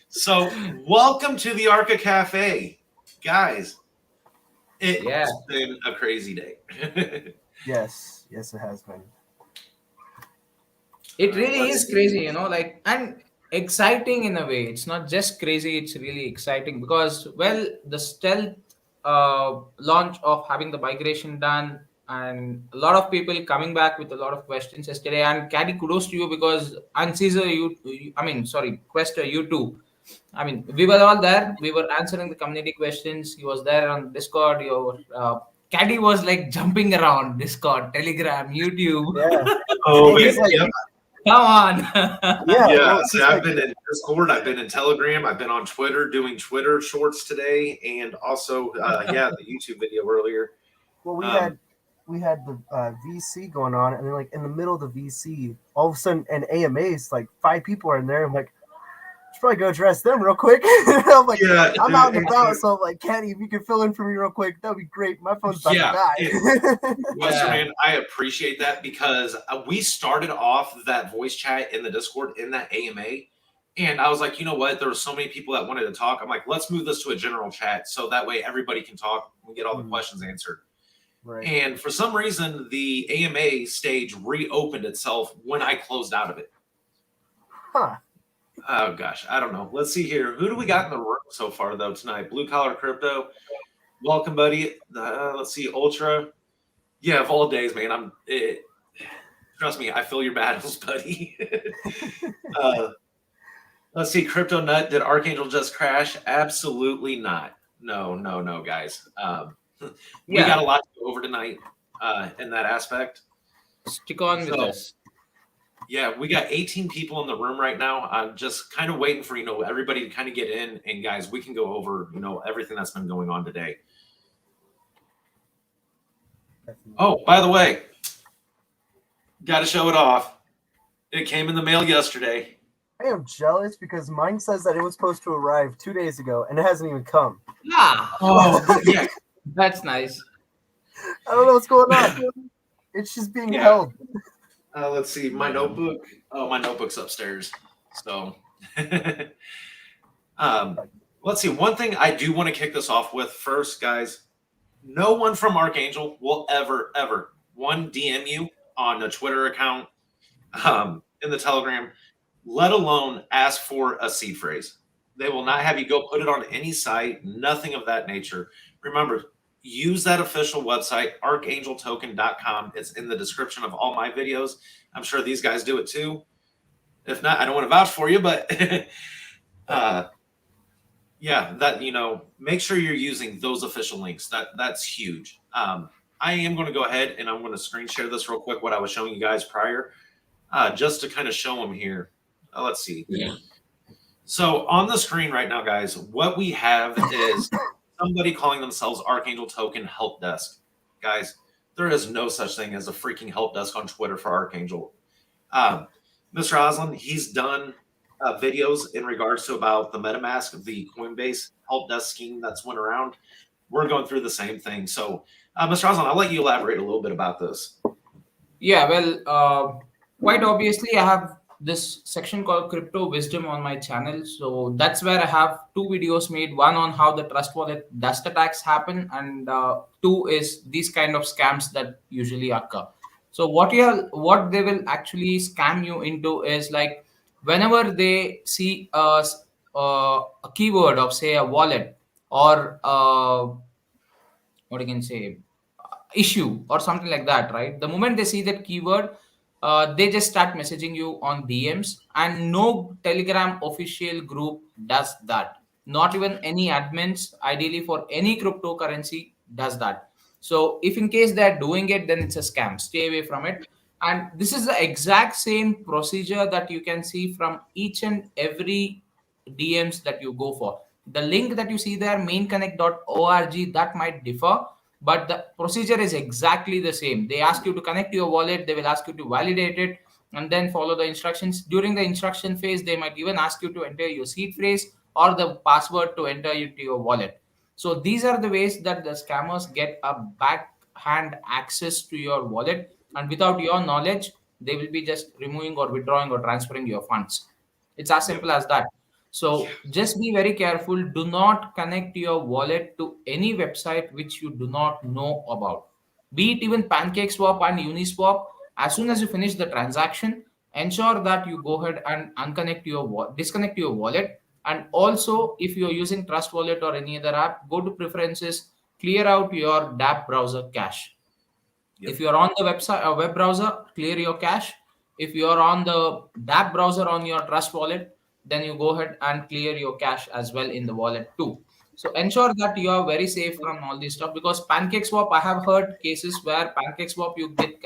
So, welcome to the Arca Cafe, guys. Yeah, It's been a crazy day. Yes, it has been. it really Let's is see. crazy, and exciting in a way. It's not just crazy, it's really exciting because, well, the stealth launch of having the migration done, and a lot of people coming back with a lot of questions yesterday. And Caddy, kudos to you because, and Caesar, I mean, sorry, Quester, you too. I mean, we were all there. We were answering the community questions. He was there on Discord. Your Caddy was like jumping around Discord, Telegram, YouTube. Yeah. Oh, Well, man. he's like, Yep. Come on. yeah. Yeah. Well, So, he's I've like, been in Discord, I've been in Telegram, I've been on Twitter doing Twitter shorts today, and also, the YouTube video earlier. well, we Um, had we had the VC going on, and then like in the middle of the VC, all of a sudden, an AMA's like 5 people are in there. I'm like, should probably go address them real quick. I'm like, yeah. I'm out and about, so I'm like, Kenny, if you could fill in for me real quick, that'd be great. My phone's about Yeah. to die. Western Yeah. Man, I appreciate that because we started off that voice chat in the Discord in that AMA. And I was like, you know what? There were so many people that wanted to talk. I'm like, let's move this to a general chat so that way everybody can talk and get all the questions answered. Right. And for some reason, the AMA stage reopened itself when I closed out of it. Huh. Oh, gosh. I don't know. Let's see here. Who do we got in the room so far, though, tonight? Blue Collar Crypto. Welcome, buddy. Let's see. Ultra. Yeah, of all days, man. Trust me, I feel your battles, buddy. Let's see. Crypto Nut. Did Archangel just crash? Absolutely not. No, guys. We got a Yeah. lot to go over tonight in that aspect. Stick on with So, us. yeah, we got 18 people in the room right now. I'm just kind of waiting for everybody to kind of get in, and guys, we can go over everything that's been going on today. Oh, by the way, got to show it off. It came in the mail yesterday. I am jealous because mine says that it was supposed to arrive 2 days ago, and it hasn't even come. Ah, Oh, yeah. that's nice. I don't know what's going on. It's just being Yeah. held. Let's see. My notebook. Oh, my notebook's upstairs. So, let's see. One thing I do want to kick this off with first, guys. No one from Archangel will ever, DM you on a Twitter account, in the Telegram, let alone ask for a seed phrase. They will not have you go put it on any site, nothing of that nature. Remember, use that official website, archangeltoken.com. It's in the description of all my videos. I'm sure these guys do it too. If not, I don't want to vouch for you, but yeah, that make sure you're using those official links. That's huge. I am going to go ahead and I'm going to screen share this real quick, what I was showing you guys prior, just to kind of show them here. Let's see. Yeah. So on the screen right now, guys, what we have is somebody calling themselves Archangel Token Help Desk. Guys, there is no such thing as a freaking help desk on Twitter for Archangel. Mr. Oslin, he's done videos in regards to about the MetaMask, the Coinbase help desk scheme that's went around. We're going through the same thing. So, Mr. Oslin, I'll let you elaborate a little bit about this. Yeah, well, quite obviously, I have this section called Crypto Wisdom on my channel. So that's where I have two videos made. One on how the trust wallet dust attacks happen, and two is these kind of scams that usually occur. So what they will actually scam you into is like whenever they see a keyword of say a wallet or what you can say issue or something like that, right? The moment they see that keyword, they just start messaging you on DMs, and no Telegram official group does that. Not even any admins, ideally for any cryptocurrency, does that. So if in case they're doing it, then it's a scam. Stay away from it. And this is the exact same procedure that you can see from each and every DMs that you go for. The link that you see there, mainconnect.org, that might differ, but the procedure is exactly the same. They ask you to connect to your wallet, they will ask you to validate it, and then follow the instructions. During the instruction phase, they might even ask you to enter your seed phrase or the password to enter into your wallet. So these are the ways that the scammers get a backhand access to your wallet, and without your knowledge, they will be just removing or withdrawing or transferring your funds. It's as simple as that. So just be very careful. Do not connect your wallet to any website which you do not know about. Be it even PancakeSwap and Uniswap. As soon as you finish the transaction, ensure that you go ahead and disconnect your wallet. And also, if you're using Trust Wallet or any other app, go to preferences, clear out your dApp browser cache. Yep. If you're on the website or web browser, clear your cache. If you're on the dApp browser on your Trust wallet, then you go ahead and clear your cache as well in the wallet too. So ensure that you are very safe from all this stuff, because PancakeSwap, I have heard cases where PancakeSwap you get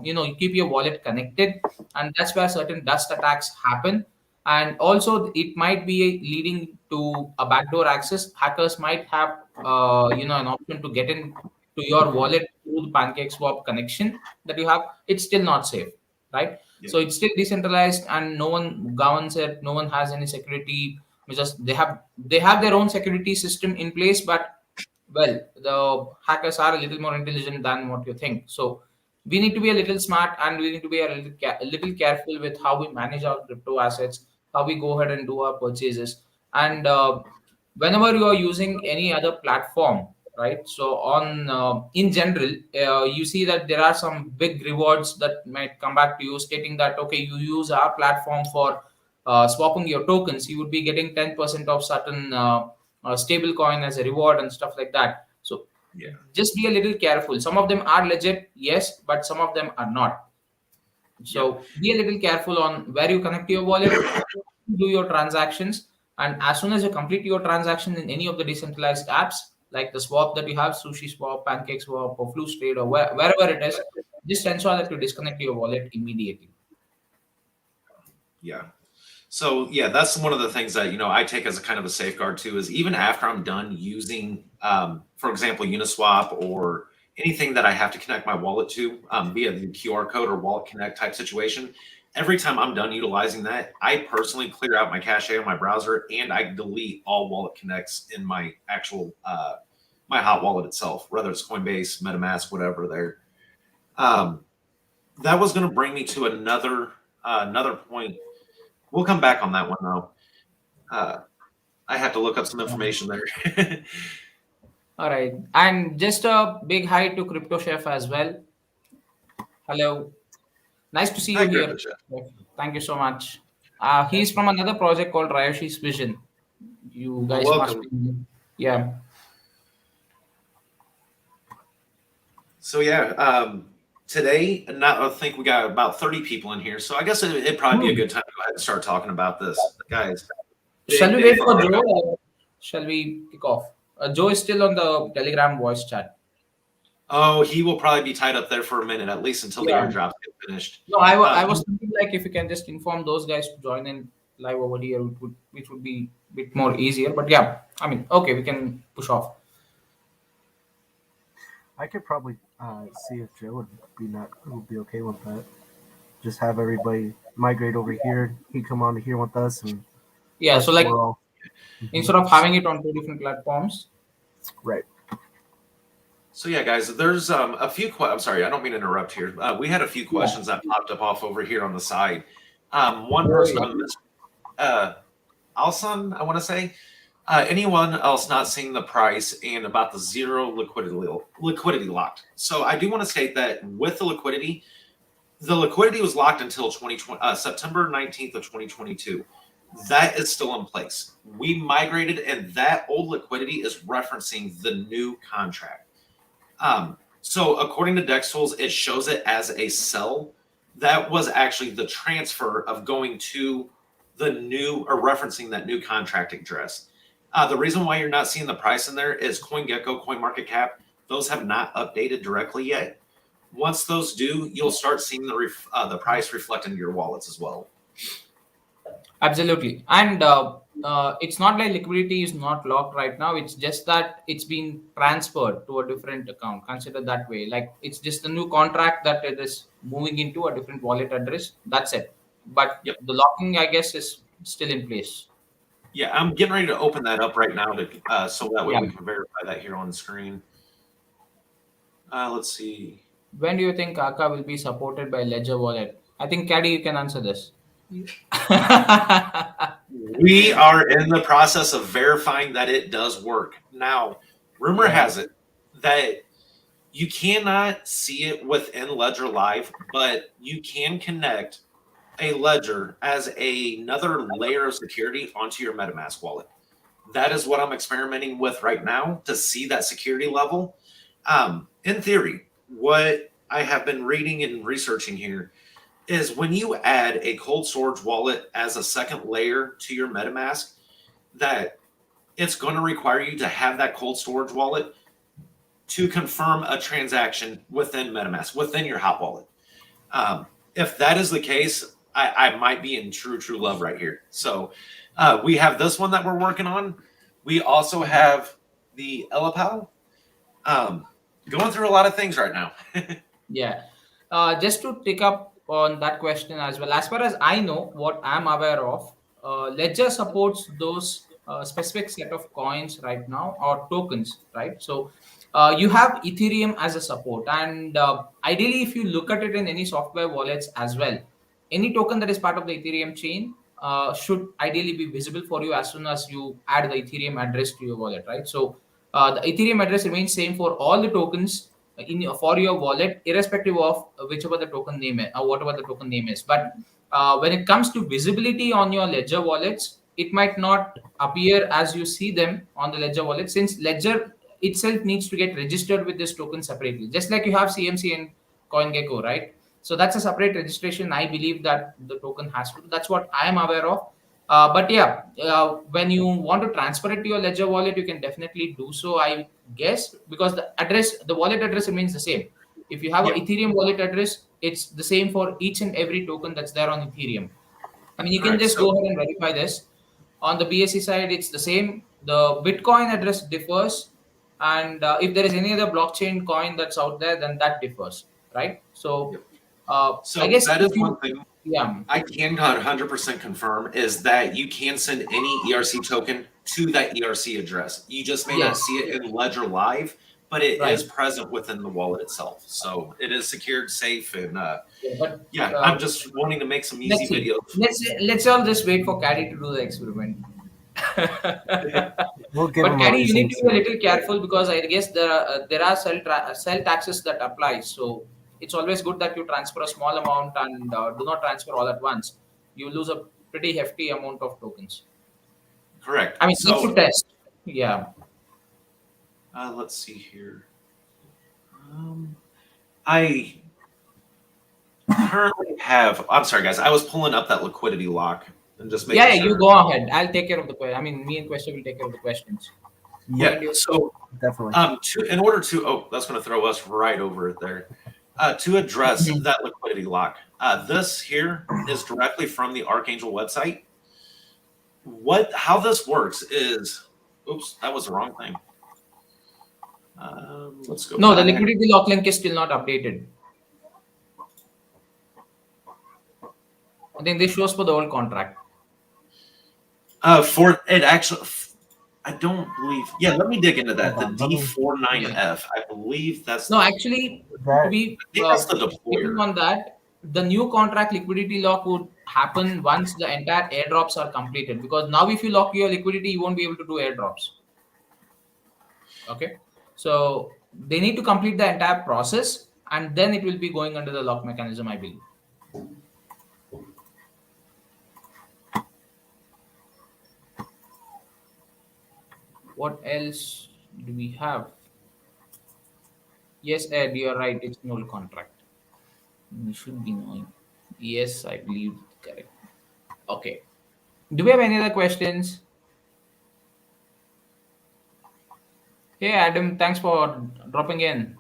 you keep your wallet connected, and that's where certain dust attacks happen. And also it might be leading to a backdoor access. Hackers might have an option to get in to your wallet through the PancakeSwap connection that you have. It's still not safe, right? Yep. So it's still decentralized and no one governs it. No one has any security. Just they have their own security system in place, but well, the hackers are a little more intelligent than what you think. So we need to be a little smart, and we need to be a little careful with how we manage our crypto assets, how we go ahead and do our purchases. And whenever you are using any other platform, right? So on in general, you see that there are some big rewards that might come back to you, stating that okay, you use our platform for swapping your tokens, you would be getting 10% of certain stable coin as a reward and stuff like that. So Yeah. just be a little careful. Some of them are legit, yes, but some of them are not. So be a little careful on where you connect your wallet, do your transactions, and as soon as you complete your transaction in any of the decentralized apps, like the swap that you have, Sushi Swap, Pancake Swap, or Fluce Trade, or wherever it is, just ensure that you disconnect your wallet immediately. Yeah. So yeah, that's one of the things that I take as a kind of a safeguard too. Is even after I'm done using, for example, Uniswap or anything that I have to connect my wallet to via the QR code or Wallet Connect type situation, every time I'm done utilizing that, I personally clear out my cache on my browser and I delete all Wallet Connects in my actual my hot wallet itself, whether it's Coinbase, MetaMask, whatever. There, that was going to bring me to another point. We'll come back on that one though. I have to look up some information there. All right. And just a big hi to Crypto Chef as well. Hello. Nice to see Hi, you here. Griffith. Thank you so much. He's from another project called Ryoshi's Vision. You guys must Welcome. be. Yeah. So yeah, today, I think we got about 30 people in here. So I guess it'd probably be a good time to go ahead and start talking about this, guys. Shall we wait for Joe, or shall we kick off? Joe is still on the Telegram voice chat. Oh, he will probably be tied up there for a minute, at least until the Yeah. airdrops get finished. No, I was thinking like if you can just inform those guys to join in live over here, which would be a bit more easier. But yeah, I mean, okay, we can push off. I could probably see if Joe would be okay with that. Just have everybody migrate over here. He come on here with us, and Yeah, so like we're all instead of having it on two different platforms. right. So yeah, guys, there's a few. I'm sorry, I don't mean to interrupt here. We had a few questions that popped up off over here on the side. One person, Alson, I want to say. Anyone else not seeing the price and about the zero liquidity locked? So I do want to state that with the liquidity was locked until September 19th of 2022. That is still in place. We migrated, and that old liquidity is referencing the new contract. So according to Dex Tools, it shows it as a sell. That was actually the transfer of going to the new or referencing that new contract address. The reason why you're not seeing the price in there is CoinGecko, CoinMarketCap, those have not updated directly yet. Once those do, you'll start seeing the price reflect into your wallets as well. Absolutely. And it's not like liquidity is not locked right now. It's just that it's been transferred to a different account. Consider that way. Like it's just a new contract that it is moving into a different wallet address. That's it. But Yep. the locking, I guess, is still in place. Yeah, I'm getting ready to open that up right now so that way Yeah. we can verify that here on the screen. Let's see. When do you think Arca will be supported by Ledger Wallet? I think Caddy, you can answer this. We are in the process of verifying that it does work. Now, rumor has it that you cannot see it within Ledger Live, but you can connect a ledger as another layer of security onto your MetaMask wallet. That is what I'm experimenting with right now to see that security level. In theory, what I have been reading and researching here is when you add a cold storage wallet as a second layer to your MetaMask, that it's going to require you to have that cold storage wallet to confirm a transaction within MetaMask, within your hot wallet. If that is the case, I might be in true love right here. So we have this one that we're working on. We also have the Elapal. Going through a lot of things right now. Yeah. Just to take up on that question as well, as far as I know, what I'm aware of, Ledger supports those specific set of coins right now or tokens, right? So you have Ethereum as a support, and ideally, if you look at it in any software wallets as well, any token that is part of the Ethereum chain should ideally be visible for you as soon as you add the Ethereum address to your wallet, right? So the Ethereum address remains same for all the tokens for your wallet, irrespective of whichever the token name is or whatever the token name is. But when it comes to visibility on your Ledger wallets, it might not appear as you see them on the Ledger wallet, since Ledger itself needs to get registered with this token separately, just like you have CMC and CoinGecko, right? So that's a separate registration. I believe that the token has to. That's what I am aware of. But yeah, when you want to transfer it to your Ledger wallet, you can definitely do so, I guess, because the wallet address remains the same. If you have an Ethereum wallet address, it's the same for each and every token that's there on Ethereum. I mean, you can just go ahead and verify this. On the BSC side, it's the same. The Bitcoin address differs, and if there is any other blockchain coin that's out there, then that differs, right? So, So I guess that is one thing yeah. I can 100% confirm is that you can send any ERC token to that ERC address. You just may not see it in Ledger Live, but it is present within the wallet itself. So it is secured, safe, and I'm just wanting to make some easy videos. Let's all just wait for Caddy to do the experiment. We'll give But him Caddy, you reason need to be a to. little careful, because I guess there are sell taxes that apply. So it's always good that you transfer a small amount and do not transfer all at once. You lose a pretty hefty amount of tokens. Correct. I mean, so just to test. Yeah. Let's see here. I currently have. I'm sorry, guys. I was pulling up that liquidity lock and just making Yeah, sure. you go ahead. I'll take care of the question. I mean, me and Question will take care of the questions. Yeah. So Definitely. in order to that's going to throw us right over it there. To address that liquidity lock, this here is directly from the Archangel website. How this works is, oops, that was the wrong thing. Let's go. No, back. the liquidity lock link is still not updated. I think this shows for the old contract. For it actually, I don't believe. Yeah, let me dig into that. The D49F, I believe that's. No, actually, to be that's the deployer. on that, the new contract liquidity lock would happen once the entire airdrops are completed. Because now, if you lock your liquidity, you won't be able to do airdrops. Okay, so they need to complete the entire process, and then it will be going under the lock mechanism, I believe. What else do we have? Yes, Ed, you're right. It's an old contract. You should be knowing. Yes, I believe correct. Okay. Do we have any other questions? Hey, Adam, thanks for dropping in.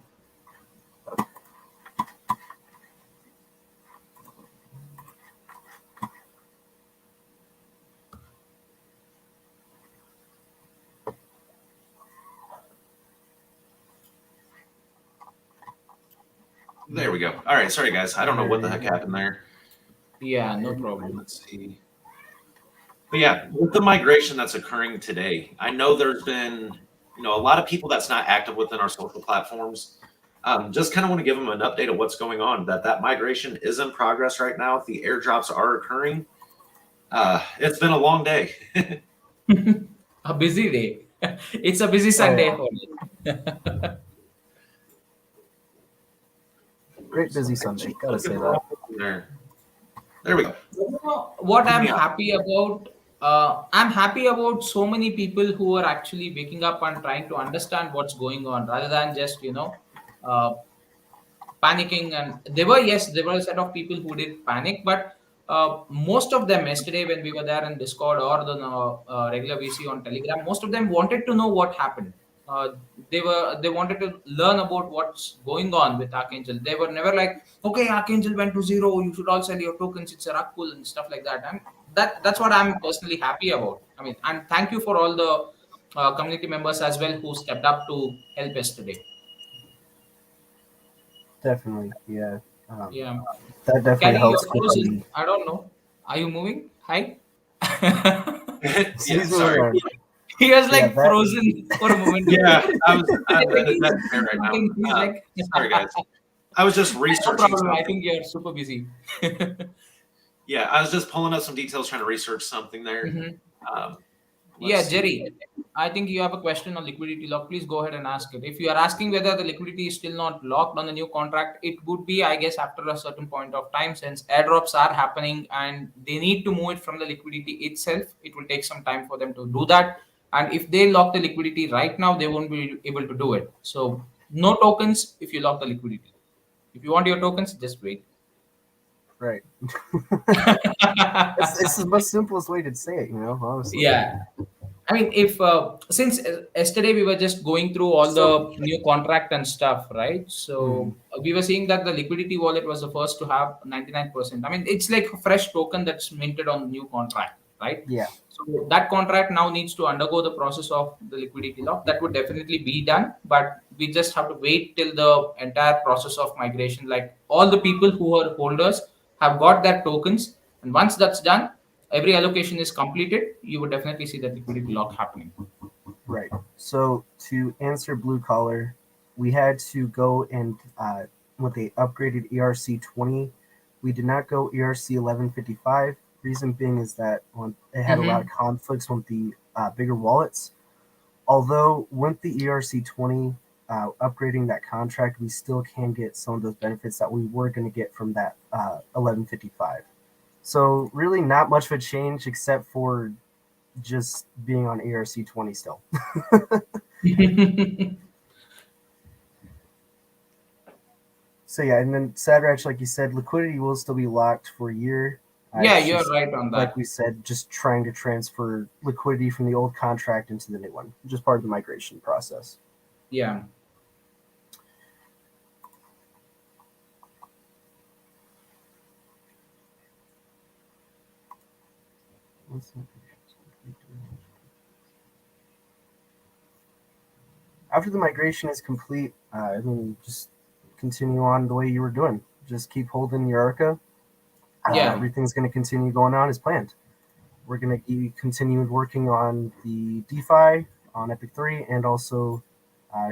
There we go. All right, sorry guys. I don't know what the heck happened there. Yeah, no problem. Let's see. But yeah, with the migration that's occurring today, I know there's been, a lot of people that's not active within our social platforms. Just kind of want to give them an update of what's going on. That migration is in progress right now. The airdrops are occurring. It's been a long day. A busy day. It's a busy Oh, Sunday yeah. for me. Great busy Sunday. Gotta say that. There we go. You know what I'm Yeah. happy about? I'm happy about so many people who are actually waking up and trying to understand what's going on rather than just, uh, panicking. And there were a set of people who did panic, but most of them yesterday when we were there in Discord or the regular VC on Telegram, most of them wanted to know what happened. uh, they wanted to learn about what's going on with Archangel. They were never like, okay, Archangel went to zero, you should all sell your tokens, it's a rug pull and stuff like that. That's what I'm personally happy about. I mean, and thank you for all the community members as well who stepped up to help yesterday. Definitely. Yeah. Um, Yeah. that definitely Kelly, helps you're with frozen. the. I don't know. Are you moving? Hi. So Yeah, he's moving sorry. around. He was Yeah, like that. frozen for a moment. Yeah, I'm I think that's he's fair right something. He's now. like, Sorry, guys. I was just no researching problem. I something. think you're super busy. Yeah, I was just pulling up some details, trying to research something there. Mhm. Um, Yeah, let's see. Jerry, I think you have a question on liquidity lock. Please go ahead and ask it. If you are asking whether the liquidity is still not locked on the new contract, it would be, I guess, after a certain point of time, since airdrops are happening and they need to move it from the liquidity itself. It will take some time for them to do that. And if they lock the liquidity right now, they won't be able to do it. So, no tokens if you lock the liquidity. If you want your tokens, just wait. Right. It's the most simplest way to say it, honestly. Yeah. I mean, if since yesterday we were just going through all the new contract and stuff, right? Mhm. So we were seeing that the liquidity wallet was the first to have 99%. I mean, it's like a fresh token that's minted on the new contract, right? Yeah. So that contract now needs to undergo the process of the liquidity lock. That would definitely be done, but we just have to wait till the entire process of migration. Like all the people who are holders have got their tokens, and once that's done, every allocation is completed, you would definitely see that liquidity lock happening. Right. So to answer blue collar, we had to go and with the upgraded ERC 20. We did not go ERC 1155. Reason being is that it had a lot of conflicts with the bigger wallets. Although with the ERC 20 upgrading that contract, we still can get some of those benefits that we were going to get from that 1155. So really not much of a change except for just being on ERC 20 still. So yeah, and then Sadrach, like you said, liquidity will still be locked for a year. Yeah, It's you're just, right on like that. we said, just trying to transfer liquidity from the old contract into the new one, just part of the migration process. Yeah. After the migration is complete, just continue on the way you were doing. Just keep holding your Arca. Yeah. Everything's going to continue going on as planned. We're going to be continuing working on the DeFi on Epic 3 and also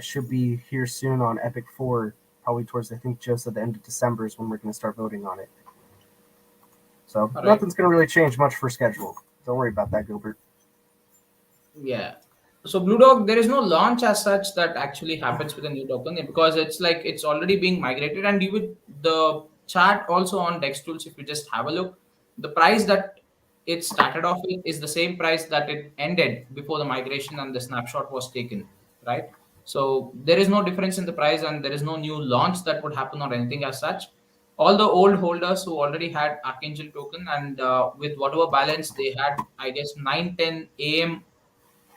should be here soon on Epic 4, probably towards, I think, just at the end of December is when we're going to start voting on it. So All right. nothing's going to really change much for schedule. Don't worry about that, Gilbert. Yeah. So Blue Dog, there is no launch as such that actually happens with a new token because it's like it's already being migrated, and you would the chart also on Dex Tools. If you just have a look, the price that it started off with is the same price that it ended before the migration and the snapshot was taken, right? So there is no difference in the price, and there is no new launch that would happen or anything as such. All the old holders who already had Archangel token and with whatever balance they had, I guess 9:10 a.m.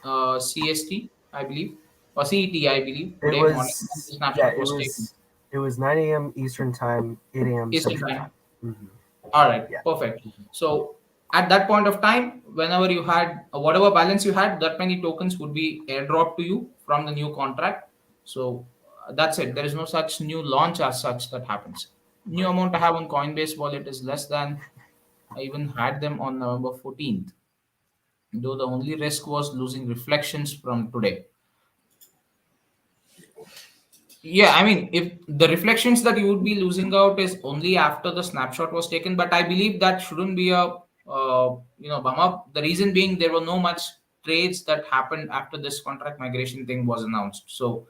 CST, I believe, or CET, I believe, It today morning, the was, yeah, snapshot was taken. it was 9 a.m. Eastern time, 8 a.m. Eastern Central time. time. Mm-hmm. All right, Yeah. perfect. So at that point of time, whenever you had whatever balance you had, that many tokens would be airdropped to you from the new contract. So that's it. There is no such new launch as such that happens. New amount I have on Coinbase wallet is less than I even had them on November 14th. Though the only risk was losing reflections from today. Yeah, I mean, if the reflections that you would be losing out is only after the snapshot was taken, but I believe that shouldn't be a bum up. The reason being there were no much trades that happened after this contract migration thing was announced. So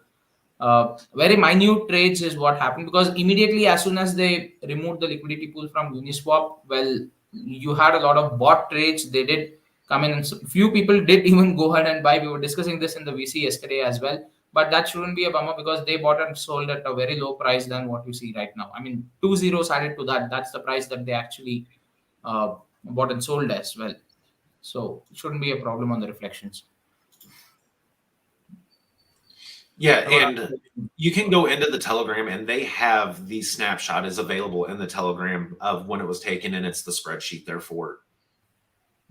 very minute trades is what happened, because immediately as soon as they removed the liquidity pool from Uniswap, well, you had a lot of bot trades. They did come in, and few people did even go ahead and buy. We were discussing this in the VC yesterday as well, but that shouldn't be a bummer because they bought and sold at a very low price than what you see right now. I mean, 2 zeros added to that. That's the price that they actually bought and sold as well. So it shouldn't be a problem on the reflections. Yeah, and you can go into the Telegram, and they have the snapshot is available in the Telegram of when it was taken, and it's the spreadsheet there for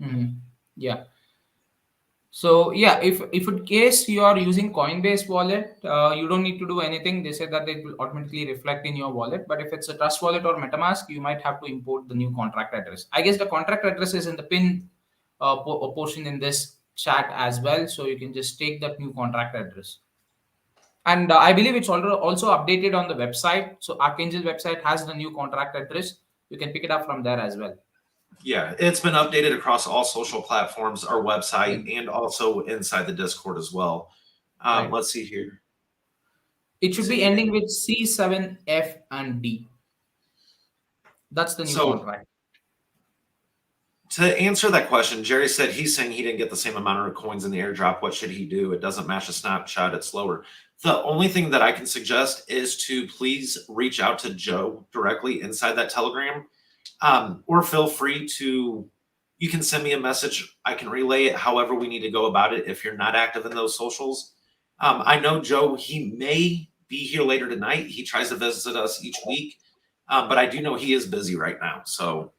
it. Mhm. Yeah. So yeah, if in case you are using Coinbase wallet, you don't need to do anything. They say that it will automatically reflect in your wallet. But if it's a Trust wallet or MetaMask, you might have to import the new contract address. I guess the contract address is in the pin portion in this chat as well. So you can just take that new contract address. And I believe it's also updated on the website. So Archangel website has the new contract address. You can pick it up from there as well. Yeah, it's been updated across all social platforms, our website, and also inside the Discord as well. Right. Let's see here. It should be ending with C7, F, and D. That's the new contract. To answer that question, Jerry said he's saying he didn't get the same amount of coins in the airdrop. What should he do? It doesn't match a snapshot. It's slower. The only thing that I can suggest is to please reach out to Joe directly inside that Telegram, or feel free to, you can send me a message. I can relay it however we need to go about it if you're not active in those socials. I know Joe, he may be here later tonight. He tries to visit us each week, but I do know he is busy right now. So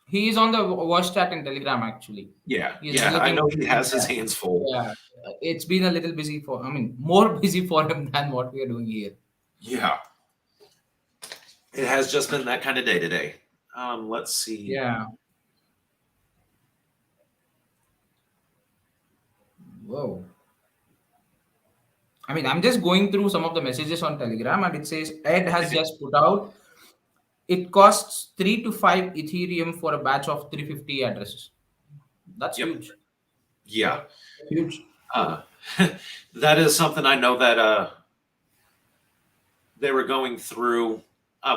he is on the voice chat in Telegram, actually. Yeah, I know he has his hands full. Yeah, it's been a little busy more busy for him than what we are doing here. Yeah. It has just been that kind of day today. Let's see. Yeah. Whoa. I mean, I'm just going through some of the messages on Telegram, and it says Ed has just put out, it costs 3 to 5 Ethereum for a batch of 350 addresses. That's huge. Yeah. Huge. That is something I know that they were going through.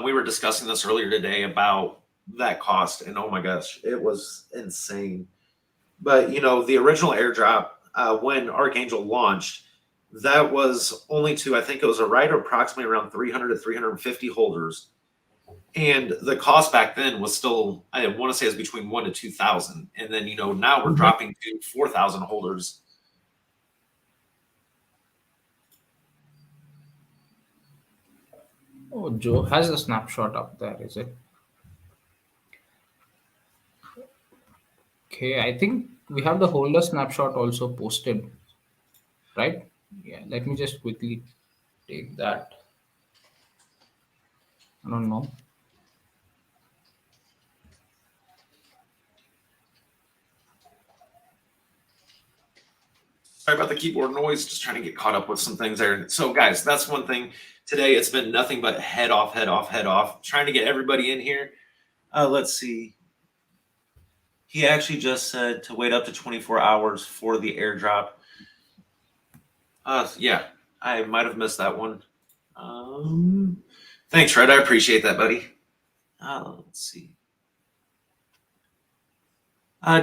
We were discussing this earlier today about that cost, and oh my gosh, it was insane. But, the original airdrop, when Archangel launched, that was only to, I think it was approximately around 300 to 350 holders. And the cost back then was still, I want to say it was between 1 to 2,000. And then, now we're dropping to 4,000 holders. Oh, Joe has a snapshot up there, is it? Okay, I think we have the holder snapshot also posted, right? Yeah, let me just quickly take that. I don't know. Sorry about the keyboard noise, just trying to get caught up with some things there. So, guys, that's one thing. Today, it's been nothing but head off, trying to get everybody in here. Let's see. He actually just said to wait up to 24 hours for the airdrop. Yeah, I might have missed that one. Thanks, Fred. I appreciate that, buddy. Let's see.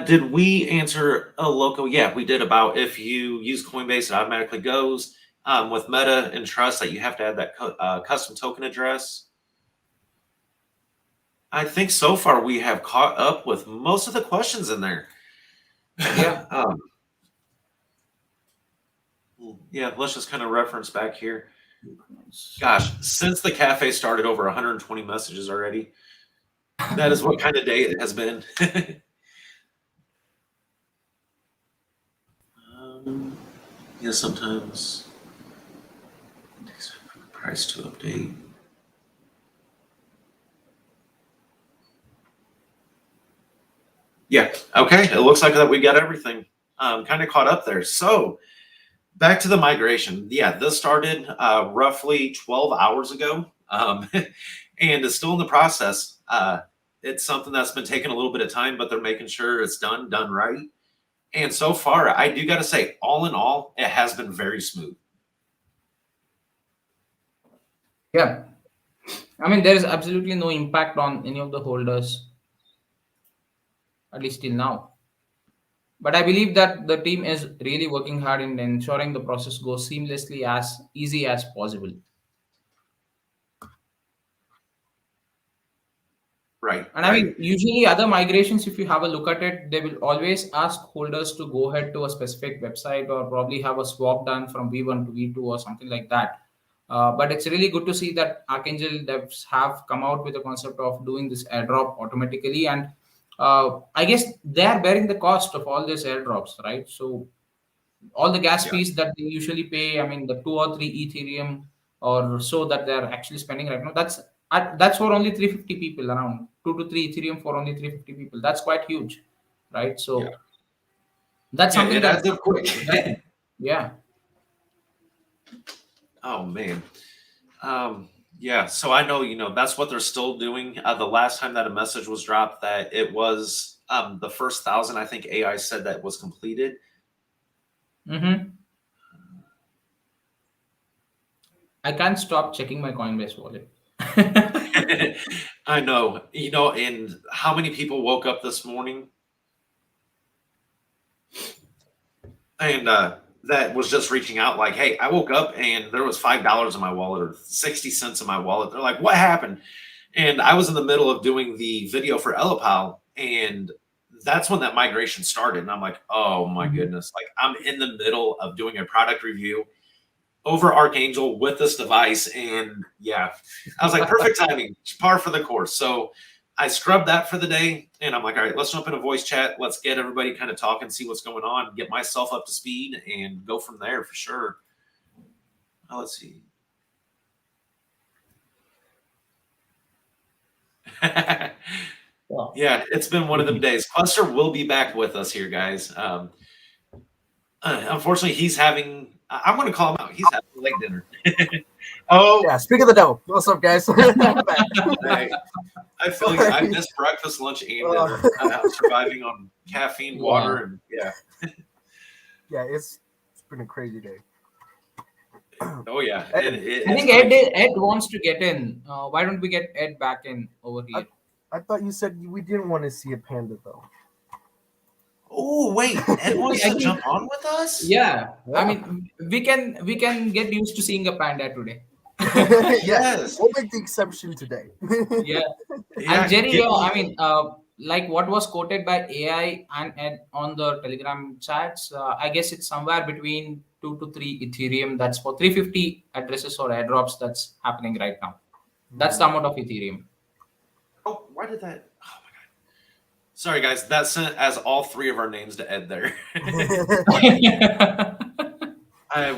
Did we answer a local? Yeah, we did, about if you use Coinbase, it automatically goes. With Meta and Trust, that you have to add that custom token address. I think so far we have caught up with most of the questions in there. Yeah. Yeah, let's just kind of reference back here. Gosh, since the cafe started, over 120 messages already. That is what kind of day it has been. Yeah, sometimes it takes price to update. Yeah, okay. It looks like that we got everything kind of caught up there. So back to the migration. Yeah, this started roughly 12 hours ago, and is still in the process. It's something that's been taking a little bit of time, but they're making sure it's done right. And so far, I do got to say, all in all, it has been very smooth. Yeah. I mean, there is absolutely no impact on any of the holders, at least till now. But I believe that the team is really working hard in ensuring the process goes seamlessly as easy as possible. Right. And I mean, usually other migrations, if you have a look at it, they will always ask holders to go ahead to a specific website or probably have a swap done from V1 to V2 or something like that. But it's really good to see that Archangel devs have come out with the concept of doing this airdrop automatically. And I guess they are bearing the cost of all these airdrops, right? So all the gas fees that they usually pay, I mean, the 2 or 3 Ethereum or so that they're actually spending right now, that's for only 350 people, around 2 to 3 Ethereum for only 350 people. That's quite huge, right? So that's something it that adds up quick. yeah. Oh man. Yeah, so I know, that's what they're still doing. The last time that a message was dropped that it was the first 1,000, I think AI said that was completed. Mm-hmm. I can't stop checking my Coinbase wallet. I know, and how many people woke up this morning and that was just reaching out like, hey, I woke up and there was $5 in my wallet or 60 cents in my wallet. They're like, what happened? And I was in the middle of doing the video for Elapal, and that's when that migration started. And I'm like, oh my goodness, like I'm in the middle of doing a product review over Archangel with this device. And yeah, I was like, perfect timing, par for the course. So I scrubbed that for the day, and I'm like, all right, let's jump in a voice chat. Let's get everybody kind of talking, see what's going on, get myself up to speed, and go from there for sure. Let's see. Yeah, it's been one of them days. Cluster will be back with us here, guys. Unfortunately, he's having, I'm going to call him out. He's having a late dinner. Oh, yeah. Speak of the devil. What's up, guys? I feel like I missed breakfast, lunch, and dinner. I'm surviving on caffeine, water, and yeah. Yeah, it's been a crazy day. Oh yeah, I think Ed wants to get in. Why don't we get Ed back in over here? I thought you said we didn't want to see a panda though. Oh wait, Ed wants to jump on with us? Yeah, I mean we can get used to seeing a panda today. Yes, we'll make the exception today. Yeah. And Jerry, I mean, like what was quoted by AI and Ed on the Telegram chats, I guess it's somewhere between 2 to 3 Ethereum. That's for 350 addresses or airdrops that's happening right now. That's the amount of Ethereum. Oh, why did that? Oh my god! Sorry, guys. That sent as all 3 of our names to Ed there.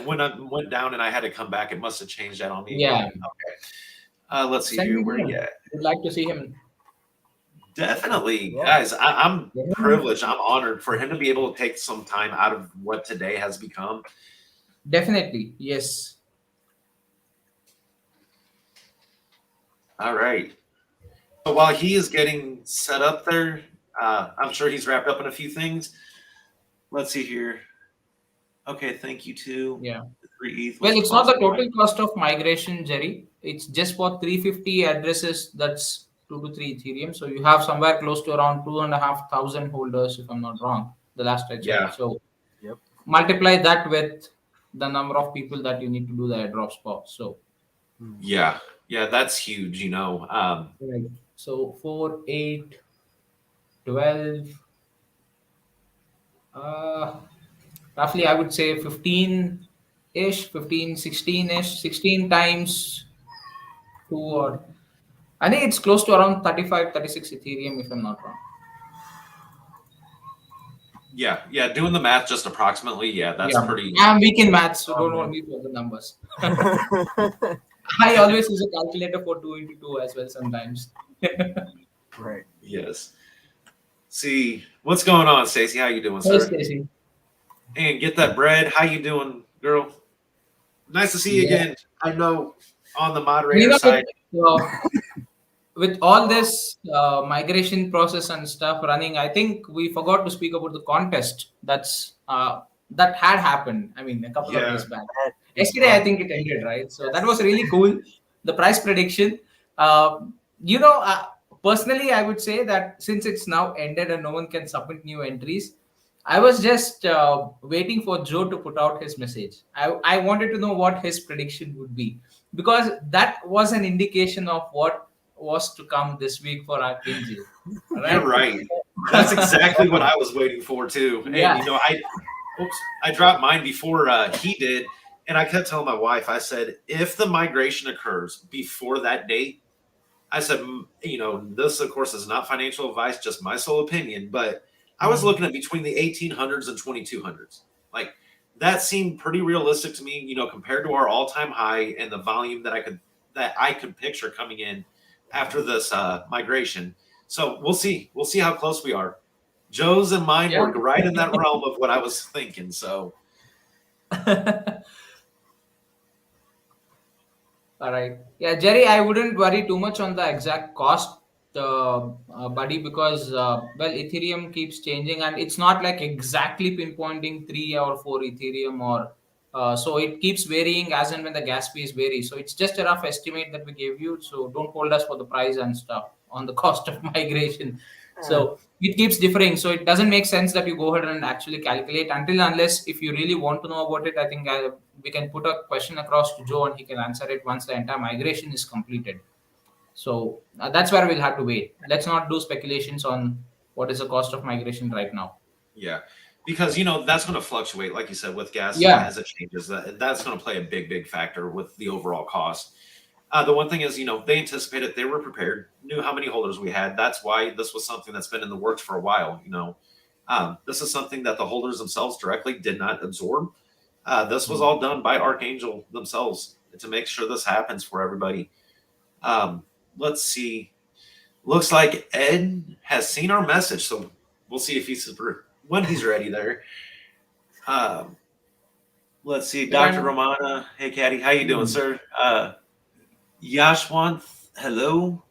When I went down and I had to come back, it must have changed that on me. Yeah. Okay. Let's see here. Where you at? Would like to see him. Definitely, guys. I'm privileged. I'm honored for him to be able to take some time out of what today has become. Definitely, yes. All right. So while he is getting set up there, I'm sure he's wrapped up in a few things. Let's see here. Okay, thank you too. Yeah. 3 ETH. Well, it's not the total cost of migration, Jerry. It's just for 350 addresses. That's 2 to 3 Ethereum. So you have somewhere close to around 2,500 holders, if I'm not wrong. The last I checked. Yeah. So multiply that with the number of people that you need to do the airdrops for. So yeah, that's huge. Right. So 4, 8, 12. Roughly, I would say 15-ish, 15, 16-ish, 16 times 2, or I think it's close to around 35, 36 Ethereum, if I'm not wrong. Yeah, doing the math just approximately, that's pretty. I'm weak in math, so don't want me for the numbers. I always use a calculator for 2 into 2 as well sometimes. Right. Yes. See, what's going on, Stacey? How you doing, sir? Hey, Stacey. And get that bread. How you doing, girl? Nice to see you again. I know on the moderator side. with all this migration process and stuff running, I think we forgot to speak about the contest that had happened. I mean, a couple of days Yeah. back. That is Yesterday, I fun. think it ended, right? So that Yes. was really cool. The price prediction. Uh, you know, personally, I would say that since it's now ended and no one can submit new entries, I was just waiting for Joe to put out his message. I wanted to know what his prediction would be because that was an indication of what was to come this week for Archangel. All You're right. right. That's exactly what I was waiting for too. And Yeah. I dropped mine before he did, and I kept telling my wife, I said, if the migration occurs before that date, I said, this of course is not financial advice, just my sole opinion, but I was Mhm. looking at between the 1800s and 2200s. Like that seemed pretty realistic to me, compared to our all-time high and the volume that I could picture coming in after this migration. So we'll see how close we are. Joe's and mine Yeah. were right in that realm of what I was thinking. So All right. Yeah, Jerry, I wouldn't worry too much on the exact cost, buddy, because, Ethereum keeps changing and it's not like exactly pinpointing 3 or 4 Ethereum or so it keeps varying as and when the gas fees vary. So it's just a rough estimate that we gave you. So don't hold us for the price and stuff on the cost of migration. Uh, So it keeps differing. So it doesn't make sense that you go ahead and actually calculate unless if you really want to know about it. I think we can put a question across to Joe and he can answer it once the entire migration is completed. So that's where we'll have to wait. Let's not do speculations on what is the cost of migration right now. yeah, because that's going to fluctuate, like you said, with gas Yeah. as it changes. That's going to play a big factor with the overall cost. The one thing is, they anticipated, they were prepared, knew how many holders we had. That's why this was something that's been in the works for a while. This is something that the holders themselves directly did not absorb. This was all done by Archangel themselves to make sure this happens for everybody. Um, let's see. Looks like Ed has seen our message, so we'll see if he's when he's ready there. Um, let's see, Dr. And Romana. Hey, Caddy, how you doing, hmm. sir? Yashwant, hello.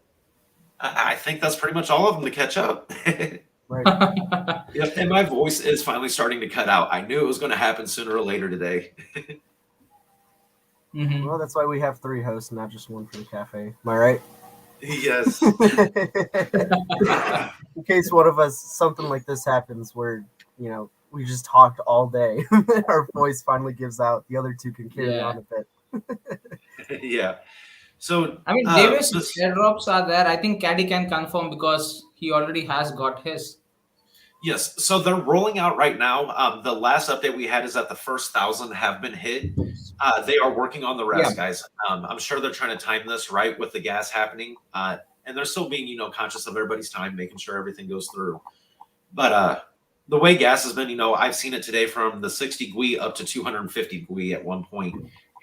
I think that's pretty much all of them to catch up. right. Yep, and my voice is finally starting to cut out. I knew it was going to happen sooner or later today. Mhm. Well, that's why we have 3 hosts, not just one for the cafe. Am I right? Yes. In case one of us, something like this happens where, we just talked all day, our voice finally gives out, the other 2 can carry Yeah. on a bit. Yeah. So, I mean, Davis airdrops are there. I think Caddy can confirm because he already has got his. yes. So they're rolling out right now. The last update we had is that the first 1,000 have been hit. They are working on the Yeah. rest, guys. I'm sure they're trying to time this right with the gas happening. And they're still being, conscious of everybody's time, making sure everything goes through. But the way gas has been, I've seen it today from the 60 GUI up to 250 GUI at one point.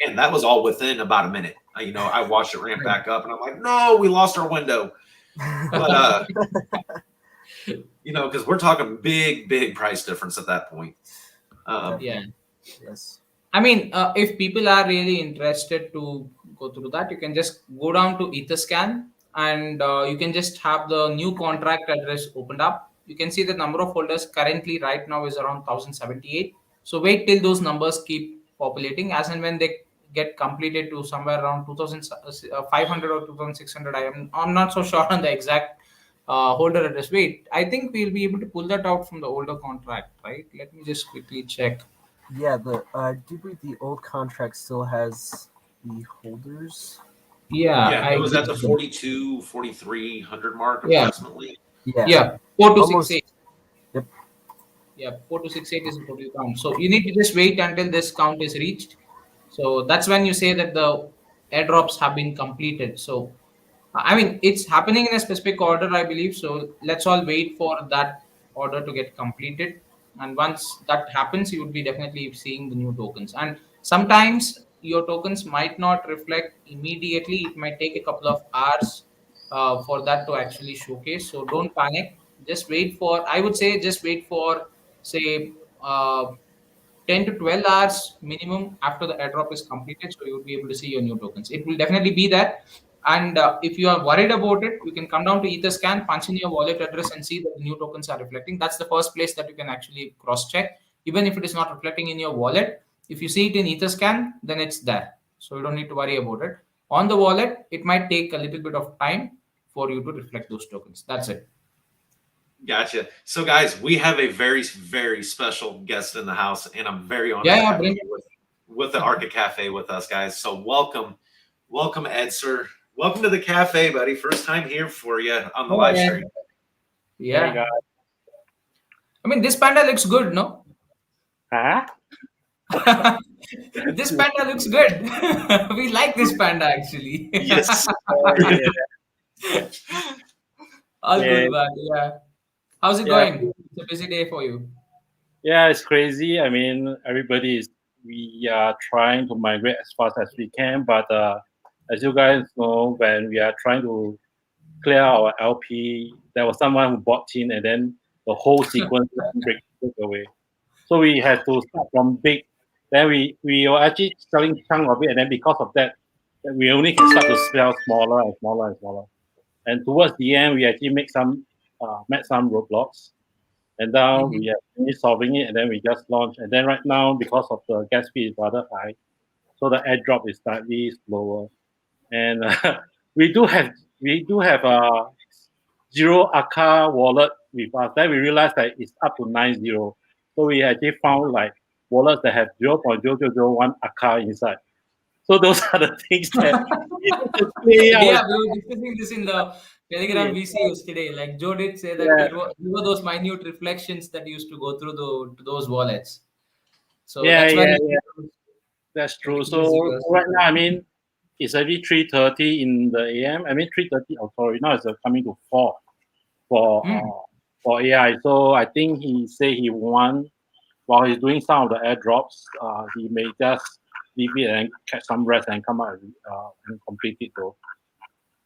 And that was all within about a minute. I watched it ramp back up and I'm like, no, we lost our window. But, because we're talking big price difference at that point. Yeah. Yes. I mean, if people are really interested to go through that, you can just go down to Etherscan and you can just have the new contract address opened up. You can see the number of holders currently right now is around 1078. So wait till those numbers keep populating as and when they get completed to somewhere around 2500 or 2600. I'm not so sure on the exact holder address. Wait, I think we'll be able to pull that out from the older contract, right? Let me just quickly check. Yeah, I do believe the old contract still has the holders. Yeah, Yeah, I it was at the guess so. 42, 4300 mark Yeah. approximately. Yeah, 4268. Yep. Yeah, 4268 is the total count. So you need to just wait until this count is reached. So that's when you say that the airdrops have been completed. So I mean, it's happening in a specific order, I believe. So let's all wait for that order to get completed. And once that happens, you would be definitely seeing the new tokens. And sometimes your tokens might not reflect immediately. It might take a couple of hours for that to actually showcase. So don't panic. Just wait for, I would say, just wait for, say, 10 to 12 hours minimum after the airdrop is completed. So you will be able to see your new tokens. It will definitely be there. And if you are worried about it, you can come down to Etherscan, punch in your wallet address, and see that the new tokens are reflecting. That's the first place that you can actually cross check. Even if it is not reflecting in your wallet, if you see it in Etherscan, then it's there. So you don't need to worry about it. On the wallet, it might take a little bit of time for you to reflect those tokens. That's it. Gotcha. So, guys, we have a very, very special guest in the house, and I'm very honored Yeah, to yeah, have bring him with the Arca Cafe with us, guys. So, welcome, Ed, sir. Welcome to the cafe, buddy. First time here for you on the Oh, live yeah. stream. Yeah. Hey guys. I mean, this panda looks good, no? Huh? This panda looks good. We like this panda actually. Yes. Yeah. All Yeah. good, man. Yeah. How's it Yeah. going? It's a busy day for you. Yeah, it's crazy. I mean, we are trying to migrate as fast as we can, but as you guys know, when we are trying to clear our LP, there was someone who bought in, and then the whole sequence break away. So we had to start from big. Then we were actually selling chunk of it, and then because of that, we only can start to sell smaller and smaller and smaller. And towards the end, we actually met some roadblocks. And now Mhm. we are finished solving it, and then we just launched. And then right now, because of the gas fee is rather high, so the airdrop is slightly slower. And we do have a zero Arca wallet with us. Then we realized that it's up to 90. So we actually found like wallets that have 0.0001 Arca inside. So those are the things that we need to play out. Yeah, we were discussing this in the Telegram VC yesterday. Like Joe did say that Yeah. it was those minute reflections that used to go through to those wallets. So Yeah, that's where that's true. everything So is yours. right now, I mean, it's already 3:30 in the AM. I mean 3:30. Oh, sorry, now it's coming to 4 for AI. So I think he say he won while he's doing some of the airdrops. He may just leave it and catch some rest and come out and complete it though.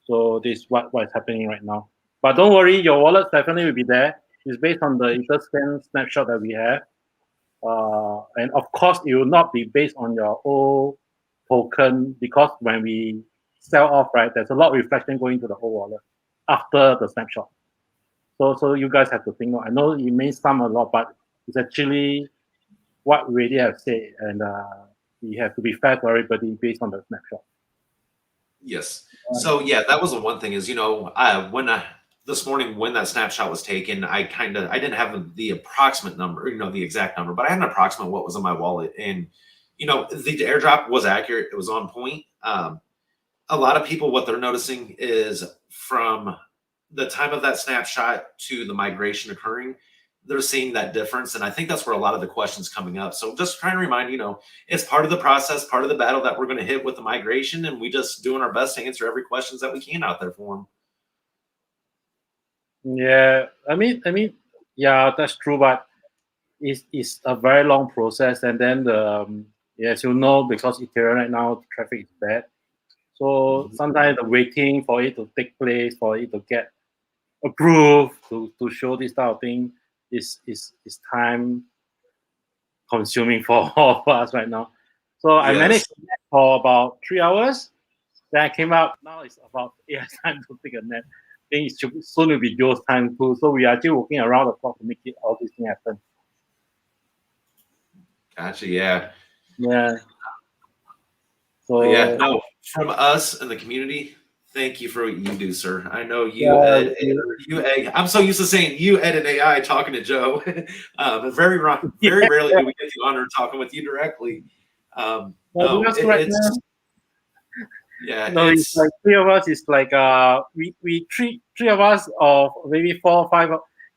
So this is what is happening right now. But don't worry, your wallet definitely will be there. It's based on the Etherscan snapshot that we have. And of course, it will not be based on your old token because when we sell off, right, there's a lot of reflection going to the whole wallet after the snapshot. So you guys have to think. I know it may sound a lot, but it's actually what we already have said, and we have to be fair to everybody based on the snapshot. Yes. So yeah, that was the one thing is, this morning when that snapshot was taken, I didn't have the approximate number, the exact number, but I had an approximate what was in my wallet. And, the airdrop was accurate. It was on point. A lot of people, what they're noticing is from the time of that snapshot to the migration occurring, they're seeing that difference. And I think that's where a lot of the questions coming up. So just trying to remind, it's part of the process, part of the battle that we're going to hit with the migration. And we just doing our best to answer every questions that we can out there for them. Yeah, I mean, yeah, that's true, but it's a very long process. And then as you know, because Ethereum right now traffic is bad, so sometimes the waiting for it to take place, for it to get approved, to show this type of thing is time consuming for all of us right now. So I managed to nap for about 3 hours. Then I came out. Now it's about time to take a nap. Then it should soon will be Joe's time too. So we are still working around the clock to make it all these things happen. Gotcha. Yeah. Yeah. So yeah, no, from us and the community, thank you for what you do, sir. I know you, Ed, I'm so used to saying you, Ed, and AI talking to Joe. But very rarely do we get the honor of talking with you directly. it's like three of us. It's like we three of us of maybe 4 or 5.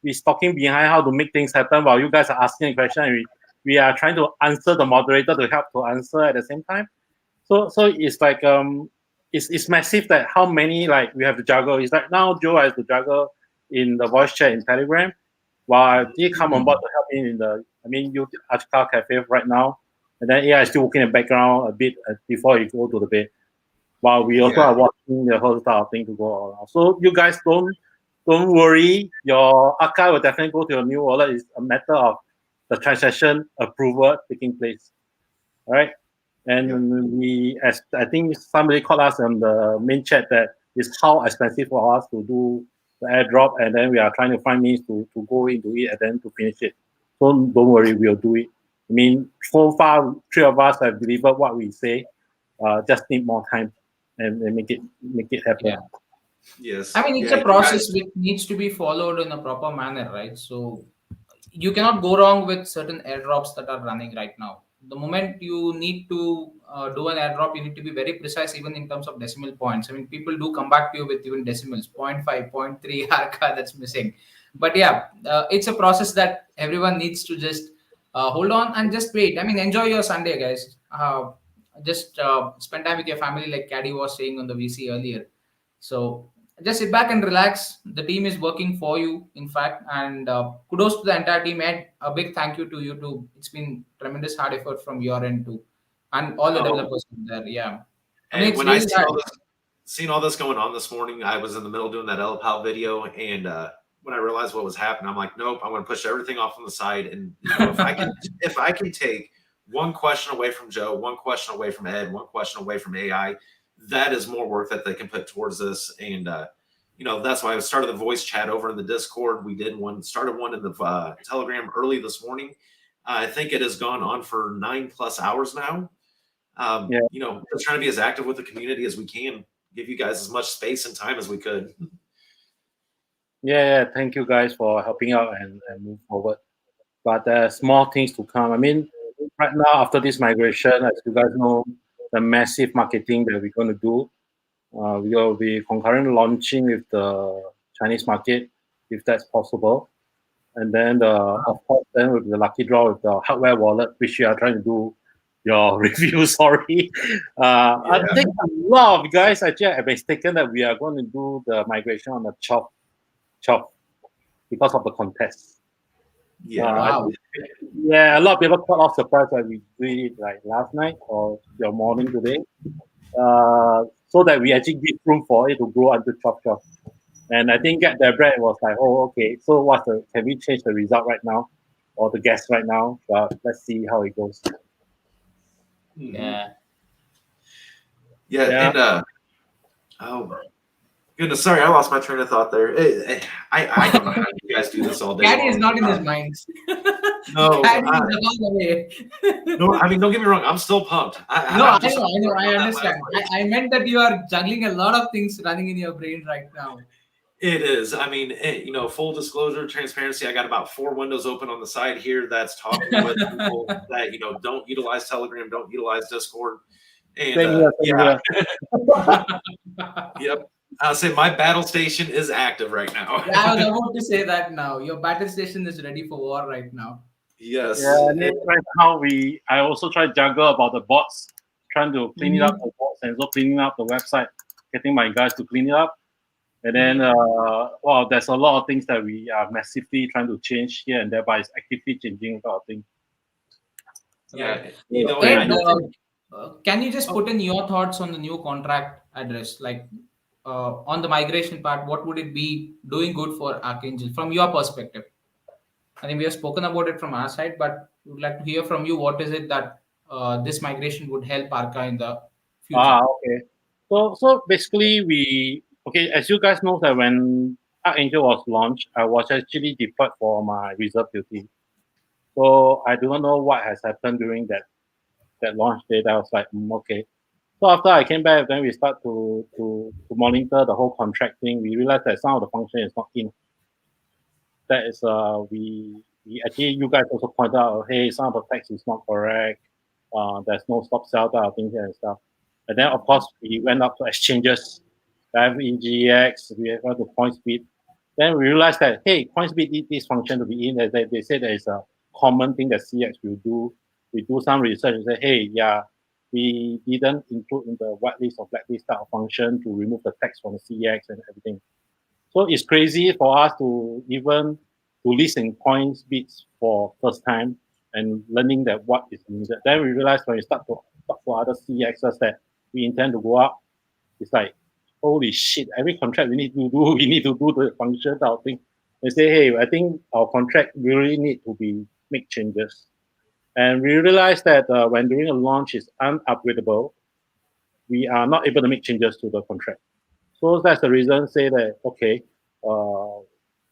We're talking behind how to make things happen while you guys are asking a question. And we are trying to answer the moderator to help to answer at the same time. So it's like it's massive that how many like we have to juggle. It's like now Joe has to juggle in the voice chat in Telegram, while he come on board to help me in the you Archa Cafe right now, and then AI is still working in the background a bit before you go to the bed. While we also are watching the whole style thing to go around. So you guys don't worry. Your Arca will definitely go to your new wallet. It's a matter of the transaction approval taking place. All right. And we, as I think somebody called us on the main chat that it's how expensive for us to do the airdrop, and then we are trying to find means to go into it and then to finish it. So don't worry, we'll do it. I mean, so far, 3 of us have delivered what we say. Just need more time and make it happen. Yeah. Yes. I mean, it's Yeah, a process which needs to be followed in a proper manner, right? So you cannot go wrong with certain airdrops that are running right now. The moment you need to do an airdrop, you need to be very precise, even in terms of decimal points. I mean, people do come back to you with even decimals, 0.5, 0.3, Arca that's missing. But yeah, it's a process that everyone needs to just hold on and just wait. I mean, enjoy your Sunday, guys. Just spend time with your family, like Caddy was saying on the VC earlier. So just sit back and relax. The team is working for you, in fact, and kudos to the entire team. Ed, a big thank you to you too. It's been tremendous hard effort from your end too, and all the developers there. Yeah, I mean, And it's when I really hard. seen all this going on this morning, I was in the middle doing that LPAL video, and when I realized what was happening, I'm like, nope, I'm going to push everything off on the side. And if I can take one question away from Joe, one question away from Ed, one question away from AI, that is more work that they can put towards this. And that's why I started the voice chat over in the Discord. We started one in the Telegram early this morning. I think it has gone on for 9+ hours now. We're trying to be as active with the community as we can, give you guys as much space and time as we could. Yeah, thank you guys for helping out and move forward. But there are small things to come. I mean, right now after this migration, as you guys know, the massive marketing that we're going to do, we will be concurrently launching with the Chinese market, if that's possible. And then, of course, then with the lucky draw with the hardware wallet, which we are trying to do your review. Sorry, I think a lot of you guys actually have mistaken that we are going to do the migration on the 12 because of the contest. Wow. Yeah, a lot of people caught off surprised that we did it like last night or your morning today, so that we actually give room for it to grow until 12. And I think Get Their Bread was like, oh, okay, so can we change the result right now or the guess right now? But let's see how it goes. Yeah. And oh goodness, sorry, I lost my train of thought there. I don't know how you guys do this all day. Caddy is not in his mind. No, Caddy is all away. no, I mean, don't get me wrong, I'm still pumped. I know, I understand. I meant that you are juggling a lot of things running in your brain right now. It is. I mean, full disclosure, transparency. I got about 4 windows open on the side here that's talking with people that don't utilize Telegram, don't utilize Discord, and yep. I'll say my battle station is active right now. Yeah, I was about to say that now. Your battle station is ready for war right now. Yes. Yeah, and then right now I also try to juggle about the bots, trying to clean it up the bots and also cleaning up the website, getting my guys to clean it up. And then, there's a lot of things that we are massively trying to change here and there, but it's actively changing a lot of things. Yeah. Can you just put in your thoughts on the new contract address? Like on the migration part, what would it be doing good for Archangel from your perspective? I think we have spoken about it from our side, but we would like to hear from you. What is it that this migration would help Arca in the future? Okay. So basically as you guys know that when Archangel was launched, I was actually deployed for my reserve duty. So I do not know what has happened during that launch date. I was like, okay. So after I came back, then we start to monitor the whole contract thing. We realized that some of the function is not in. That is we actually, you guys also pointed out, hey, some of the text is not correct. There's no stop sell type of things here and stuff. And then of course we went up to exchanges, EGX, we went to CoinSpeed. Then we realized that hey, CoinSpeed need this function to be in. They say there is a common thing that CX will do. We do some research and say, hey, yeah, we didn't include in the whitelist or blacklist type of function to remove the text from the CX and everything. So it's crazy for us to even to listen CoinSpeed for first time and learning that what is needed. Then we realize when we start to talk for other CXs that we intend to go up, it's like, holy shit, every contract we need to do the function type thing. They say, hey, I think our contract really need to make changes. And we realized that when doing a launch is unupgradable, we are not able to make changes to the contract. So that's the reason say that, okay,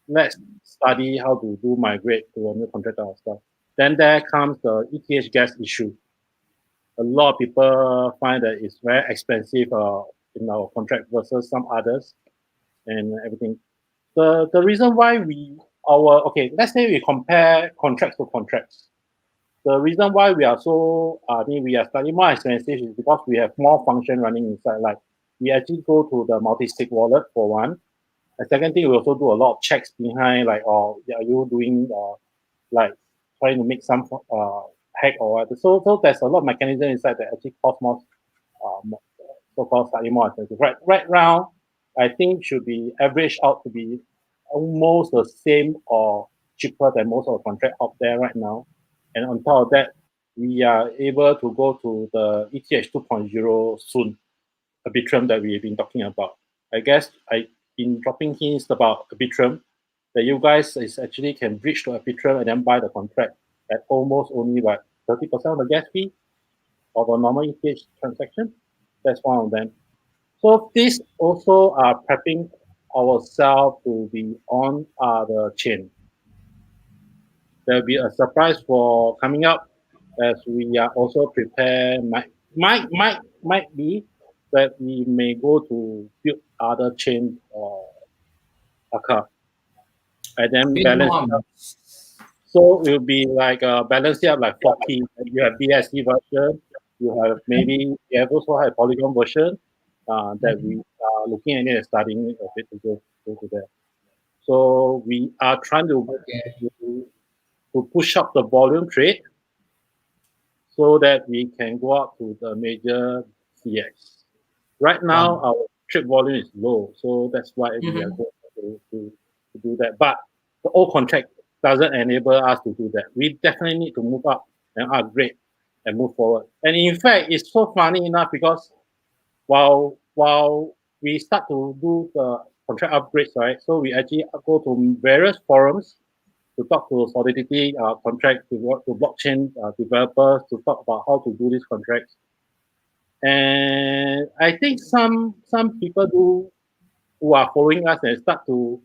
let's study how to do migrate to a new contract and stuff. Then there comes the ETH gas issue. A lot of people find that it's very expensive in our contract versus some others and everything. The reason why let's say we compare contracts to contracts. The reason why we are we are slightly more expensive is because we have more function running inside. Like we actually go to the multi-sig wallet for one. The second thing, we also do a lot of checks behind, like, are you doing like trying to make some hack or whatever. So there's a lot of mechanism inside that actually cost more, so-called slightly more expensive. Right now, I think should be averaged out to be almost the same or cheaper than most of the contract out there right now. And on top of that, we are able to go to the ETH 2.0 soon, Arbitrum that we've been talking about. I guess I've been dropping hints about Arbitrum that you guys is actually can bridge to Arbitrum and then buy the contract at almost only like 30% of the gas fee of a normal ETH transaction. That's one of them. So this also are prepping ourselves to be on the chain. There'll be a surprise for coming up as we are also prepared. Might be that we may go to build other chain Arca and then Big balance mom. it up. So it will be like balance it up like 40. You have BSC version. You have also have Polygon version that we are looking at it and studying it a bit to go to there. So we are trying to push up the volume trade so that we can go up to the major CX. Right now, our trade volume is low, so that's why we are going to do that. But the old contract doesn't enable us to do that. We definitely need to move up and upgrade and move forward. And in fact, it's so funny enough because while we start to do the contract upgrades, right? So we actually go to various forums to talk to Solidity contract, to work to blockchain developers to talk about how to do these contracts. And I think some people who are following us and start to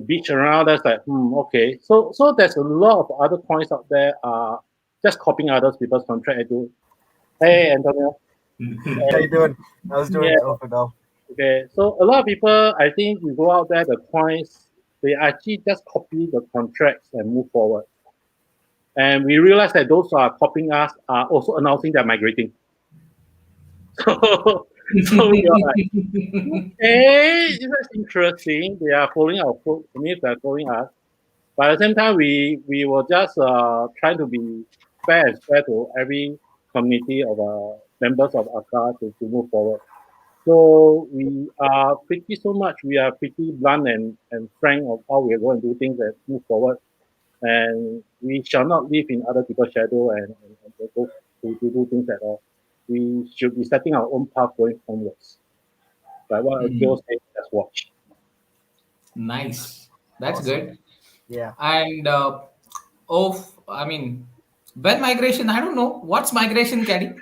beach around us like, okay. So there's a lot of other coins out there just copying other people's contract and do. Hey Antonio. How you doing? I was doing open though. Okay, so a lot of people, I think we go out there, the coins, they actually just copy the contracts and move forward. And we realize that those who are copying us are also announcing they're migrating. So we are like, hey, that's interesting. They are following our code. It means they're following us. But at the same time, we were just trying to be fair and square to every community of members of Arca to move forward. So we are pretty blunt and frank of how we are going to do things and move forward. And we shall not live in other people's shadow and go to do things at all. We should be setting our own path going onwards. Like what Joe said, let's watch. Nice. That's Awesome. good. Yeah. And when migration, I don't know. What's migration, Caddy?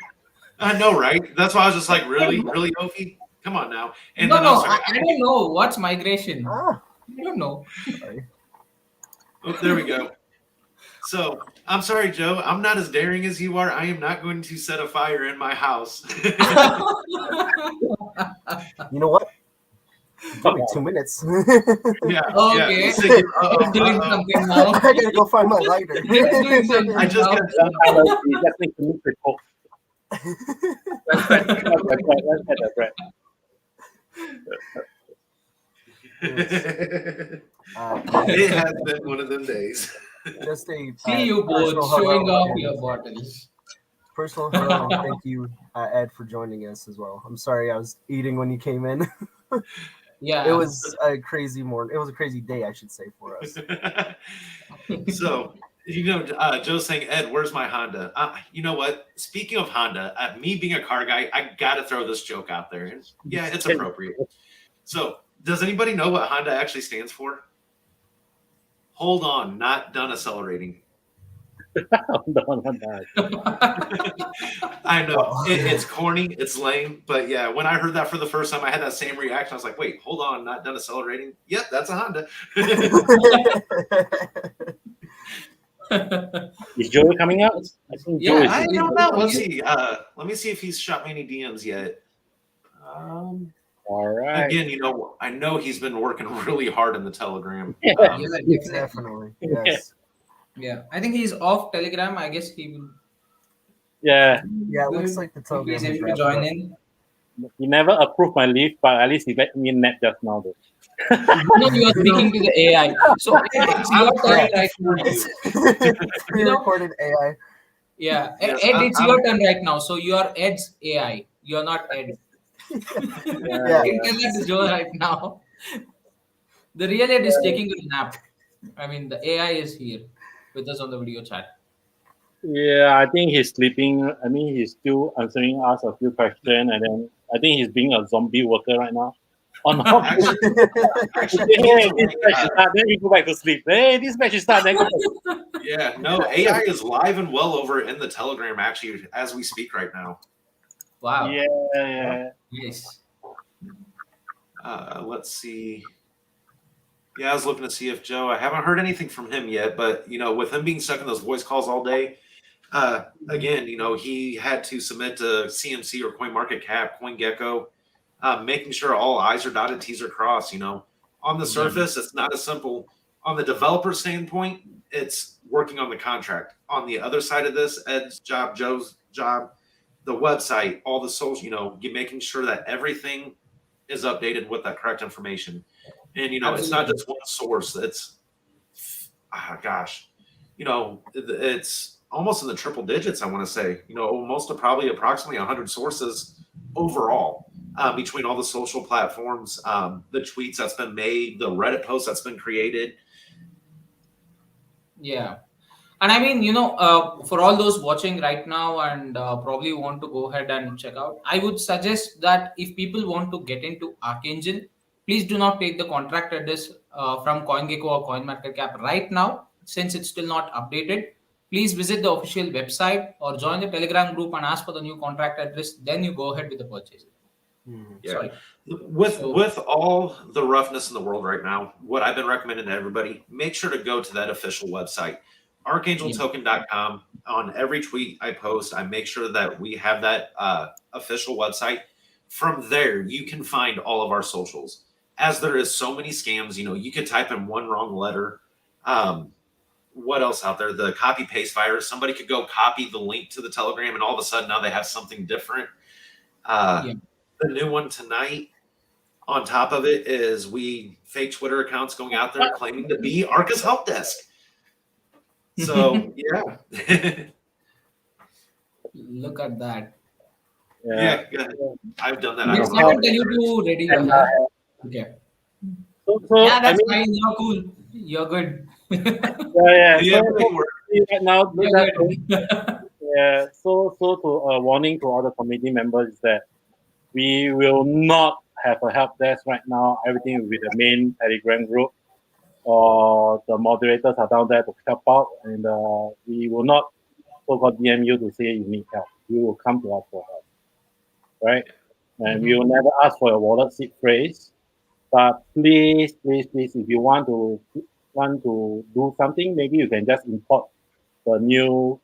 I know, right? That's why I was just like, really, Ofi? Come on now. And No, then no, I'm sorry. I don't know. What's migration? Ah, I don't know. sorry. Oh, there we go. So I'm sorry, Joe. I'm not as daring as you are. I am not going to set a fire in my house. You know what? Give me 2 minutes. Yeah. Okay. Yeah. He's doing something now. I gotta go find my lighter. Doing something I just now. got We just need to move the coke. Let's bread. It has been one of them days. Just a See you both personal showing hello off and your bottles. personal hello and thank you, Ed, for joining us as well. I'm sorry I was eating when you came in. Yeah. It was a crazy morning. It was a crazy day, I should say, for us. So, Joe's saying, Ed, where's my Honda? You know what? Speaking of Honda, me being a car guy, I got to throw this joke out there. And yeah, it's appropriate. So, does anybody know what Honda actually stands for? Hold on, not done accelerating. Not that. I know Well. it's corny, it's lame, but yeah, when I heard that for the first time, I had that same reaction. I was like, "Wait, hold on, not done accelerating? Yep, that's a Honda." Is Joey coming out? I think Joe Yeah, is. I don't know. Let's see. Let me see if he's shot me any DMs yet. All right. Again, I know he's been working really hard in the Telegram. yeah, definitely. Definitely. Yes. Yeah, I think he's off Telegram. I guess he will. Yeah, Yeah, it looks like the Telegram He's has able to wrapped join up. in. he never approved my leave, but at least he let me nap just now, though. No, you are speaking to the AI. So it's your turn right now. It's pre-recorded AI. Yeah, Yes, Ed, it's your turn right now. So you are Ed's AI. You are not Ed. Yeah. You can tell that to Joe right now. The real Ed is taking a nap. I mean, the AI is here with us on the video chat. Yeah, I think he's sleeping. I mean, he's still answering us a few questions, and then I think he's being a zombie worker right now. Oh no! Actually, Hey, this match is start, then we go back to sleep. Hey, this match is start, then go back to sleep. yeah, no, AI is live and well over in the Telegram actually as we speak right now. Wow. Yeah. Yes. Let's see. Yeah, I was looking to see if Joe. I haven't heard anything from him yet, but with him being stuck in those voice calls all day, again, he had to submit to CMC or CoinMarketCap, CoinGecko, making sure all I's are dotted, T's are crossed. On the surface, it's not as simple. On the developer standpoint, it's working on the contract. On the other side of this, Ed's job, Joe's job, the website, all the social, making sure that everything is updated with that correct information. And it's not just one source. It's it's almost in the triple digits. I want to say, almost approximately 100 sources overall between all the social platforms, the tweets that's been made, the Reddit post that's been created. Yeah. And I mean, for all those watching right now and probably want to go ahead and check out, I would suggest that if people want to get into Archangel, please do not take the contract address from CoinGecko or CoinMarketCap right now, since it's still not updated. Please visit the official website or join the Telegram group and ask for the new contract address. Then you go ahead with the purchase. Yeah. Sorry. With all the roughness in the world right now, what I've been recommending to everybody, make sure to go to that official website, archangeltoken.com. On every tweet I post, I make sure that we have that official website. From there, you can find all of our socials. As there is so many scams, you could type in one wrong letter. What else out there? The copy paste virus. Somebody could go copy the link to the Telegram, and all of a sudden now they have something different. The new one tonight, on top of it, is fake Twitter accounts going out there claiming to be Arca's help desk. So yeah. Look at that. Yeah, I've done that. Yes, I can tell you to ready your hair. Okay. So Yeah, that's I mean, fine. You're cool. You're good. yeah. Yeah, So right now, You're good. yeah. So to a warning to all the committee members is that we will not have a help desk right now. Everything will be the main Telegram group, or the moderators are down there to help out, and we will not so-called DM you to say you need help. You will come to us for help, right? And we will never ask for a wallet seed phrase. But please, if you want to do something, maybe you can just import the new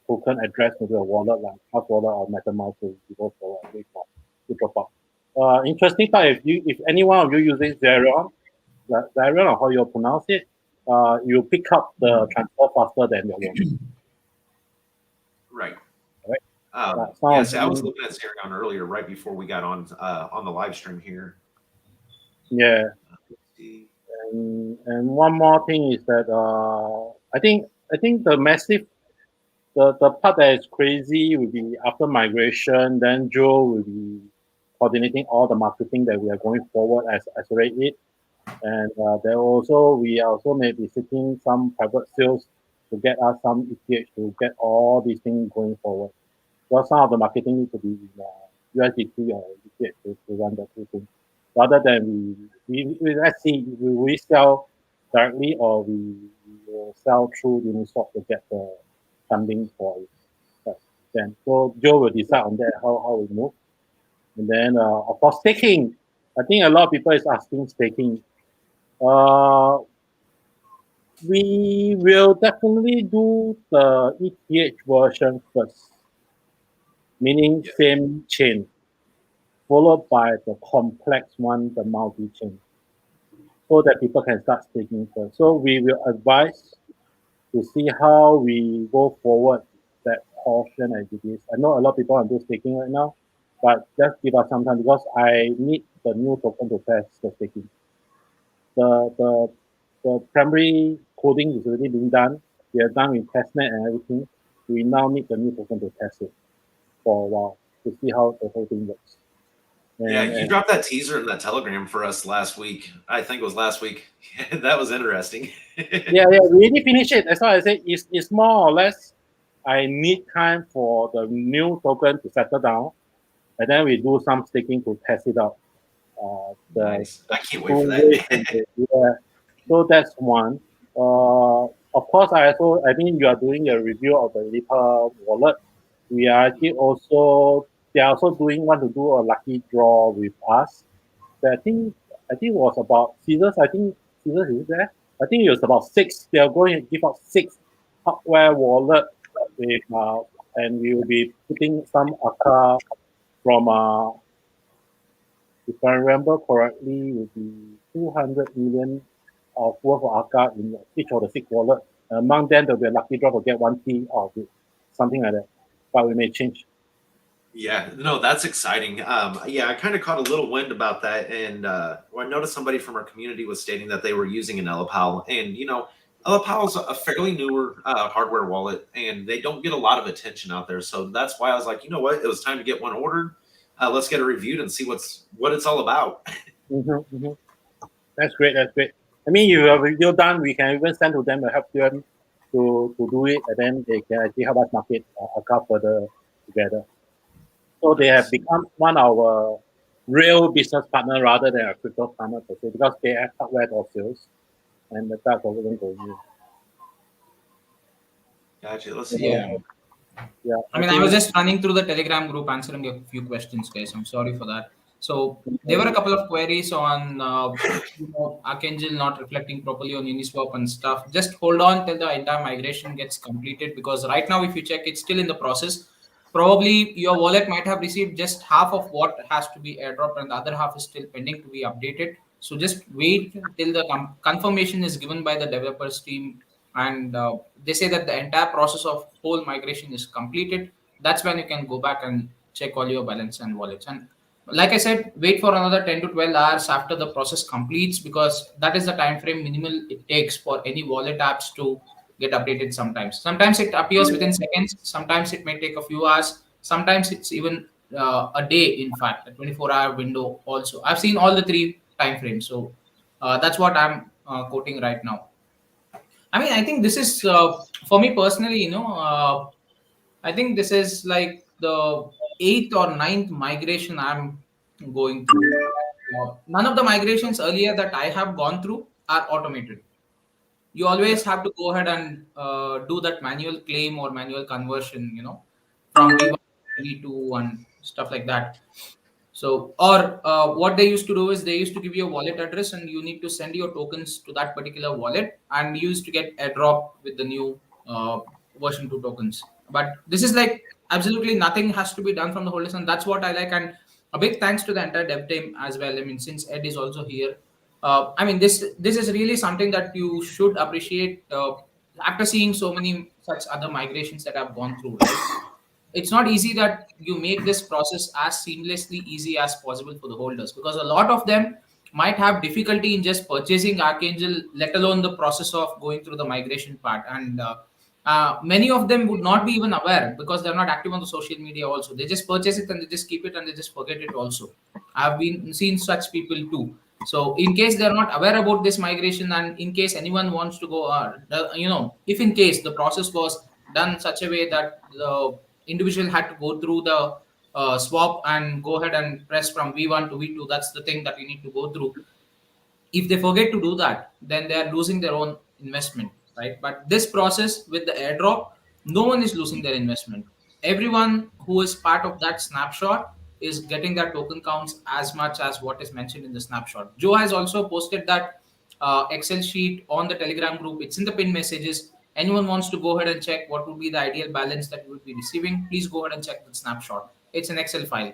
token address to the wallet, like House Wallet or MetaMask, to go forward to drop out. Interesting thought, if any one of you using Zerion or how you pronounce it, you pick up the transfer faster than your wallet. Right. Right. Yes, I was looking at Zerion earlier, right before we got on the live stream here. Yeah. And one more thing is that I think the massive the part that is crazy will be after migration. Then Joe will be coordinating all the marketing that we are going forward as accelerate it. And we also may be seeking some private sales to get us some ETH to get all these things going forward. So some of the marketing needs to be in USDT or ETH to run the two things. Rather than we let's see, will we sell directly or we will sell through Uniswap to get the funding for it. But then, so Joe will decide on that how we move. And then, of course, staking. I think a lot of people is asking staking. Uh, we will definitely do the ETH version first, meaning Yeah. same chain, followed by the complex one, the multi-chain, so that people can start staking first. So we will advise to see how we go forward that portion as it is. I know a lot of people are doing staking right now, but just give us some time because I need the new token to test the staking. The primary coding is already being done. We are done with testnet and everything. We now need the new token to test it for a while to see how the whole thing works. Yeah, you dropped that teaser in that Telegram for us last week. I think it was last week. That was interesting. Yeah, we already finished it. That's why I said it's more or less I need time for the new token to settle down, and then we do some staking to test it out. Nice. I can't wait for Two-way that. yeah. So that's one. Of course, I mean, you are doing a review of the Ripple wallet. We are actually also, they are also want to do a lucky draw with us. So I think it was about Caesars. I think Caesars is there. I think it was about 6. They are going to give out 6 hardware wallet with and we will be putting some Arca from if I remember correctly, it will be 200 million of worth of Arca in each of the 6 wallet. Among them, there will be a lucky draw to get 1T out of it, something like that. But we may change. Yeah, no, that's exciting. Yeah, I kind of caught a little wind about that, and I noticed somebody from our community was stating that they were using an Elapal, and Elapal is a fairly newer hardware wallet, and they don't get a lot of attention out there. So that's why I was like, you know what, it was time to get one ordered. Let's get it reviewed and see what it's all about. That's great. That's great. I mean, if you have a video done, we can even send to them to help them to do it, and then they can actually help us market Arca further together. So they have become one of our real business partner rather than a crypto partner per se, because they have hardware or sales, and that's what we're going to do. Gotcha. Let's see. Yeah. Yeah. I mean, I was just running through the Telegram group answering a few questions, guys. I'm sorry for that. So there were a couple of queries on Archangel not reflecting properly on Uniswap and stuff. Just hold on till the entire migration gets completed, because right now, if you check, it's still in the process. Probably your wallet might have received just half of what has to be airdropped, and the other half is still pending to be updated. So just wait till the confirmation is given by the developers team, and they say that the entire process of whole migration is completed. That's when you can go back and check all your balance and wallets. And like I said, wait for another 10 to 12 hours after the process completes, because that is the time frame minimal it takes for any wallet apps to get updated. Sometimes it appears within seconds, sometimes it may take a few hours, sometimes it's even a day. In fact, a 24-hour window also. I've seen all the 3 time frames. So that's what I'm quoting right now. I mean, I think this is for me personally, I think this is like the 8th or ninth migration I'm going through. None of the migrations earlier that I have gone through are automated. You always have to go ahead and do that manual claim or manual conversion, from V1 to V2 and stuff like that. So, or what they used to do is they used to give you a wallet address, and you need to send your tokens to that particular wallet, and you used to get airdrop with the new version 2 tokens. But this is like absolutely nothing has to be done from the holders, and that's what I like. And a big thanks to the entire dev team as well. I mean, since Ed is also here, I mean, this is really something that you should appreciate after seeing so many such other migrations that I've gone through, right? It's not easy that you make this process as seamlessly easy as possible for the holders, because a lot of them might have difficulty in just purchasing Archangel, let alone the process of going through the migration part. And many of them would not be even aware, because they're not active on the social media also. They just purchase it and they just keep it and they just forget it also. I've been seen such people too. So in case they're not aware about this migration, and in case anyone wants to go, if in case the process was done such a way that the individual had to go through the swap and go ahead and press from V1 to V2, that's the thing that you need to go through. If they forget to do that, then they are losing their own investment, right? But this process with the airdrop, no one is losing their investment. Everyone who is part of that snapshot is getting their token counts as much as what is mentioned in the snapshot. Joe has also posted that Excel sheet on the Telegram group. It's in the pin messages. Anyone wants to go ahead and check what would be the ideal balance that you would be receiving, please go ahead and check the snapshot. It's an Excel file.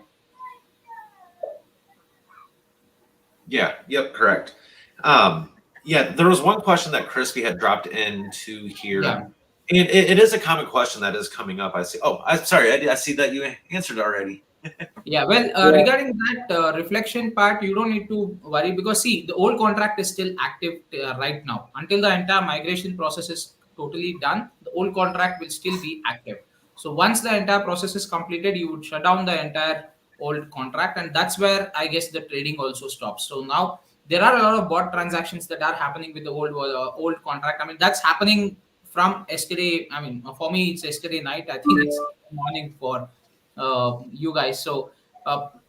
Yeah, yep, correct. Yeah, there was one question that Crispy had dropped into here. Yeah. And it is a common question that is coming up. I see. Oh, I'm sorry. I see that you answered already. Yeah, well, regarding that reflection part, you don't need to worry because see, the old contract is still active right now. Until the entire migration process is totally done, the old contract will still be active. So once the entire process is completed, you would shut down the entire old contract, and that's where I guess the trading also stops. So now there are a lot of bot transactions that are happening with the old contract. I mean, that's happening from yesterday. I mean, for me, it's yesterday night. I think it's morning for you guys. So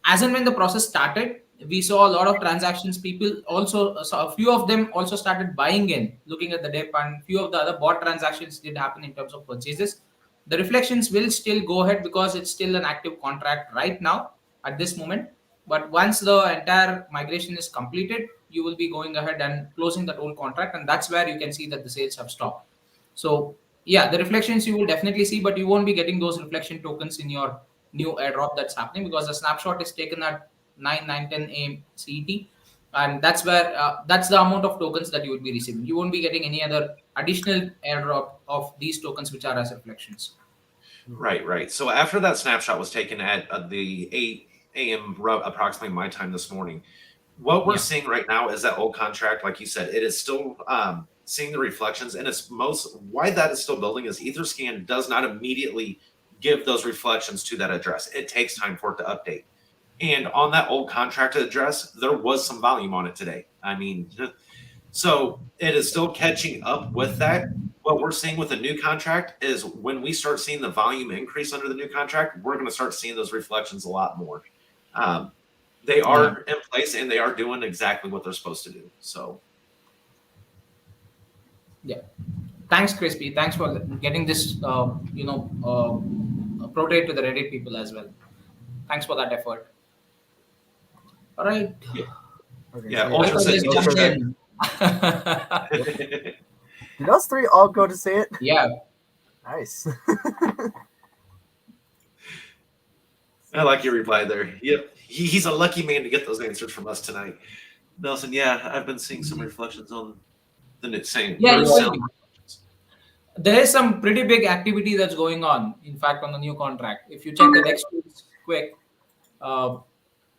as and when the process started, we saw a lot of transactions. People also saw a few of them also started buying in, looking at the dip, and few of the other bot transactions did happen in terms of purchases. The reflections will still go ahead because it's still an active contract right now at this moment. But once the entire migration is completed, you will be going ahead and closing that old contract, and that's where you can see that the sales have stopped. So yeah, the reflections you will definitely see, but you won't be getting those reflection tokens in your new airdrop that's happening because the snapshot is taken at 9 a.m. CET, and that's where that's the amount of tokens that you would be receiving. You won't be getting any other additional airdrop of these tokens which are as reflections. Right. So after that snapshot was taken at the 8 a.m. approximately my time this morning, what we're seeing right now is that old contract, like you said, it is still seeing the reflections, and it's why that is still building is Etherscan does not immediately give those reflections to that address. It takes time for it to update. And on that old contract address, there was some volume on it today. I mean, so it is still catching up with that. What we're seeing with the new contract is when we start seeing the volume increase under the new contract, we're going to start seeing those reflections a lot more. They are in place and they are doing exactly what they're supposed to do. So, yeah. Thanks, Crispy. Thanks for getting this, portrayed to the Reddit people as well. Thanks for that effort. All right. Okay, yeah, so Ultra said Ultra he said- Did those three all go to say it? Yeah. Nice. I like your reply there. Yep. He's a lucky man to get those answers from us tonight. Nelson, yeah, I've been seeing some reflections on the same. Yeah, or you sound. will be. There is some pretty big activity that's going on, in fact, on the new contract. If you check the next tweets quick,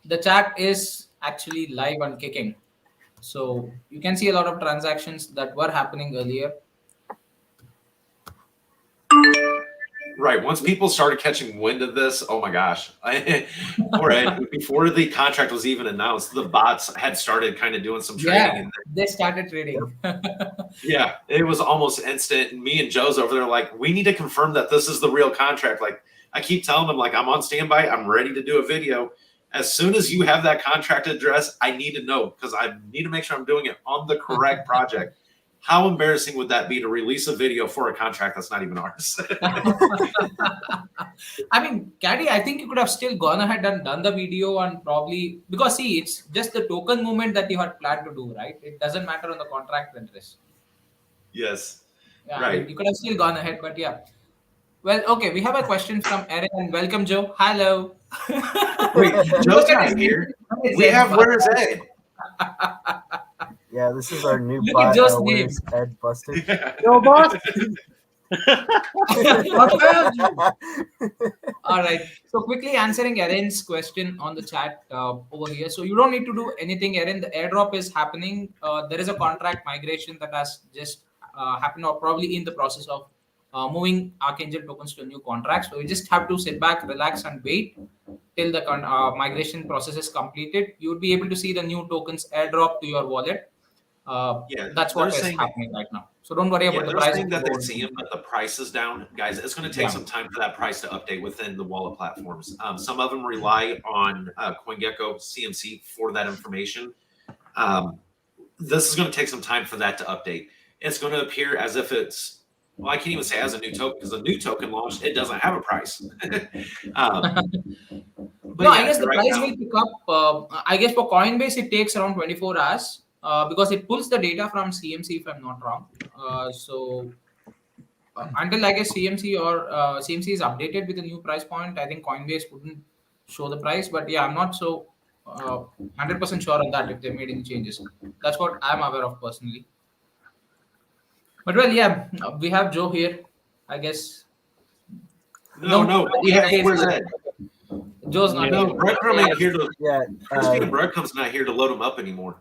the chat is actually live and kicking. So you can see a lot of transactions that were happening earlier. Right. Once people started catching wind of this, oh my gosh. Before the contract was even announced, the bots had started kind of doing some trading. Yeah, they started trading. Yeah, it was almost instant. Me and Joe's over there like, we need to confirm that this is the real contract. Like, I keep telling them, like, I'm on standby. I'm ready to do a video. As soon as you have that contract address, I need to know because I need to make sure I'm doing it on the correct project. How embarrassing would that be to release a video for a contract that's not even ours? I mean, Caddy, I think you could have still gone ahead and done the video and probably because see, it's just the token movement that you had planned to do, right? It doesn't matter on the contract address. Yes. Yeah, Right. I mean, you could have still gone ahead, but yeah. Well, okay, we have a question from Erin and welcome, Joe. Hello. Wait, Joe's not here. We have Where's Ed? Yeah, this is our new Look bot. at Joe's Where's Ed busted? Yo, boss. All right. So quickly answering Erin's question on the chat over here. So you don't need to do anything, Erin. The airdrop is happening. There is a contract migration that has just happened or probably in the process of moving Archangel tokens to a new contract. So you just have to sit back, relax, and wait till the migration process is completed. You would be able to see the new tokens airdrop to your wallet. That's what is happening right now. So don't worry about the price. They're saying that they see it, but the price is down. Guys, it's going to take some time for that price to update within the wallet platforms. Some of them rely on CoinGecko CMC for that information. This is going to take some time for that to update. It's going to appear as if it's well, I can't even say as a new token because a new token launched, it doesn't have a price. But No, I yeah, guess the right price now, will pick up. I guess for Coinbase, it takes around 24 hours because it pulls the data from CMC, if I'm not wrong. Until I guess CMC is updated with a new price point, I think Coinbase wouldn't show the price. But yeah, I'm not so 100% sure on that if they made any changes. That's what I'm aware of personally. But well, yeah, we have Joe here. I guess no, we have, where's Ed? Joe's not No, here. Breadcrumb ain't here to. Yeah. Crispy and Breadcrumb's not here to load them up anymore.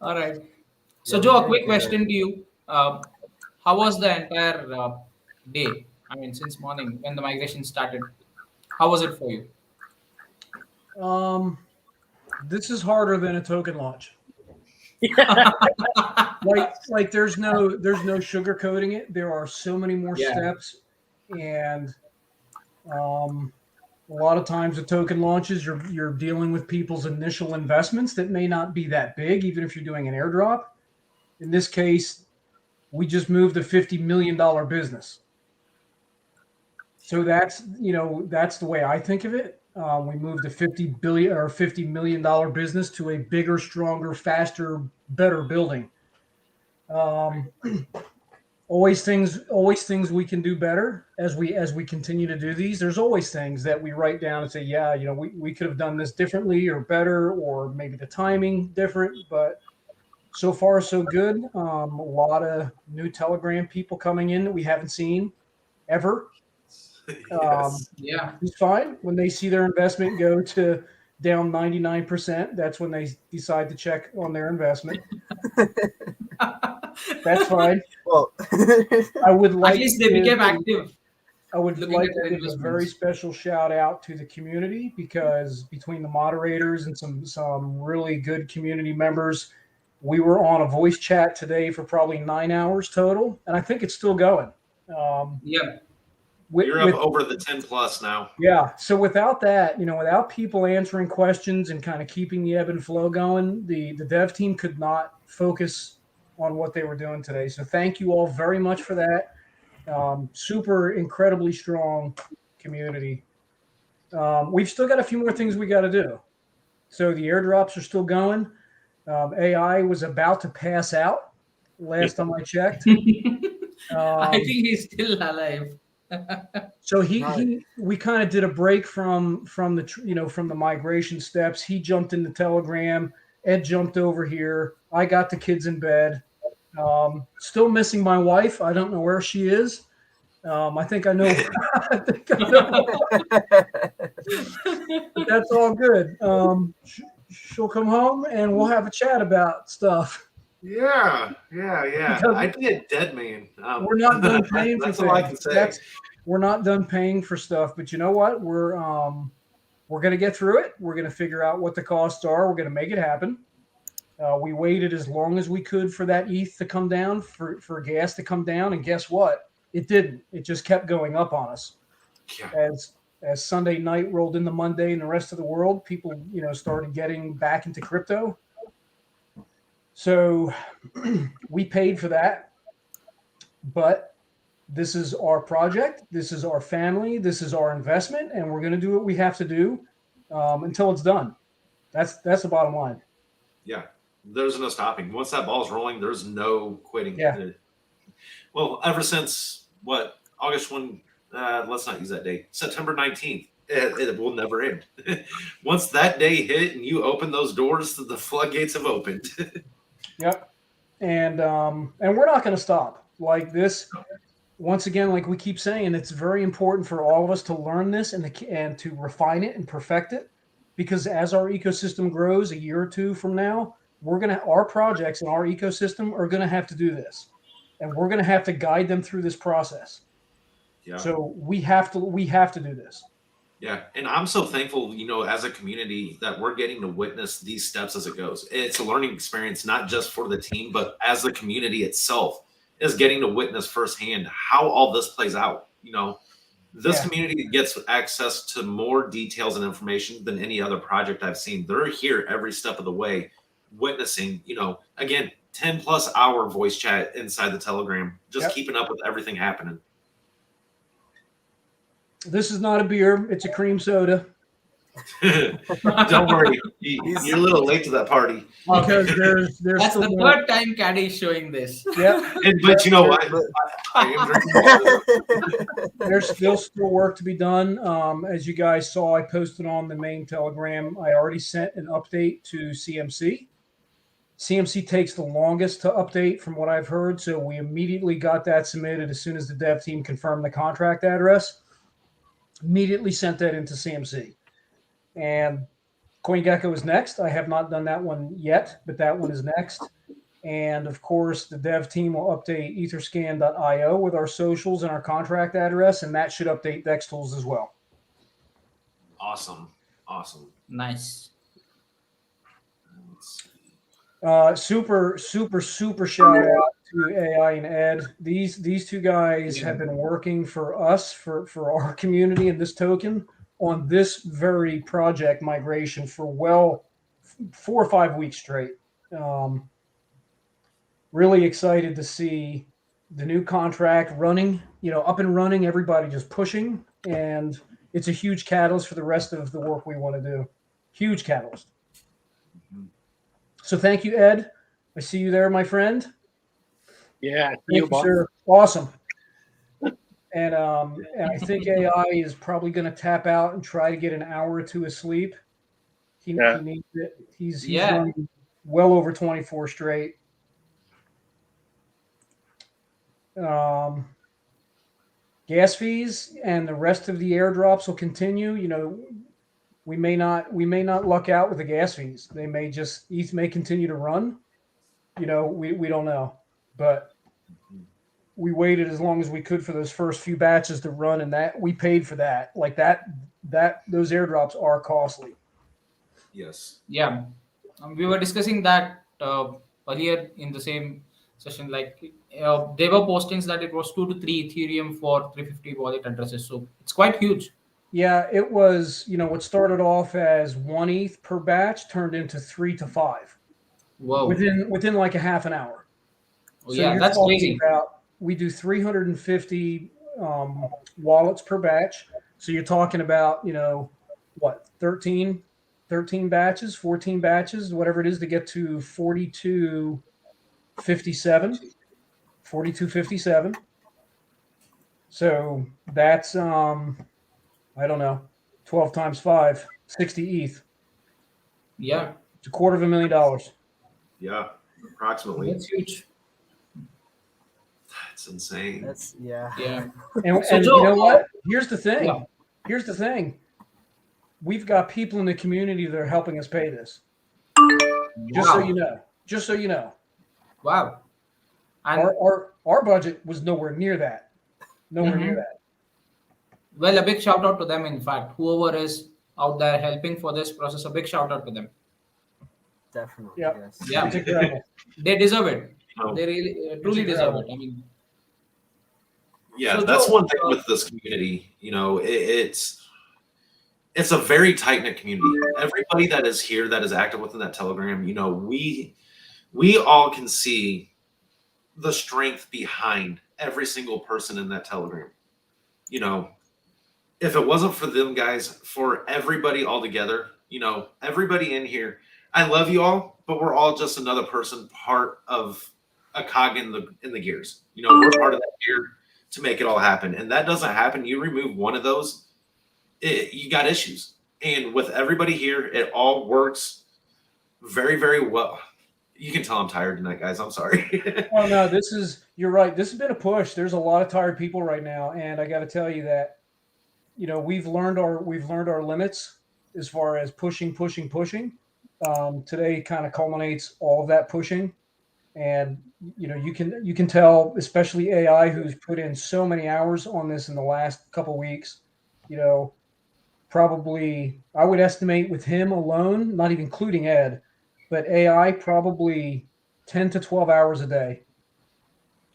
All right. So, Yeah, Joe, we a did quick get question to you. How was the entire day? I mean, since morning when the migration started, how was it for you? This is harder than a token launch. Like there's no sugarcoating it. There are so many more Yeah. steps, and a lot of times the token launches, you're dealing with people's initial investments that may not be that big, even if you're doing an airdrop. In this case, we just moved a $50 million business. So that's the way I think of it. We moved a $50 million business to a bigger, stronger, faster, better building. Always things we can do better as we continue to do these. There's always things that we write down and say, yeah, we could have done this differently or better, or maybe the timing different. But so far so good. A lot of new Telegram people coming in that we haven't seen ever. Yes. Yeah. It's fine when they see their investment go to down 99%. That's when they decide to check on their investment. That's fine. Well, I would like At least they became active. I would looking like at their to give a very investments. special shout out to the community, because between the moderators and some really good community members, we were on a voice chat today for probably 9 hours total, and I think it's still going. Yeah. You're up over the 10 plus now. Yeah. So without that, without people answering questions and kind of keeping the ebb and flow going, the dev team could not focus on what they were doing today. So thank you all very much for that. Super incredibly strong community. We've still got a few more things we got to do. So the airdrops are still going. AI was about to pass out last time I checked. I think he's still alive. So we kind of did a break from the migration steps. He jumped into Telegram. Ed jumped over here. I got the kids in bed. Still missing my wife. I don't know where she is. I think I know. I think I know. But that's all good. She'll come home and we'll have a chat about stuff. Yeah. Because I'd be a dead man. We're not done paying for That's all I can things. say. We're not done paying for stuff, but you know what? We're going to get through it. We're going to figure out what the costs are. We're going to make it happen. We waited as long as we could for that ETH to come down, for gas to come down, and guess what? It didn't. It just kept going up on us. Yeah. As Sunday night rolled into Monday and the rest of the world, people started getting back into crypto. So we paid for that, but this is our project. This is our family. This is our investment, and we're going to do what we have to do until it's done. That's the bottom line. Yeah. There's no stopping. Once that ball's rolling, there's no quitting. Yeah. Well, ever since August 1, let's not use that date, September 19th, it will never end. Once that day hit and you open those doors, the floodgates have opened. Yep. And we're not going to stop like this. Once again, like we keep saying, it's very important for all of us to learn this and to refine it and perfect it, because as our ecosystem grows a year or two from now, our projects and our ecosystem are going to have to do this, and we're going to have to guide them through this process. Yeah. So we have to do this. Yeah. And I'm so thankful, as a community, that we're getting to witness these steps as it goes. It's a learning experience, not just for the team, but as the community itself is getting to witness firsthand how all this plays out. This community gets access to more details and information than any other project I've seen. They're here every step of the way, witnessing, again, 10+ hour voice chat inside the Telegram, just Yep. keeping up with everything happening. This is not a beer; it's a cream soda. Don't worry, you're a little late to that party. Because there's That's still the more. third time Caddy is showing this. Yeah, But you know what? But- I am drinking water. there's still work to be done. As you guys saw, I posted on the main Telegram. I already sent an update to CMC. CMC takes the longest to update from what I've heard, so we immediately got that submitted as soon as the dev team confirmed the contract address. Immediately sent that into CMC. And CoinGecko is next. I have not done that one yet, but that one is next. And of course, the dev team will update etherscan.io with our socials and our contract address, and that should update DexTools as well. Awesome. Nice. Super shout out to AI and Ed. These two guys have been working for us, for our community and this token on this very project migration for 4 or 5 weeks straight. Really excited to see the new contract running, up and running, everybody just pushing, and it's a huge catalyst for the rest of the work we want to do. Huge catalyst. So thank you, Ed. I see you there, my friend. Yeah, Thank you, boss. sir. Awesome. And I think AI is probably going to tap out and try to get an hour or two of sleep. He needs it. He's running well over 24 straight. Gas fees and the rest of the airdrops will continue. We may not luck out with the gas fees. They may ETH may continue to run. We don't know, but we waited as long as we could for those first few batches to run, and that we paid for that. Like that those airdrops are costly. Yes. Yeah. We were discussing that earlier in the same session. Like there were postings that it was 2 to 3 Ethereum for 350 wallet addresses. So it's quite huge. Yeah, it was. What started off as 1 ETH per batch turned into 3 to 5. Whoa. Within like a half an hour. Oh, So yeah, you're that's talking crazy. about, we do 350 wallets per batch. So you're talking about, 13 batches, 14 batches, whatever it is, to get to 4257. So that's I don't know, 12 times 5, 60 ETH. Yeah. It's $250,000. Yeah. Approximately. That's huge. That's insane. Yeah. And So, you Joe, know what? Here's the thing. Yeah. Here's the thing. We've got people in the community that are helping us pay this. Just so you know. Just so you know. Wow. And Our budget was nowhere near that. Nowhere near that. well, a big shout out to them. In fact, whoever is out there helping for this process, a big shout out to them. Definitely. Yep. Yes. Yeah. It's incredible. They deserve it. Oh. They really, truly deserve it. I mean, Yeah, So, that's Joe, one thing with this community. It's a very tight knit community. Everybody that is here, that is active within that Telegram, we all can see the strength behind every single person in that Telegram. If it wasn't for them guys, for everybody all together, everybody in here, I love you all, but we're all just another person, part of a cog in the gears. We're part of that gear to make it all happen. And that doesn't happen. You remove one of those, you got issues. And with everybody here, it all works very, very well. You can tell I'm tired tonight, guys. I'm sorry. Oh no, you're right. This has been a push. There's a lot of tired people right now, and I got to tell you that, we've learned our limits as far as pushing. Today kind of culminates all of that pushing, and you can tell, especially AI, who's put in so many hours on this in the last couple of weeks. Probably I would estimate with him alone, not even including Ed, but AI probably 10 to 12 hours a day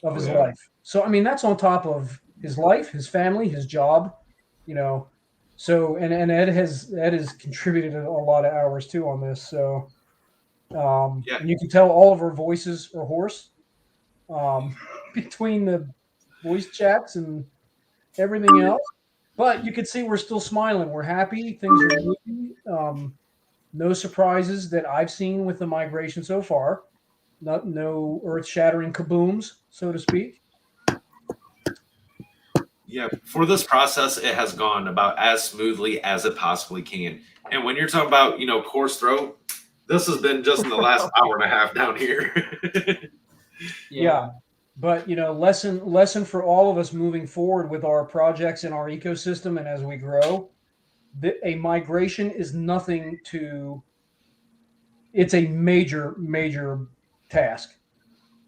of his life. So, I mean, that's on top of his life, his family, his job, So, and Ed has contributed a lot of hours too on this. So Yeah. And you can tell all of our voices are hoarse between the voice chats and everything else. But you can see we're still smiling. We're happy. Things are moving. No surprises that I've seen with the migration so far. No earth-shattering kabooms, so to speak. Yeah, for this process, it has gone about as smoothly as it possibly can. And when you're talking about, coarse throat, this has been just in the last hour and a half down here. Yeah. But lesson for all of us moving forward with our projects and our ecosystem, and as we grow, a migration is nothing to. It's a major task.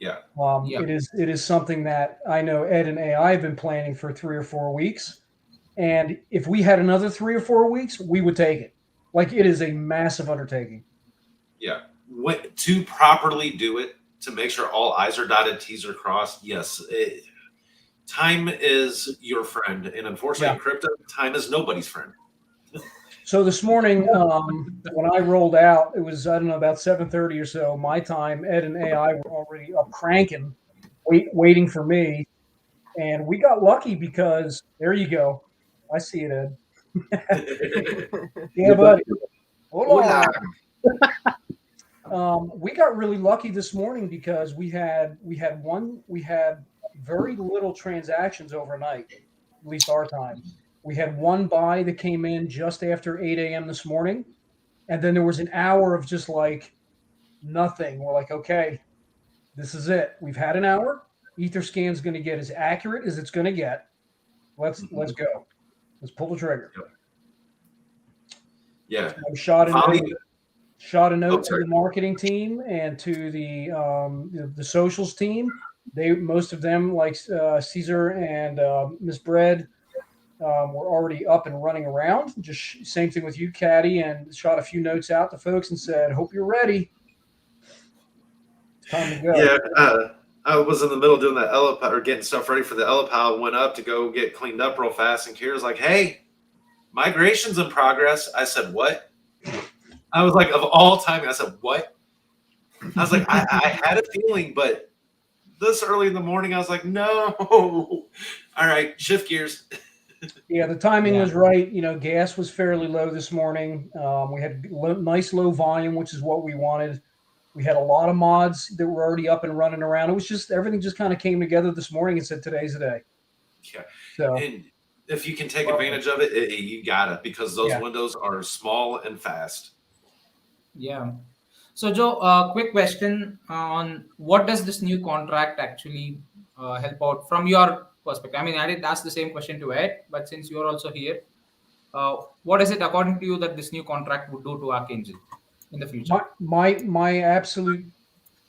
Yeah. It is something that I know Ed and AI have been planning for 3 or 4 weeks, and if we had another 3 or 4 weeks, we would take it. Like, it is a massive undertaking. Yeah. To properly do it, to make sure all I's are dotted, T's are crossed, yes, time is your friend. And unfortunately, in crypto, time is nobody's friend. So this morning, when I rolled out, it was, I don't know, about 7:30 or so my time. Ed and AI were already up cranking, waiting for me. And we got lucky because, there you go. I see it, Ed. Yeah, buddy. Hold on. We got really lucky this morning because we had very little transactions overnight, at least our time. We had one buy that came in just after 8 a.m. this morning, and then there was an hour of just like nothing. We're like, okay, this is it. We've had an hour. Etherscan's going to get as accurate as it's going to get. Let's go. Let's pull the trigger. Yeah. So I shot a note to the marketing team and to the socials team. Most of them, like Caesar and Miss Bread, were already up and running around. Just same thing with you, Caddy, and shot a few notes out to folks and said, "Hope you're ready. It's time to go." Yeah. I was in the middle doing the Elipal or getting stuff ready for the Elipal. Went up to go get cleaned up real fast, and Kira's like, "Hey, migration's in progress." I said, "What?" I was like, of all time, I said, "What?" I was like, I had a feeling, but this early in the morning, I was like, "No." All right, shift gears. Yeah, the timing was right. Gas was fairly low this morning. We had nice low volume, which is what we wanted. We had a lot of mods that were already up and running around. It was just everything just kind of came together this morning and said, today's the day. Yeah. So, and if you can take advantage of it, you got it, because those windows are small and fast. Yeah. So, Joe, quick question on what does this new contract actually help out from your perspective? I mean, I did ask the same question to Ed, but since you're also here, what is it according to you that this new contract would do to Archangel in the future? My absolute,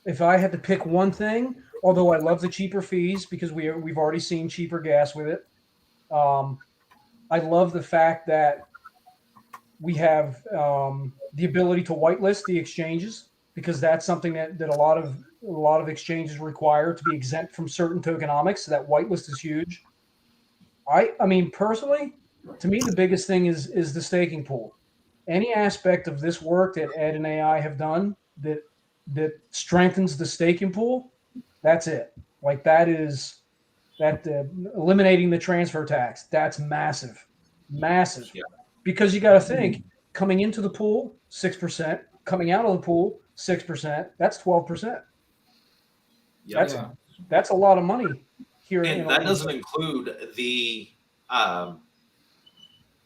if I had to pick one thing, although I love the cheaper fees because we've already seen cheaper gas with it, I love the fact that we have the ability to whitelist the exchanges, because that's something that a lot of exchanges require to be exempt from certain tokenomics. So that whitelist is huge. I mean, personally, to me, the biggest thing is the staking pool. Any aspect of this work that Ed and AI have done that strengthens the staking pool, that's it. Like, that is eliminating the transfer tax. That's massive. Yeah. Because you got to think, coming into the pool, 6%, coming out of the pool, 6%, that's 12%. That's a lot of money here. And that doesn't include the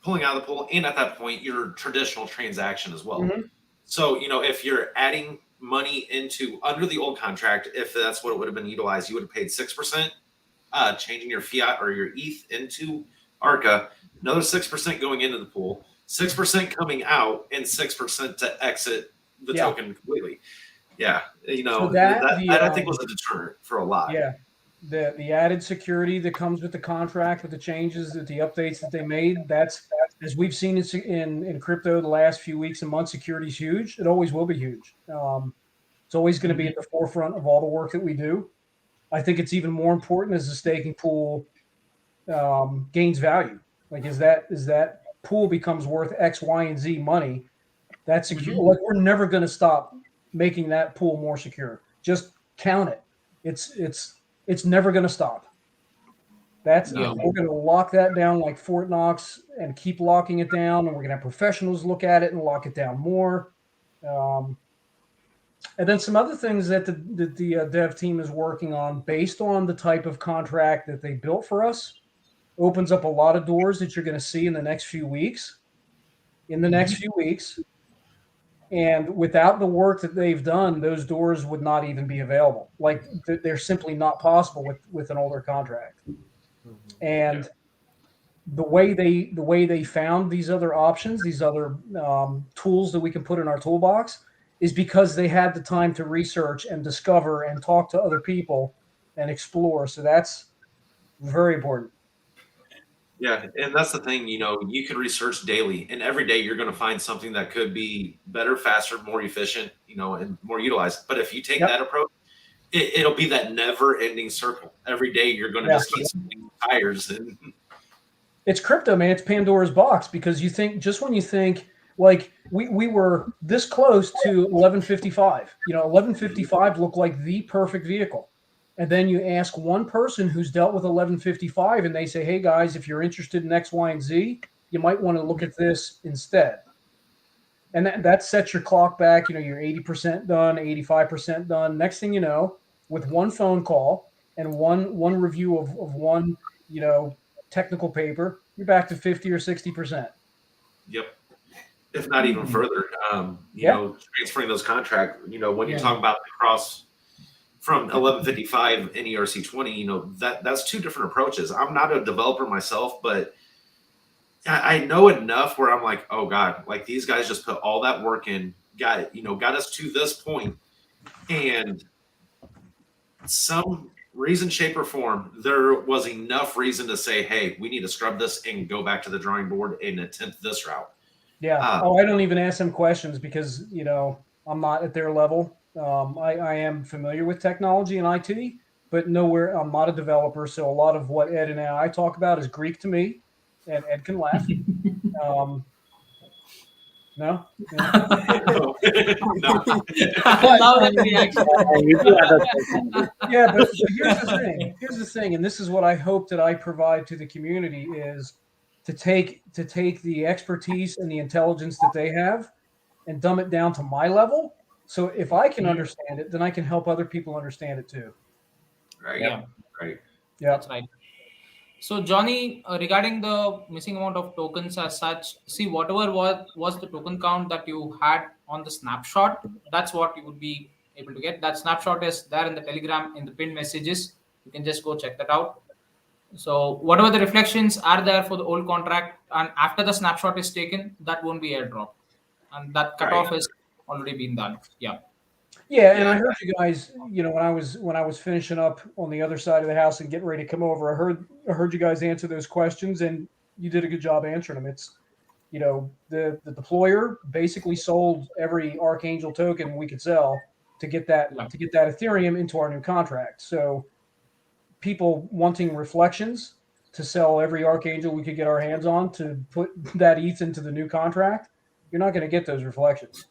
pulling out of the pool, and at that point, your traditional transaction as well. Mm-hmm. So, if you're adding money into under the old contract, if that's what it would have been utilized, you would have paid 6%, changing your fiat or your ETH into Arca, another 6% going into the pool, 6% coming out, and 6% to exit the token completely. Yeah, so that I think was a deterrent for a lot. Yeah, the added security that comes with the contract, with the changes, the updates that they made, that's as we've seen in crypto the last few weeks and months, security is huge. It always will be huge. It's always going to be at the forefront of all the work that we do. I think it's even more important as the staking pool gains value. Like, as that pool becomes worth X, Y, and Z money, that's secure. Like, we're never going to stop making that pool more secure. Just count it. It's never going to stop. We're going to lock that down like Fort Knox and keep locking it down, and we're going to have professionals look at it and lock it down more. And then some other things that the dev team is working on based on the type of contract that they built for us opens up a lot of doors that you're going to see in the next few weeks. And without the work that they've done, those doors would not even be available. Like they're simply not possible with an older contract. And the way they found these other options, these other tools that we can put in our toolbox, is because they had the time to research and discover and talk to other people and explore. So that's very important. Yeah, and that's the thing, you can research daily, and every day you're going to find something that could be better, faster, more efficient, and more utilized. But if you take that approach, it'll be that never-ending circle. Every day you're going to just keep spinning tires. And it's crypto, man. It's Pandora's box, because when you think like we were this close to 1155. 1155 looked like the perfect vehicle. And then you ask one person who's dealt with 1155 and they say, hey, guys, if you're interested in X, Y, and Z, you might want to look at this instead. And that sets your clock back. You're 80% done, 85% done. Next thing you know, with one phone call and one review of one, technical paper, you're back to 50 or 60%. Yep. If not even further, transferring those contracts, when you talk about the cross from 1155 and ERC 20, that's two different approaches. I'm not a developer myself, but I know enough where I'm like, oh God, like these guys just put all that work in, got us to this point, and some reason, shape, or form, there was enough reason to say, hey, we need to scrub this and go back to the drawing board and attempt this route. Yeah. I don't even ask them questions because, I'm not at their level. I am familiar with technology and IT, but nowhere, I'm not a developer. So a lot of what Ed and I talk about is Greek to me, and Ed can laugh. No. Yeah, but here's the thing, and this is what I hope that I provide to the community is to take the expertise and the intelligence that they have and dumb it down to my level. So if I can understand it, then I can help other people understand it too. Right. Yeah. Right. Yeah. That's right. So Johnny, regarding the missing amount of tokens as such, see whatever was the token count that you had on the snapshot, that's what you would be able to get. That snapshot is there in the Telegram in the pinned messages. You can just go check that out. So whatever the reflections are there for the old contract, and after the snapshot is taken, that won't be airdrop, and that cutoff is already been done. Yeah. Yeah, and I heard you guys, when I was finishing up on the other side of the house and getting ready to come over, I heard you guys answer those questions, and you did a good job answering them. It's, the deployer basically sold every Archangel token we could sell to get that Ethereum into our new contract. So people wanting reflections to sell every Archangel we could get our hands on to put that ETH into the new contract, you're not going to get those reflections.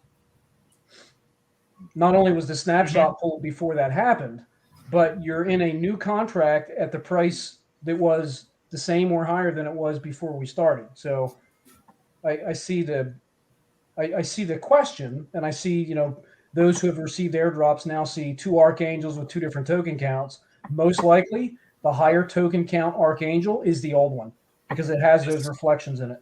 Not only was the snapshot pulled before that happened, but you're in a new contract at the price that was the same or higher than it was before we started. So I see the question, and I see, those who have received airdrops now see two Archangels with two different token counts. Most likely, the higher token count Archangel is the old one because it has those reflections in it.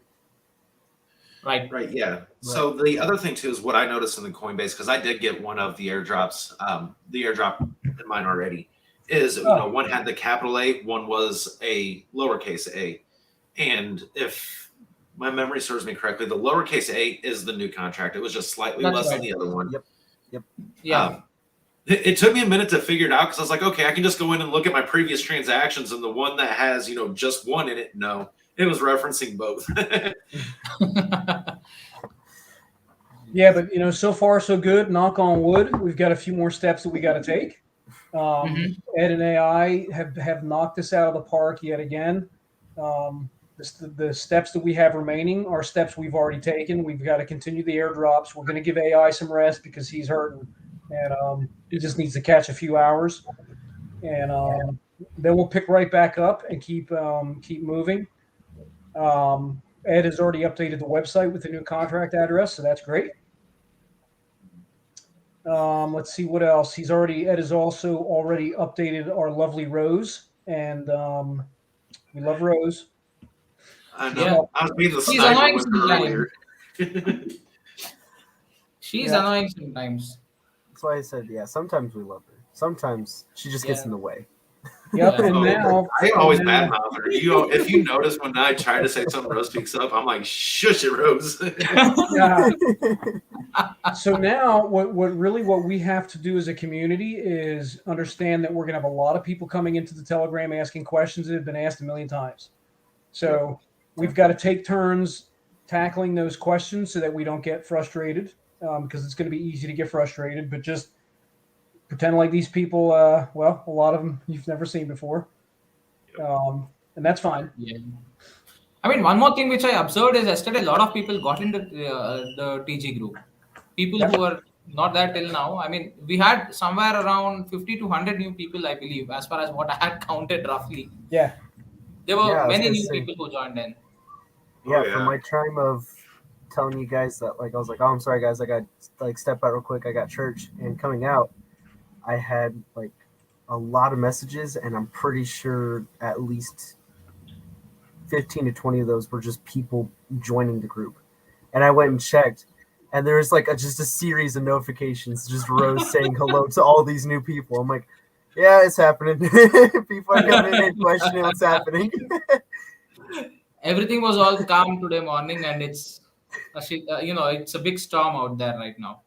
Right. Yeah. Right. So the other thing too is what I noticed in the Coinbase, because I did get one of the airdrops, the airdrop in mine already, is one had the capital A, one was a lowercase a, and if my memory serves me correctly, the lowercase a is the new contract. It was just slightly less than the other one. Yep. Yeah. It took me a minute to figure it out because I was like, okay, I can just go in and look at my previous transactions, and the one that has just one in it, no. It was referencing both. Yeah, but so far so good. Knock on wood. We've got a few more steps that we got to take. Ed and AI have knocked this out of the park yet again. The steps that we have remaining are steps we've already taken. We've got to continue the airdrops. We're going to give AI some rest because he's hurting. and he just needs to catch a few hours, and then we'll pick right back up and keep moving. Ed has already updated the website with the new contract address, so that's great. Let's see what else. Ed has also already updated our lovely Rose, and we love Rose. I know. Yeah. I was being the She's sniper annoying with her sometimes. earlier. She's Yeah. annoying sometimes. That's why I said, yeah, sometimes we love her. Sometimes she just gets Yeah. in the way. Yep, Yeah. and Oh, now I always and now- badmouth her. If you notice when I try to say something, Rose speaks up. I'm like, shush it, Rose. yeah. So now, what we have to do as a community is understand that we're going to have a lot of people coming into the Telegram asking questions that have been asked a million times. So we've got to take turns tackling those questions so that we don't get frustrated, because it's going to be easy to get frustrated. But just pretend like these people, a lot of them you've never seen before, and that's fine. Yeah. I mean, one more thing which I observed is yesterday a lot of people got into the TG group. People Yep. who were not there till now. I mean, we had somewhere around 50 to 100 new people, I believe, as far as what I had counted roughly. Yeah. There were Yeah, I was many gonna new say. people who joined in. Yeah, Oh, from yeah. my time of telling you guys that, like, I was like, oh, I'm sorry, guys, I got like step out real quick. I got church, and coming out, I had like a lot of messages, and I'm pretty sure at least 15 to 20 of those were just people joining the group. And I went and checked, and there was like just a series of notifications, just Rose saying hello to all these new people. I'm like, yeah, it's happening. People are coming in and questioning what's happening. Everything was all calm today morning, and it's it's a big storm out there right now.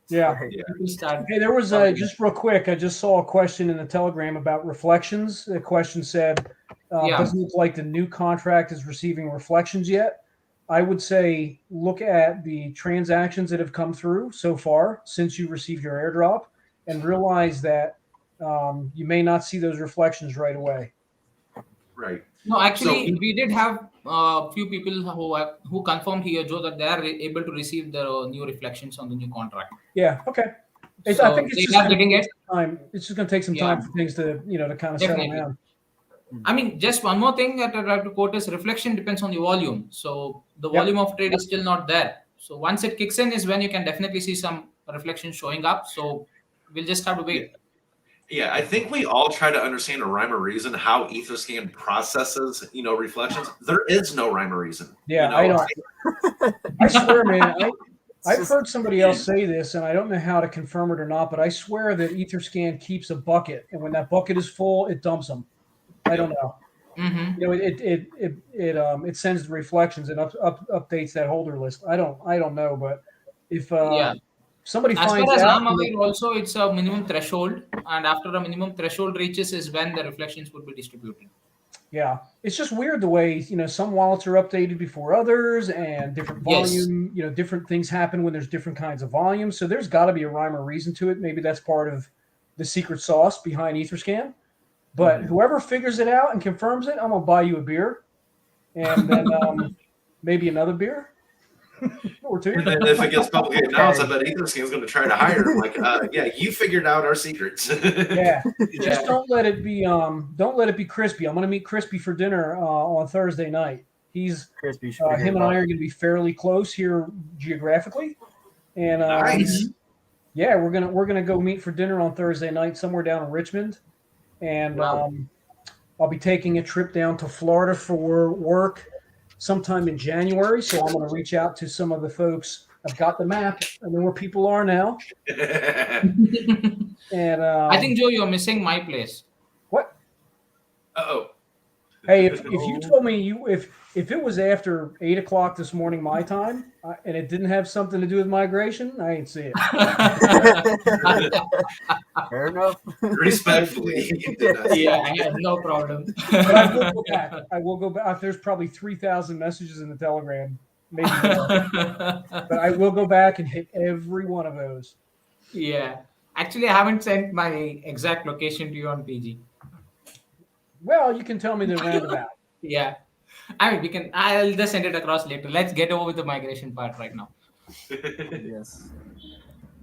Yeah. Right. People start. Hey, there was just real quick. I just saw a question in the Telegram about reflections. The question said, Yeah. "Doesn't look like the new contract is receiving reflections yet." I would say look at the transactions that have come through so far since you received your airdrop, and realize that you may not see those reflections right away. Right. No, actually, we did have a few people who confirmed here, Joe, that they are able to receive the new reflections on the new contract. Yeah. Okay. I So think it's they just are going to getting take it. some time. It's just going to take some time for things to to kind of settle Definitely. down. I mean, just one more thing that I'd like to quote is reflection depends on the volume. So the Yep. volume of trade is still not there. So once it kicks in is when you can definitely see some reflection showing up. So we'll just have to wait. Yeah, I think we all try to understand a rhyme or reason how Etherscan processes, reflections. There is no rhyme or reason. Yeah, I don't. I swear, man. I've heard somebody else say this, and I don't know how to confirm it or not, but I swear that Etherscan keeps a bucket, and when that bucket is full, it dumps them. I don't know. Mm-hmm. It sends the reflections and updates that holder list. I don't know, but if somebody as finds far as out, I'm aware, also it's a minimum threshold, and after a minimum threshold reaches is when the reflections would be distributed. yeah, it's just weird the way some wallets are updated before others, and different volume. Yes. Different things happen when there's different kinds of volume. So there's got to be a rhyme or reason to it. Maybe that's part of the secret sauce behind Etherscan. But whoever figures it out and confirms it, I'm gonna buy you a beer, and then maybe another beer or two. And then if it gets publicly announced, I bet Etherscan's going to try to hire him. Like, yeah, you figured out our secrets. Yeah, just don't let it be Crispy. I'm gonna meet Crispy for dinner on Thursday night. He's Crispy. him and I are gonna be fairly close here geographically, and Nice. yeah, we're gonna go meet for dinner on Thursday night somewhere down in Richmond. And Wow. I'll be taking a trip down to Florida for work sometime in January. So I'm going to reach out to some of the folks. I've got the map. I know where people are now. And I think, Joe, you're missing my place. What? Uh-oh. Hey, if you told me if it was after 8 o'clock this morning my time and it didn't have something to do with migration, I ain't see it. Fair enough. Respectfully. Yeah, no problem. But I will go back. I will go back. There's probably 3,000 messages in the Telegram, maybe more. But I will go back and hit every one of those. Yeah. Actually, I haven't sent my exact location to you on PG. Well, you can tell me the roundabout. Yeah. I mean, I'll just send it across later. Let's get over with the migration part right now. Yes.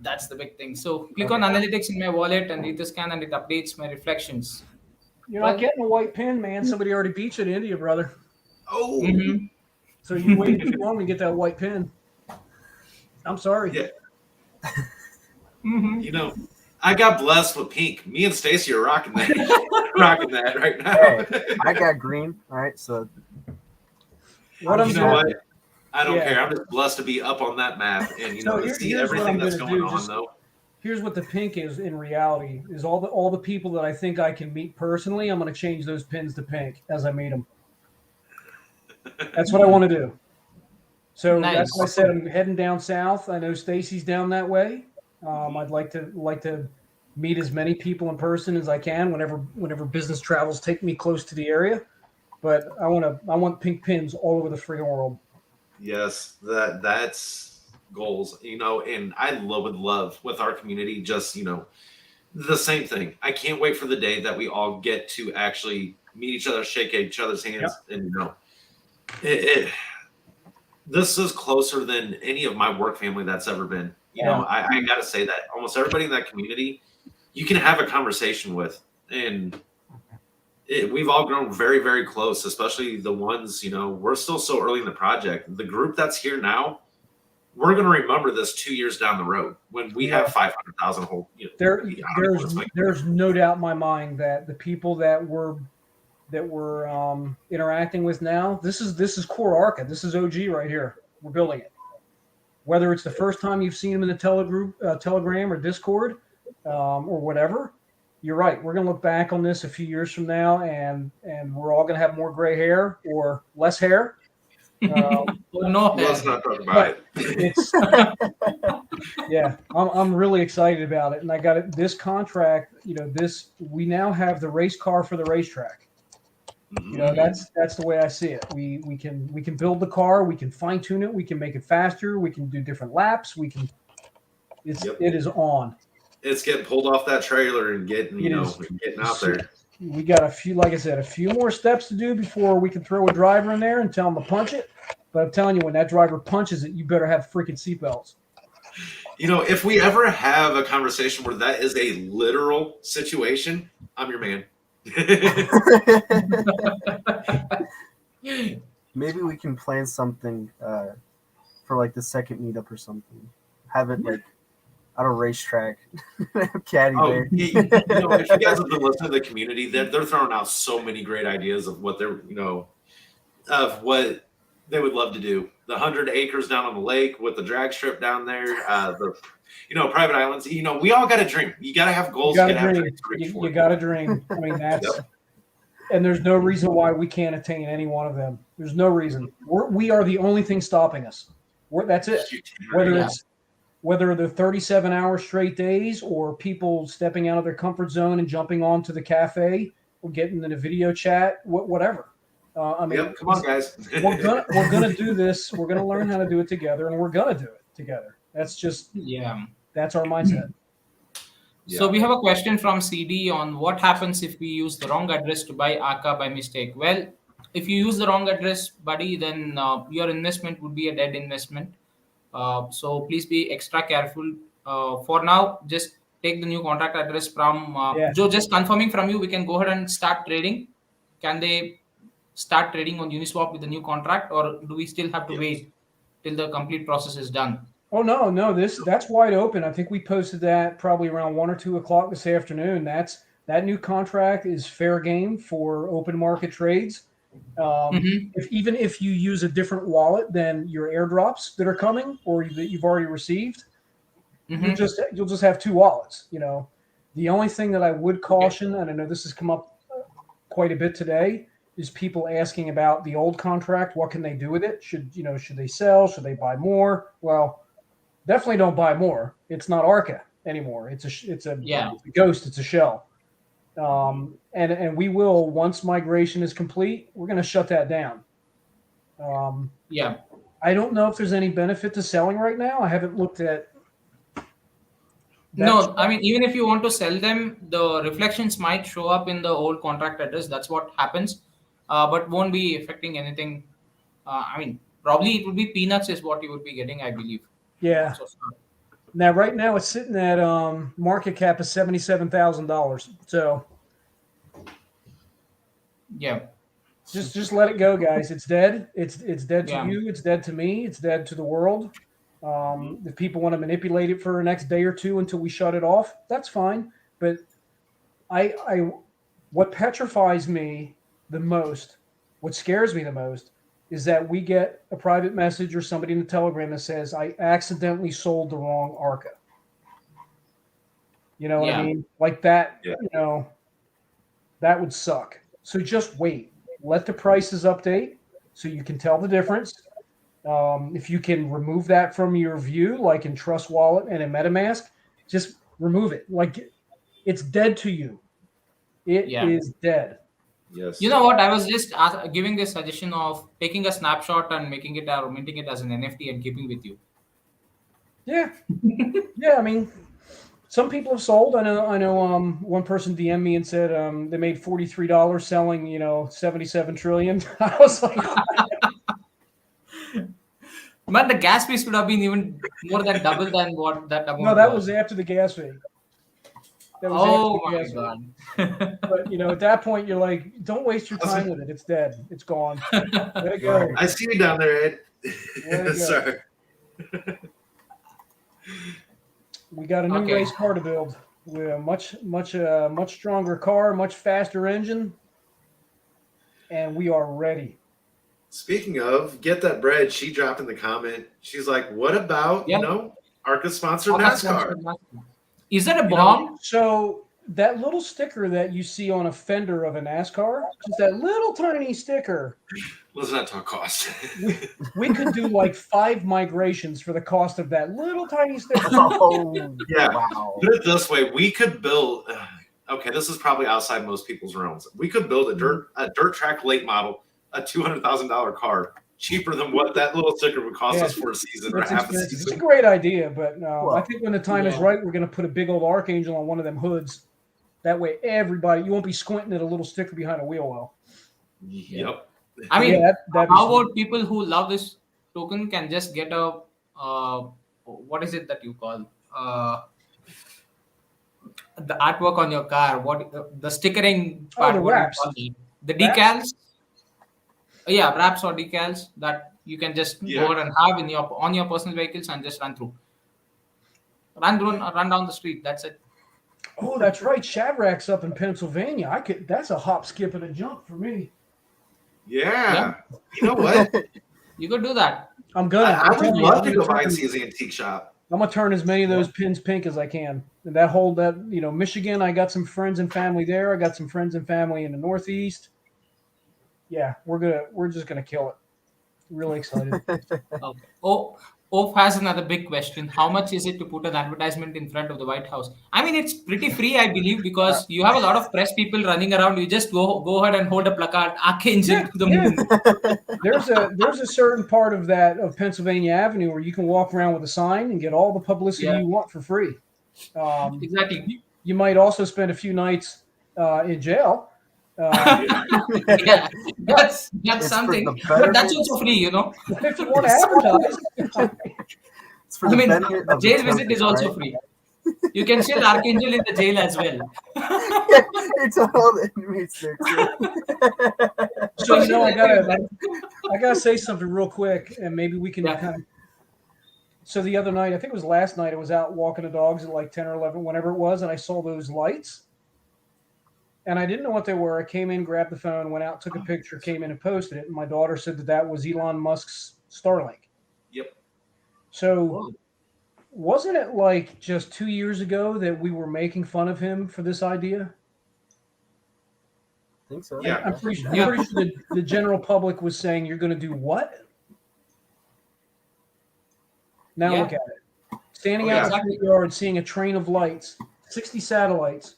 That's the big thing. So click on analytics in my wallet and read the scan, and it updates my reflections. You're Well- not getting a white pin, man. Somebody already beat you in India, brother. Oh, Mhm. So you wait if you want me to get that white pin. I'm sorry. yeah. Mhm. You know, I got blessed with pink. Me and Stacy are rocking that, rocking that right now. Hey, I got green. All right, so What I'm You know doing. what? I don't Yeah. care. I'm just blessed to be up on that map and you So know to here- see here's what everything I'm that's gonna going do, on. just- Though Here's what the pink is in reality: is all the people that I think I can meet personally. I'm going to change those pins to pink as I meet them. That's what I want to do. So Nice. that's why I said I'm heading down south. I know Stacy's down that way. I'd like to meet as many people in person as I can whenever business travels take me close to the area. But I want pink pins all over the freaking world. yes, that's goals. You know, and I would love with our community just you know the same thing. I can't wait for the day that we all get to actually meet each other, shake each other's hands, and you know, this is closer than any of my work family that's ever been. You know, I got to say that almost everybody in that community, you can have a conversation with, and we've all grown very, very close. Especially the ones, you know, we're still so early in the project. The group that's here now, we're going to remember this 2 years down the road when we have 500,000 whole. You know, There's no doubt in my mind that the people that we're interacting with now, this is core Arca. This is OG right here. We're building it. Whether it's the first time you've seen them in the Telegram or Discord or whatever, you're right. We're going to look back on this a few years from now, and we're all going to have more gray hair or less hair. No, let's not talk about it. It's yeah, I'm really excited about it, and I got it. This contract, you know, we now have the race car for the racetrack. You know, that's the way I see it. We can build the car, we can fine tune it, we can make it faster, we can do different laps, it is on. It's getting pulled off that trailer and getting getting out there. We got a few more steps to do before we can throw a driver in there and tell him to punch it. But I'm telling you, when that driver punches it, you better have freaking seatbelts. You know, if we ever have a conversation where that is a literal situation, I'm your man. maybe we can plan something for like the second meetup or something. Have it like at a racetrack. Caddy there. You know, if you guys have been listening to the community, they're throwing out so many great ideas of what they're of what they would love to do. The 100 acres down on the lake with the drag strip down there, the private islands. You know, we all got a dream. You got to have goals. You got to dream. I mean, that's and there's no reason why we can't attain any one of them. There's no reason. We are the only thing stopping us. That's it. Whether they're 37-hour straight days or people stepping out of their comfort zone and jumping onto the cafe or getting in a video chat, whatever. I mean, come on, guys. we're gonna do this. We're gonna learn how to do it together, and we're gonna do it together. That's just that's our mindset. So we have a question from CD on what happens if we use the wrong address to buy Arca by mistake. Well, if you use the wrong address, buddy, then your investment would be a dead investment. So please be extra careful. For now, just take the new contract address from Joe. Just confirming from you, we can go ahead and start trading. Can they start trading on Uniswap with the new contract, or do we still have to wait till the complete process is done? Oh no, that's wide open. I think we posted that probably around 1 or 2 o'clock this afternoon. That new contract is fair game for open market trades. If you use a different wallet than your airdrops that are coming or that you've already received, you'll just have 2 wallets. You know, the only thing that I would caution, and I know this has come up quite a bit today, is people asking about the old contract. What can they do with it? Should they sell? Should they buy more? Well, definitely don't buy more. It's not Arca anymore. It's a ghost. It's a shell. And we will, once migration is complete, we're going to shut that down. I don't know if there's any benefit to selling right now. I haven't looked at. No, I mean, even if you want to sell them, the reflections might show up in the old contract address. That's what happens, but won't be affecting anything. I mean, probably it would be peanuts is what you would be getting, I believe. Yeah. Now, right now, it's sitting at market cap of $77,000. So Yeah. just let it go, guys. It's dead. It's dead to Yeah. you. It's dead to me. It's dead to the world. If people want to manipulate it for the next day or two until we shut it off, that's fine. But what petrifies me the most, what scares me the most, is that we get a private message or somebody in the Telegram that says, I accidentally sold the wrong Arca. You know what I Yeah. mean? Like that, Yeah. you know, that would suck. So just wait. Let the prices update so you can tell the difference. If you can remove that from your view, like in Trust Wallet and in MetaMask, just remove it. Like it's dead to you. It is dead. Yes. You know what? I was just giving this suggestion of taking a snapshot and making it or minting it as an NFT and keeping with you. Yeah. Yeah. I mean, some people have sold. I know. One person DM'd me and said they made $43 selling, 77 trillion. I was like, Man, the gas fees could have been even more than double than what that amount no, that was after the gas fee. That was Oh after the my gas god. fee. But at that point, you're like, don't waste your time with it. It's dead. It's gone. Let it go. I see you down there, Let it Ed. go. Sorry. We got a new Okay. race car to build. We're a much stronger car, much faster engine, and we are ready. Speaking of, get that bread. She dropped in the comment. She's like, "What about Yeah. Arca sponsored NASCAR?" Is that a bomb? So that little sticker that you see on a fender of a NASCAR, just that little tiny sticker, Let's not talk cost. we could do like 5 migrations for the cost of that little tiny sticker. Oh, Yeah. wow. Put it this way: we could build. Okay, this is probably outside most people's realms. We could build a dirt track late model, a $200,000 car, cheaper than what that little sticker would cost us for a season or That's half a expensive. It's a season. great idea, but I Well, think when the time is right, we're going to put a big old Archangel on one of them hoods. That way, everybody, you won't be squinting at a little sticker behind a wheel well. Yep. I mean, that'd be how sweet. about people who love this token can just get a what is it that you call the artwork on your car? What the stickering part? the what do you wraps. call it? The Wraps? decals. Yeah, wraps or decals that you can just Yeah. go ahead and have in on your personal vehicles and just run down the street. That's it. Oh, that's right. Shadrack's up in Pennsylvania. That's a hop, skip, and a jump for me. Yeah. You know what? You could do that. I'm gonna. I would love to go by and turn, see his antique shop. I'm gonna turn as many of those pins pink as I can. And Michigan, I got some friends and family there. I got some friends and family in the Northeast. Yeah, we're just gonna kill it. Really excited. Okay. Oaf has another big question. How much is it to put an advertisement in front of the White House? I mean, it's pretty free, I believe, because you have a lot of press people running around. You just go ahead and hold a placard, Archangel to the moon. There's a certain part of Pennsylvania Avenue where you can walk around with a sign and get all the publicity you want for free. Exactly. You might also spend a few nights in jail. Yeah, that's something. But that's also free, If you want to advertise. It's for the benefit of the jail visit temple, is also right? free. You can shield Archangel in the jail as well. It's all the inmates there too. So I gotta say something real quick, and maybe we can kind of. So the other night, I think it was last night, I was out walking the dogs at like 10 or 11, whenever it was, and I saw those lights. And I didn't know what they were. I came in, grabbed the phone, went out, took a picture, came in and posted it. And my daughter said that was Elon Musk's Starlink. Yep. So wasn't it like just 2 years ago that we were making fun of him for this idea? I think so. Yeah. I'm pretty sure the general public was saying, you're going to do what? Now look at it. Standing outside the yard, seeing a train of lights, 60 satellites.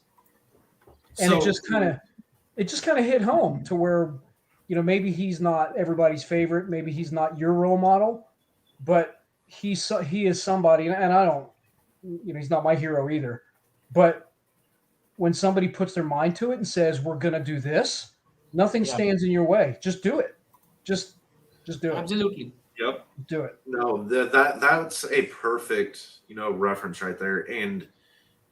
And it just kind of hit home to where, maybe he's not everybody's favorite. Maybe he's not your role model, but he is somebody. And I don't, he's not my hero either. But when somebody puts their mind to it and says, we're going to do this, nothing stands in your way. Just do it. Just do it. Absolutely. Yep. Do it. No, that's a perfect, reference right there. And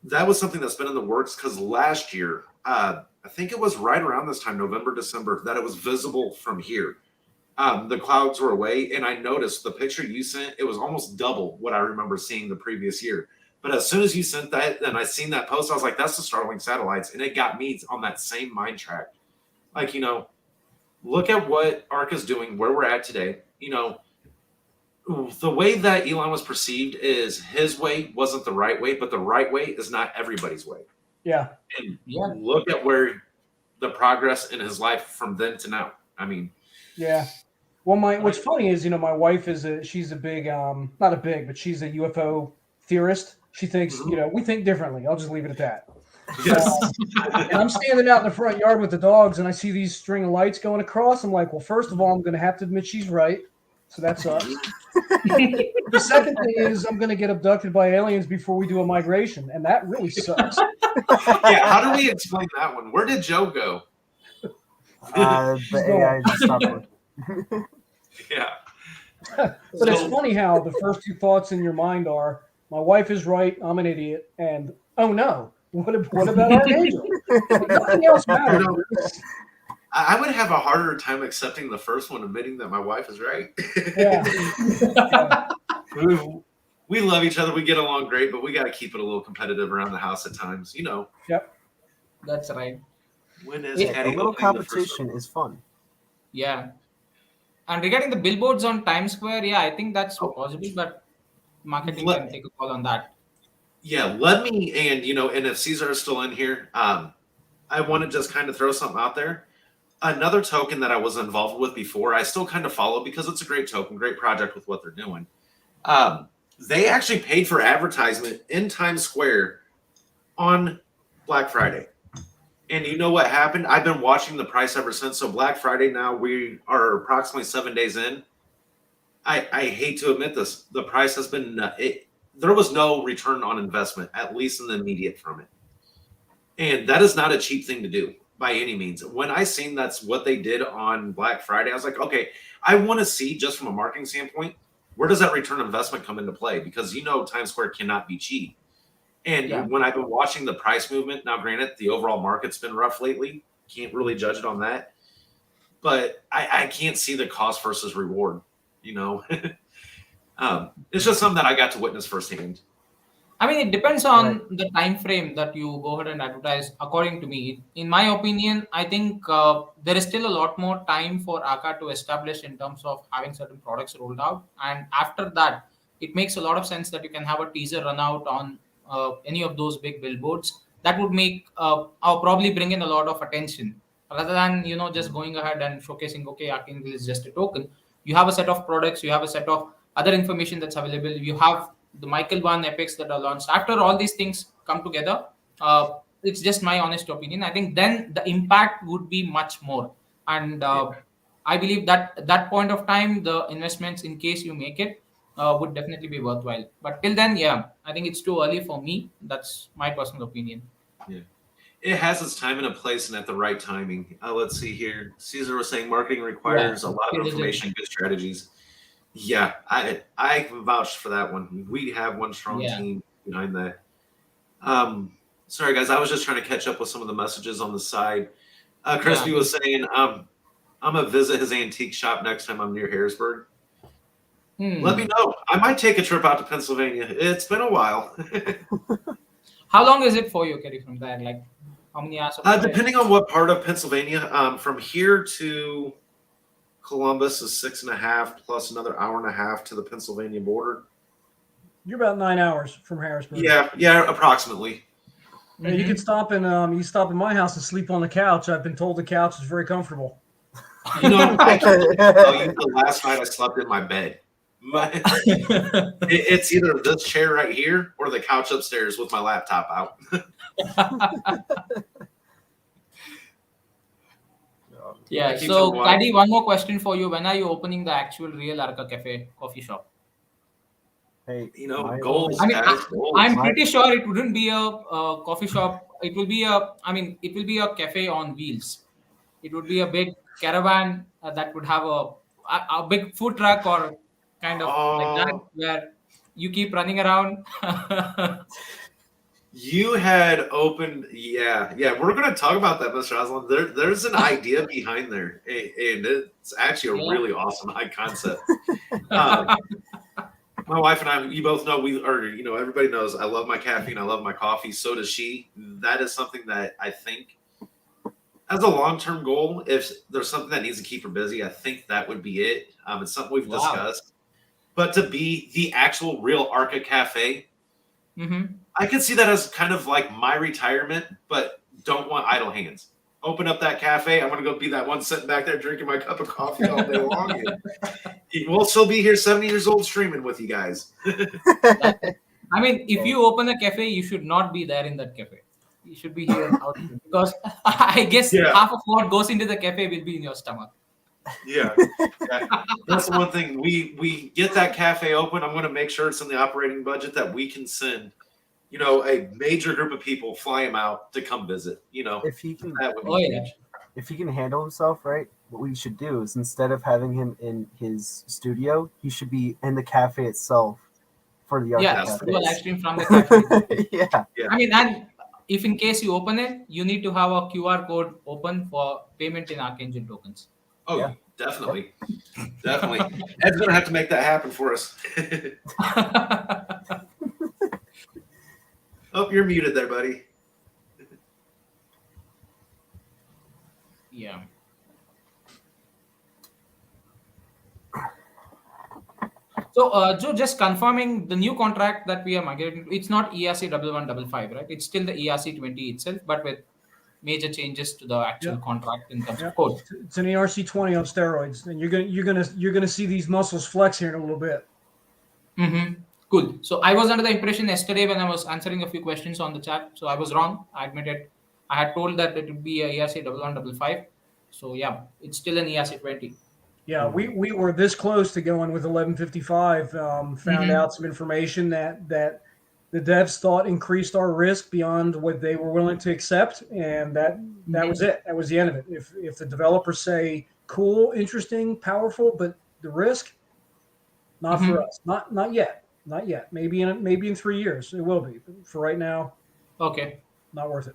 that was something that's been in the works because last year, I think it was right around this time, November, December, that it was visible from here. The clouds were away, and I noticed the picture you sent, it was almost double what I remember seeing the previous year. But as soon as you sent that and I seen that post, I was like, that's the Starlink satellites. And it got me on that same mind track. Like, look at what Arca's doing, where we're at today. The way that Elon was perceived is his way wasn't the right way, but the right way is not everybody's way. Yeah. And look at where the progress in his life from then to now. I mean, yeah. Well, what's funny is, my wife she's a big, not a big, but she's a UFO theorist. She thinks, we think differently. I'll just leave it at that. yes. And I'm standing out in the front yard with the dogs, and I see these string of lights going across. I'm like, well, first of all, I'm going to have to admit she's right. So that sucks. The second thing is I'm going to get abducted by aliens before we do a migration, and that really sucks. Yeah, how do we explain that one? Where did Joe go? The AI just stopped working. Yeah. But it's funny how the first two thoughts in your mind are, my wife is right, I'm an idiot, and oh no, what about Archangel? Nothing else matters. I would have a harder time accepting the first one, admitting that my wife is right. Yeah. We love each other. We get along great, but we got to keep it a little competitive around the house at times. Yep. That's right. When is A Caddy little opening the first competition one? is fun. Yeah. And regarding the billboards on Times Square, yeah, I think that's possible, but marketing can take a call on that. Yeah, let me, and if Caesar is still in here, I want to just kind of throw something out there. Another token that I was involved with before, I still kind of follow because it's a great token, great project with what they're doing. They actually paid for advertisement in Times Square on Black Friday. And you know what happened? I've been watching the price ever since. So Black Friday now, we are approximately 7 days in. I hate to admit this. The price has been, there was no return on investment, at least in the immediate from it. And that is not a cheap thing to do by any means. When I seen that's what they did on Black Friday, I was like, okay, I want to see just from a marketing standpoint, where does that return on investment come into play? Because Times Square cannot be cheap. And when I've been watching the price movement, now granted, the overall market's been rough lately. Can't really judge it on that. But I can't see the cost versus reward, It's just something that I got to witness firsthand. I mean, it depends on the time frame that you go ahead and advertise. According to me, in my opinion, I think there is still a lot more time for Arca to establish in terms of having certain products rolled out. And after that, it makes a lot of sense that you can have a teaser run out on any of those big billboards. That would make probably bring in a lot of attention rather than just going ahead and showcasing, okay, Archangel is just a token. You have a set of products, you have a set of other information that's available. You have the Michael 1 epics that are launched. After all these things come together, it's just my honest opinion. I think then the impact would be much more. And I believe that at that point of time, the investments, in case you make it, would definitely be worthwhile. But till then, I think it's too early for me. That's my personal opinion. Yeah. It has its time and a place and at the right timing. Let's see here. Caesar was saying marketing requires a lot of information, good strategies. Yeah, I can vouch for that one. We have one strong team behind that. Sorry, guys. I was just trying to catch up with some of the messages on the side. Crispy was saying, I'm going to visit his antique shop next time I'm near Harrisburg. Let me know. I might take a trip out to Pennsylvania. It's been a while. How long is it for you, Kerry, from there? Like, how many hours? Depending on what part of Pennsylvania. From here to Columbus is 6.5 plus another hour and a half to the Pennsylvania border. You're about 9 hours from Harrisburg. Yeah, approximately. Yeah, you can stop in my house and sleep on the couch. I've been told the couch is very comfortable. I can tell you the last night I slept in my bed. It's either this chair right here or the couch upstairs with my laptop out. Yeah. So, Caddy, one more question for you. When are you opening the actual real Arca Cafe coffee shop? Hey, goals. I mean, goals. I'm pretty sure it wouldn't be a coffee shop. It will be a cafe on wheels. It would be a big caravan that would have a big food truck or kind of like that, where you keep running around. You had opened, yeah. We're going to talk about that, Mr. Aslan. There's an idea behind there, and it's actually a Yeah. really awesome high concept. My wife and I, you both know, everybody knows I love my caffeine, I love my coffee. So does she. That is something that I think, as a long-term goal, if there's something that needs to keep her busy, I think that would be it. It's something we've discussed. But to be the actual real Arca Cafe, I could see that as kind of like my retirement, but don't want idle hands. Open up that cafe. I'm going to go be that one sitting back there drinking my cup of coffee all day long. We'll still be here 70 years old streaming with you guys. I mean, if you open a cafe, you should not be there in that cafe. You should be here out here, because I guess half of what goes into the cafe will be in your stomach. Yeah. That's the one thing. We get that cafe open. I'm going to make sure it's in the operating budget that we can send, a major group of people, fly him out to come visit. If he can, that would be huge. If he can handle himself right, what we should do is, instead of having him in his studio, he should be in the cafe itself for the Arca Cafe. Do a live stream from the cafe. Yeah. I mean, and if in case you open it, you need to have a QR code open for payment in Archangel tokens. Oh, yeah. Definitely. Definitely. Ed's going to have to make that happen for us. Oh, you're muted there, buddy. Yeah. So, Joe, just confirming the new contract that we are migrating, it's not ERC 1155, right? It's still the ERC 20 itself, but with major changes to the actual contract in terms of code. It's an ERC 20 on steroids, and you're gonna see these muscles flex here in a little bit. Cool. So I was under the impression yesterday when I was answering a few questions on the chat. So I was wrong. I admit it. I had told that it would be a ERC 1155. So yeah, it's still an ERC 20. Yeah, we were this close to going with 1155. Found out some information that the devs thought increased our risk beyond what they were willing to accept, and that was it. That was the end of it. If the developers say cool, interesting, powerful, but the risk, not for us. Not yet. Not yet. Maybe in 3 years it will be. But for right now, okay, not worth it.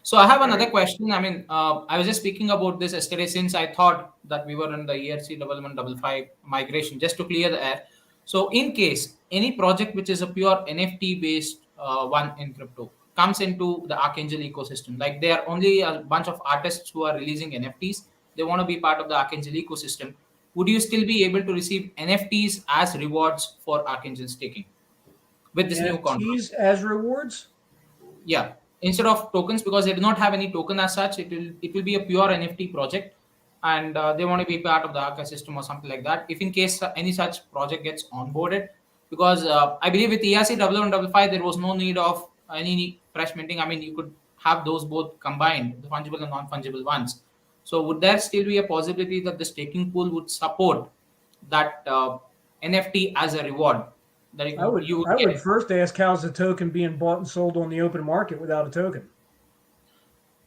So I have another question. I mean, I was just speaking about this yesterday, since I thought that we were in the ERC 1155 migration, just to clear the air. So in case any project which is a pure NFT based one in crypto comes into the Archangel ecosystem, like there are only a bunch of artists who are releasing NFTs, they want to be part of the Archangel ecosystem, would you still be able to receive NFTs as rewards for Archangel staking with this new contract? NFTs as rewards? Yeah, instead of tokens, because they do not have any token as such. It will be a pure NFT project, and they want to be part of the Arca system or something like that. If in case any such project gets onboarded, because I believe with ERC 1155 there was no need of any fresh minting. I mean, you could have those both combined, the fungible and non-fungible ones. So would there still be a possibility that the staking pool would support that NFT as a reward? That I would first ask, how's the token being bought and sold on the open market without a token?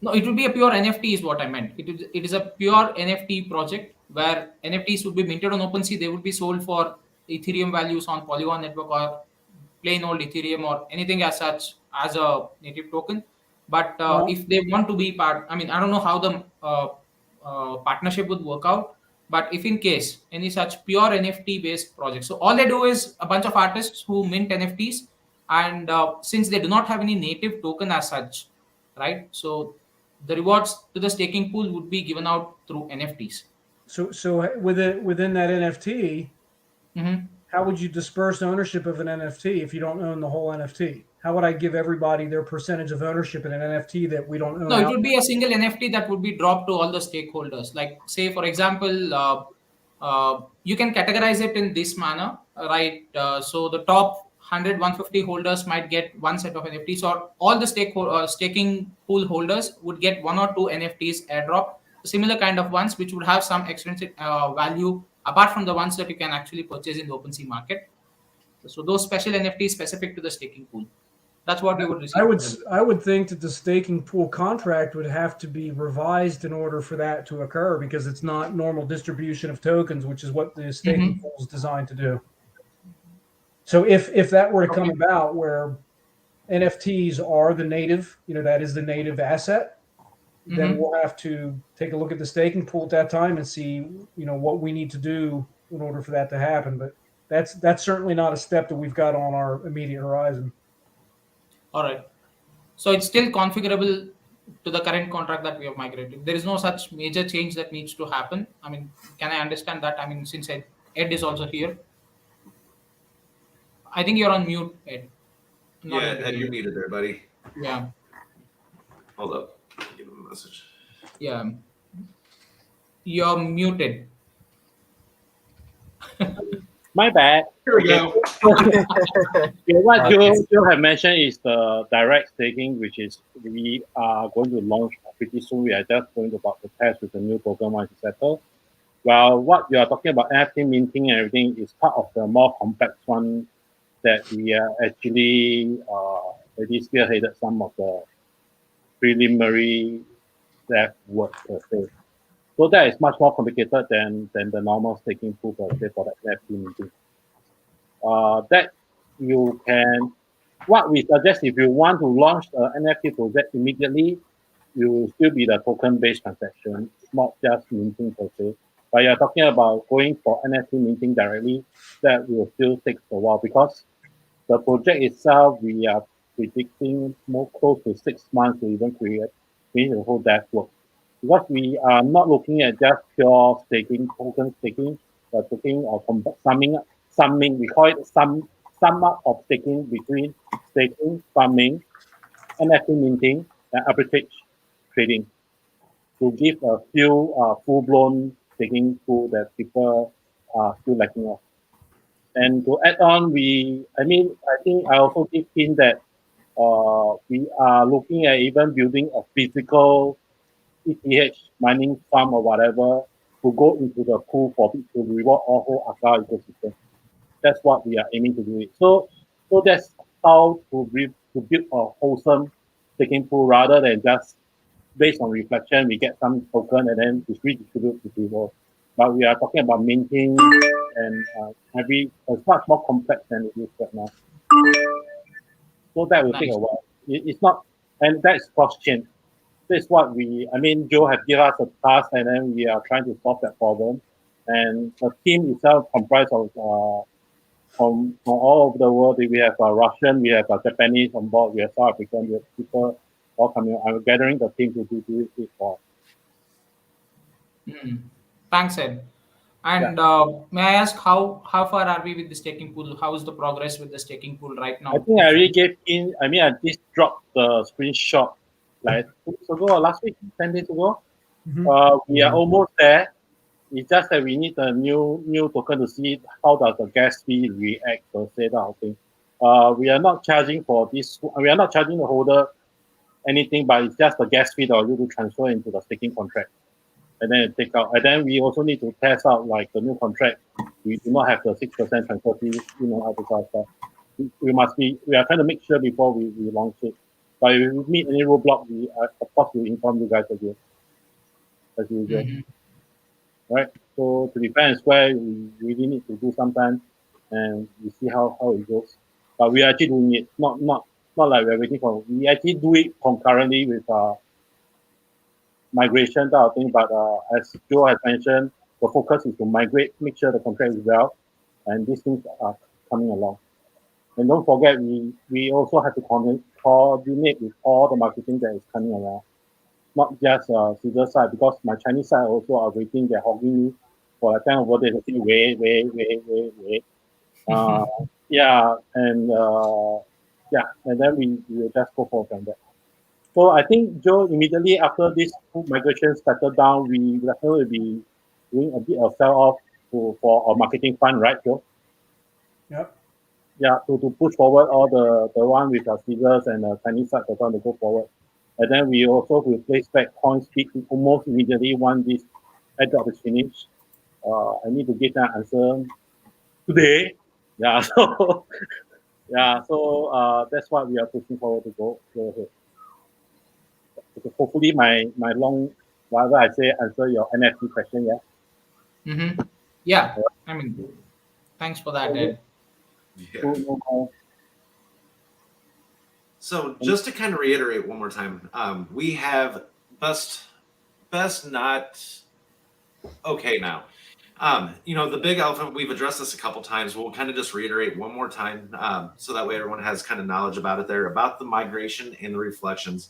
No, it would be a pure NFT is what I meant. It is a pure NFT project where NFTs would be minted on OpenSea. They would be sold for Ethereum values on Polygon network or plain old Ethereum or anything as such as a native token. But if they want to be part, I mean, I don't know how the partnership would work out. But if in case any such pure NFT based project, so all they do is a bunch of artists who mint NFTs, and since they do not have any native token as such, right? So the rewards to the staking pool would be given out through NFTs. So within that NFT, how would you disperse ownership of an NFT if you don't own the whole NFT? How would I give everybody their percentage of ownership in an NFT that we don't own? No, it would be a single NFT that would be dropped to all the stakeholders. Like, say, for example, you can categorize it in this manner, right? So the top 100, 150 holders might get one set of NFTs, or all the staking pool holders would get one or two NFTs airdrop, similar kind of ones, which would have some extrinsic value apart from the ones that you can actually purchase in the OpenSea market. So those special NFTs specific to the staking pool. That's what you would receive. I would think that the staking pool contract would have to be revised in order for that to occur, because it's not normal distribution of tokens, which is what the staking pool is designed to do. So if that were to come about where NFTs are the native, that is the native asset, then we'll have to take a look at the staking pool at that time and see, what we need to do in order for that to happen. But that's certainly not a step that we've got on our immediate horizon. All right. So it's still configurable to the current contract that we have migrated. There is no such major change that needs to happen. I mean, can I understand that? I mean, since Ed is also here. I think you're on mute, Ed. Yeah, Ed, you're muted there, buddy. Yeah. Hold up. Give him a message. Yeah. You're muted. My bad. Here we go. What Joe have mentioned is the direct staking, which is we are going to launch pretty soon. We are just going to about to test with the new token once it's settled. Well, what you are talking about, NFT minting and everything, is part of the more complex one that we are actually already spearheaded some of the preliminary dev work per se. So that is much more complicated than the normal staking pool per se for the NFT minting. That you can, what we suggest, if you want to launch an NFT project immediately, you will still be the token-based transaction, not just minting per se. But you're talking about going for NFT minting directly, that will still take a while, because the project itself, we are predicting more close to 6 months to even finish the whole dev work. Because we are not looking at just pure staking, token staking, but looking or summing, we call it sum up of staking between staking, farming, NFT minting, and arbitrage trading, to give a few full-blown staking pool that people are still lacking of. And to add on, I think I also did hint that we are looking at even building a physical ETH mining farm or whatever to go into the pool for it to reward all whole Arca ecosystem. That's what we are aiming to do it. So that's how to build a wholesome staking pool, rather than just based on reflection, we get some token and then we redistribute to people. But we are talking about minting and it's much more complex than it is right now. So that will take a while. It's not, and that's cross-chain. That's what Joe has given us a task, and then we are trying to solve that problem. And the team itself comprised of from all over the world. We have Russian, we have Japanese on board, we have South African, we have people all coming. I'm gathering the team to do it for. Thanks, Ed. And may I ask how far are we with the staking pool? How is the progress with the staking pool right now? I think I already gave in. I just dropped the screenshot like 2 weeks ago or last week, 10 days ago. We are almost there. It's just that we need a new token to see how does the gas fee react per se, that whole thing. We are not charging for this. We are not charging the holder anything, but it's just the gas fee that you to transfer into the staking contract, and then take out. And then we also need to test out like the new contract. We do not have the 6% transfer fee, other stuff. We are trying to make sure before we launch it. But if we meet any roadblock, we of course will inform you guys again, as usual. Right. So to be fair and square, we really need to do some time, and we see how it goes. But we are actually doing it, not like we're waiting for. We actually do it concurrently with migration type of thing. But as Joe has mentioned, the focus is to migrate, make sure the contract is well, and these things are coming along. And don't forget, we also have to coordinate with all the marketing that is coming around, not just Caesar side, because my Chinese side also are waiting. They're hogging me for a time over there. They say wait. And then we will just go forward from that. So I think, Joe, immediately after this migration settled down, we definitely will be doing a bit of sell-off for our marketing fund, right, Joe? Yep. Yeah, to push forward all the one with our Caesars and Chinese side to go forward. And then we also will place back CoinSpeed almost immediately once this airdrop is finished. I need to get that answer today. Yeah, Yeah, so that's what we are pushing forward to go ahead. Okay, hopefully my long whatever I say answer your NFT question. Yeah. Mm-hmm. Yeah, I mean, thanks for that, Ed. Yeah. No more. So just to kind of reiterate one more time, we have best not okay now. The big elephant, we've addressed this a couple times. We'll kind of just reiterate one more time, so that way everyone has kind of knowledge about it there, about the migration and the reflections.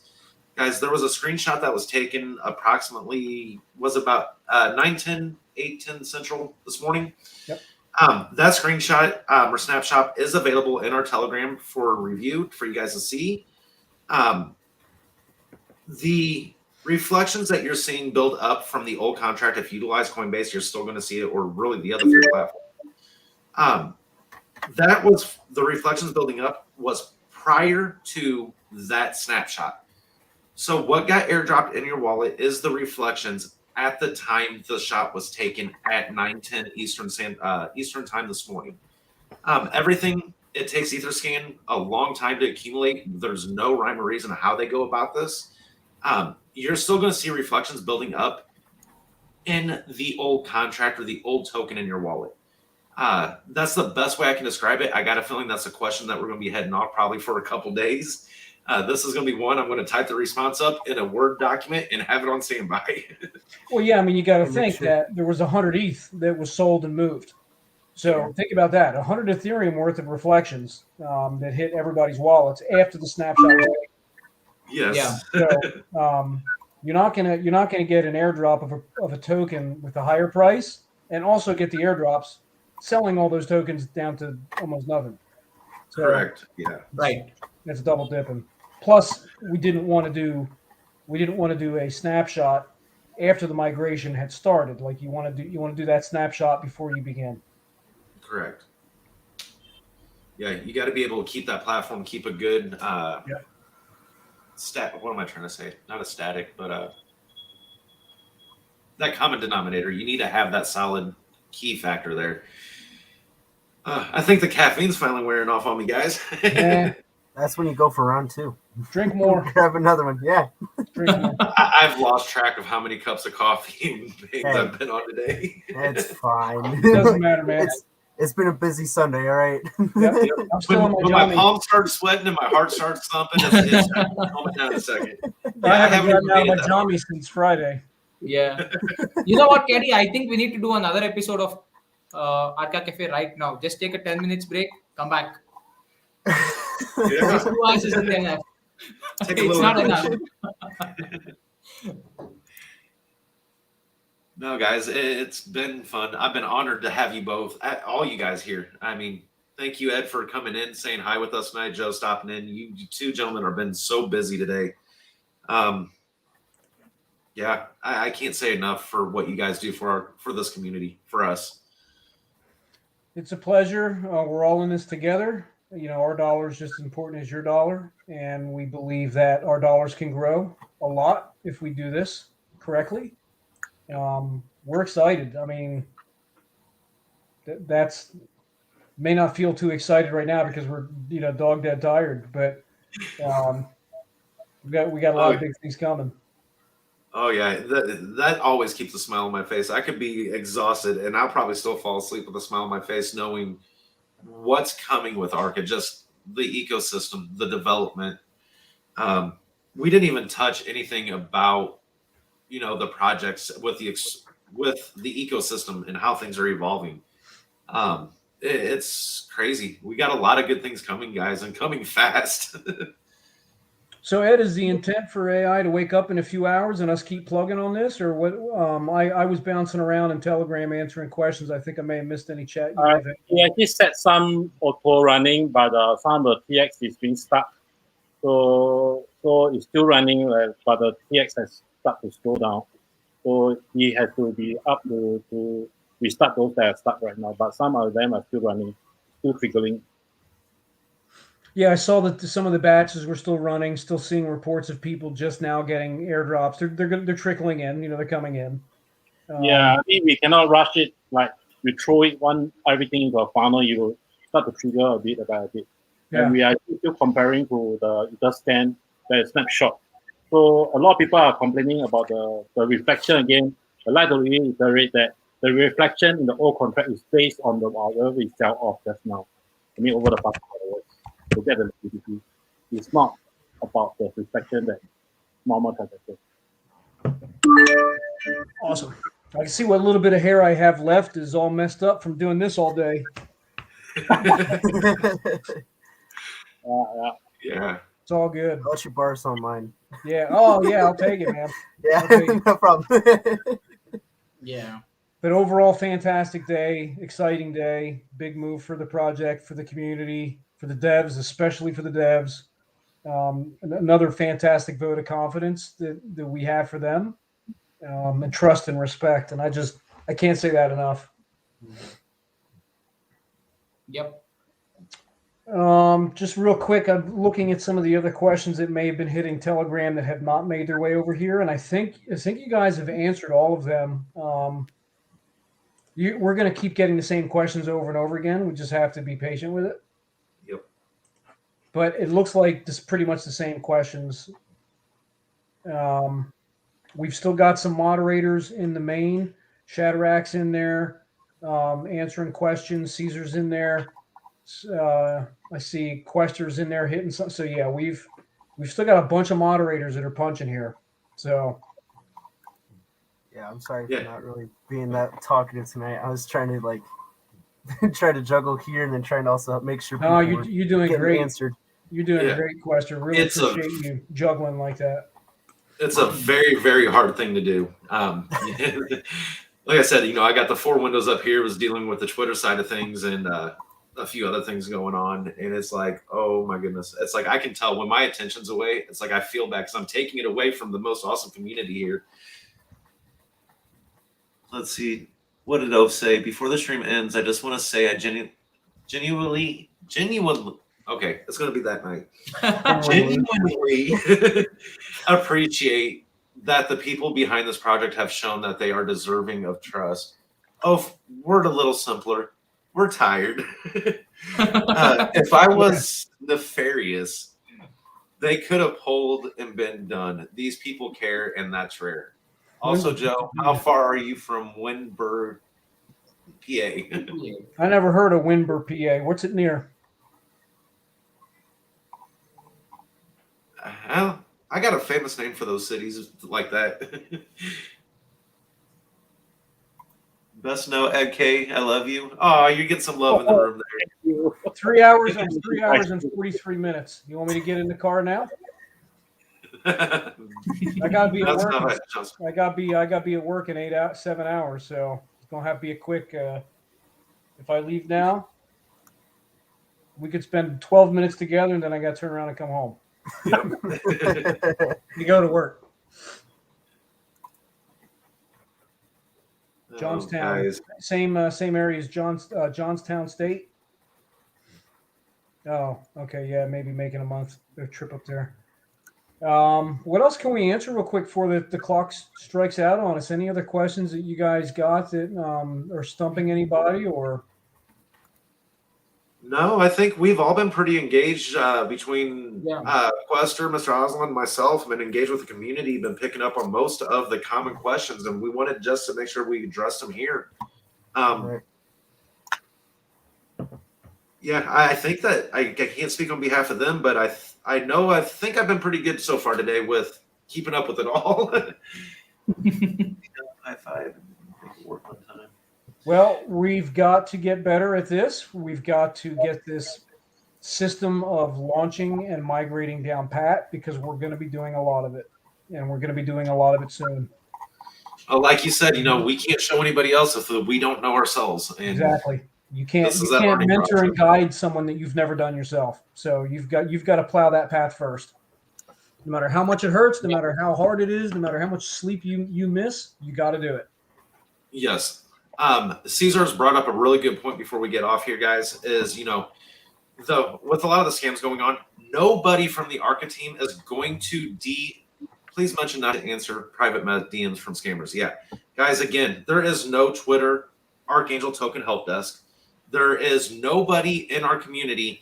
Guys, there was a screenshot that was taken approximately, was about 9:10, 8:10 Central this morning. Yep. That screenshot or snapshot is available in our Telegram for review for you guys to see. The reflections that you're seeing build up from the old contract, if you utilize Coinbase, you're still going to see it, or really the other three platforms. That was the reflections building up was prior to that snapshot. So what got airdropped in your wallet is the reflections at the time the shot was taken at 9:10 Eastern time this morning. Everything, it takes Etherscan a long time to accumulate. There's no rhyme or reason to how they go about this. You're still going to see reflections building up in the old contract or the old token in your wallet. That's the best way I can describe it. I got a feeling that's a question that we're going to be heading off probably for a couple days. This is going to be one. I'm going to type the response up in a Word document and have it on standby. Well, yeah, I mean, you got to And think that there was 100 ETH that was sold and moved. So think about that: 100 Ethereum worth of reflections that hit everybody's wallets after the snapshot was taken. Yes. Yeah. So you're not gonna get an airdrop of a token with a higher price, and also get the airdrops selling all those tokens down to almost nothing. So Correct. Yeah. Right. that's double dipping. Plus, we didn't want to do a snapshot after the migration had started. Like you want to do that snapshot before you begin. Correct. Yeah, you got to be able to keep that platform, keep a good what am I trying to say? Not a static, but that common denominator. You need to have that solid key factor there. I think the caffeine's finally wearing off on me, guys. Yeah, That's when you go for round two. drink more. Grab another one. Yeah. Drink more. I've lost track of how many cups of coffee I've been on today. It's fine. Doesn't matter, man. It's been a busy Sunday, all right? Yep. I'm still When on my my palms start sweating and my heart starts thumping, it's calm it down a second. I haven't haven't gotten out of made my it that jammies since Friday. Yeah. You know what, Keddy? I think we need to do another episode of Arca Cafe right now. Just take a 10 minutes break, come back. Yeah. 2 hours isn't enough. Take a It's little not intermission. enough. No, guys, it's been fun. I've been honored to have you both, all you guys here. I mean, thank you, Ed, for coming in, saying hi with us tonight. Joe stopping in. You two gentlemen have been so busy today. Yeah, I can't say enough for what you guys do for this community, for us. It's a pleasure. We're all in this together. You know, our dollar is just as important as your dollar, and we believe that our dollars can grow a lot if we do this correctly. We're excited. I mean, that's may not feel too excited right now because we're dog dead tired, but we got a lot of big things coming. Oh yeah, that always keeps a smile on my face. I could be exhausted, and I'll probably still fall asleep with a smile on my face, knowing what's coming with Arca, just the ecosystem, the development. We didn't even touch anything about the projects with the ecosystem and how things are evolving. It's crazy. We got a lot of good things coming, guys, and coming fast. So, Ed, is the intent for AI to wake up in a few hours and us keep plugging on this, or what? I was bouncing around in Telegram answering questions. I think I may have missed any chat. We actually set some auto running, but some of the TX is being stuck. So it's still running, but the TX has started to slow down. So he has to be up to restart those that are stuck right now. But some of them are still running, still triggering. Yeah, I saw that some of the batches were still running. Still seeing reports of people just now getting airdrops. They're trickling in. They're coming in. Yeah, I mean, we cannot rush it. Like we throw everything into a funnel, you will start to trigger a bit by a bit. Yeah. And we are still comparing to the ether scan, the snapshot. So a lot of people are complaining about the reflection again. I'd like to reiterate that the reflection in the old contract is based on the whatever we sell off just now. I mean, over the past 4 hours to get the liquidity. It's not about the reflection that normal transaction. Awesome. I can see what little bit of hair I have left is all messed up from doing this all day. Yeah. It's all good. I'll let you borrow some of mine. Yeah. Oh, yeah. I'll take it, man. Yeah, Okay. no problem. Yeah. But overall, fantastic day, exciting day, big move for the project, for the community, for the devs, especially for the devs. Another fantastic vote of confidence that we have for them, and trust and respect. And I can't say that enough. Yep. Just real quick, I'm looking at some of the other questions that may have been hitting Telegram that have not made their way over here, and I think you guys have answered all of them. We're going to keep getting the same questions over and over again. We just have to be patient with it. Yep. But it looks like this is pretty much the same questions. We've still got some moderators in the main. Shadrack's in there, answering questions. Caesar's in there. I see Quester's in there hitting some. So yeah, we've still got a bunch of moderators that are punching here. So Yeah, I'm sorry Yeah. for not really being that talkative tonight. I was trying to try to juggle here and then trying to also make sure people no, were you're doing getting great. answered. You're doing Yeah. great, Quester. Really It's appreciate you juggling like that. It's a very, very hard thing to do. Like I said, I got the 4 windows up here, was dealing with the Twitter side of things and a few other things going on. And it's like, oh my goodness. It's like I can tell when my attention's away, it's like I feel bad because I'm taking it away from the most awesome community here. Let's see. What did O say? Before the stream ends, I just want to say I genuinely, okay, it's going to be that night. Genuinely appreciate that the people behind this project have shown that they are deserving of trust. Oh, word a little simpler. We're tired. If I was nefarious, they could have pulled and been done. These people care, and that's rare. Also, Joe, how far are you from Windberg, PA? I never heard of Windber, PA. What's it near? I got a famous name for those cities like that. Best know, Ed K. I love you. Oh, you get some love in the room there. 3 hours and 3 hours and 43 minutes. You want me to get in the car now? I gotta be at work. I gotta be at work in 7 hours. So it's gonna have to be a quick. If I leave now, we could spend 12 minutes together, and then I got to turn around and come home. Yep. You go to work. Oh, Johnstown, same area as Johnstown State. Oh, okay, yeah, maybe making a trip up there. What else can we answer real quick before the clock strikes out on us? Any other questions that you guys got that are stumping anybody or? No, I think we've all been pretty engaged between Quester, Mr. Osland, and myself. Been engaged with the community, been picking up on most of the common questions, and we wanted just to make sure we addressed them here. Right. Yeah, I think that I can't speak on behalf of them, but I think I've been pretty good so far today with keeping up with it all. High five. Make it work one time. Well, we've got to get better at this. We've got to get this system of launching and migrating down pat because we're going to be doing a lot of it, and we're going to be doing a lot of it soon. Oh, like you said, we can't show anybody else if we don't know ourselves. And exactly. You can't learning mentor process. and guide someone that you've never done yourself. So you've got to plow that path first. No matter how much it hurts, no matter how hard it is, no matter how much sleep you miss, you got to do it. Yes. Caesar's brought up a really good point before we get off here, guys, is, with a lot of the scams going on, nobody from the Arca team is going to please mention not to answer private DMs from scammers. Yeah. Guys, again, there is no Twitter Archangel token help desk. There is nobody in our community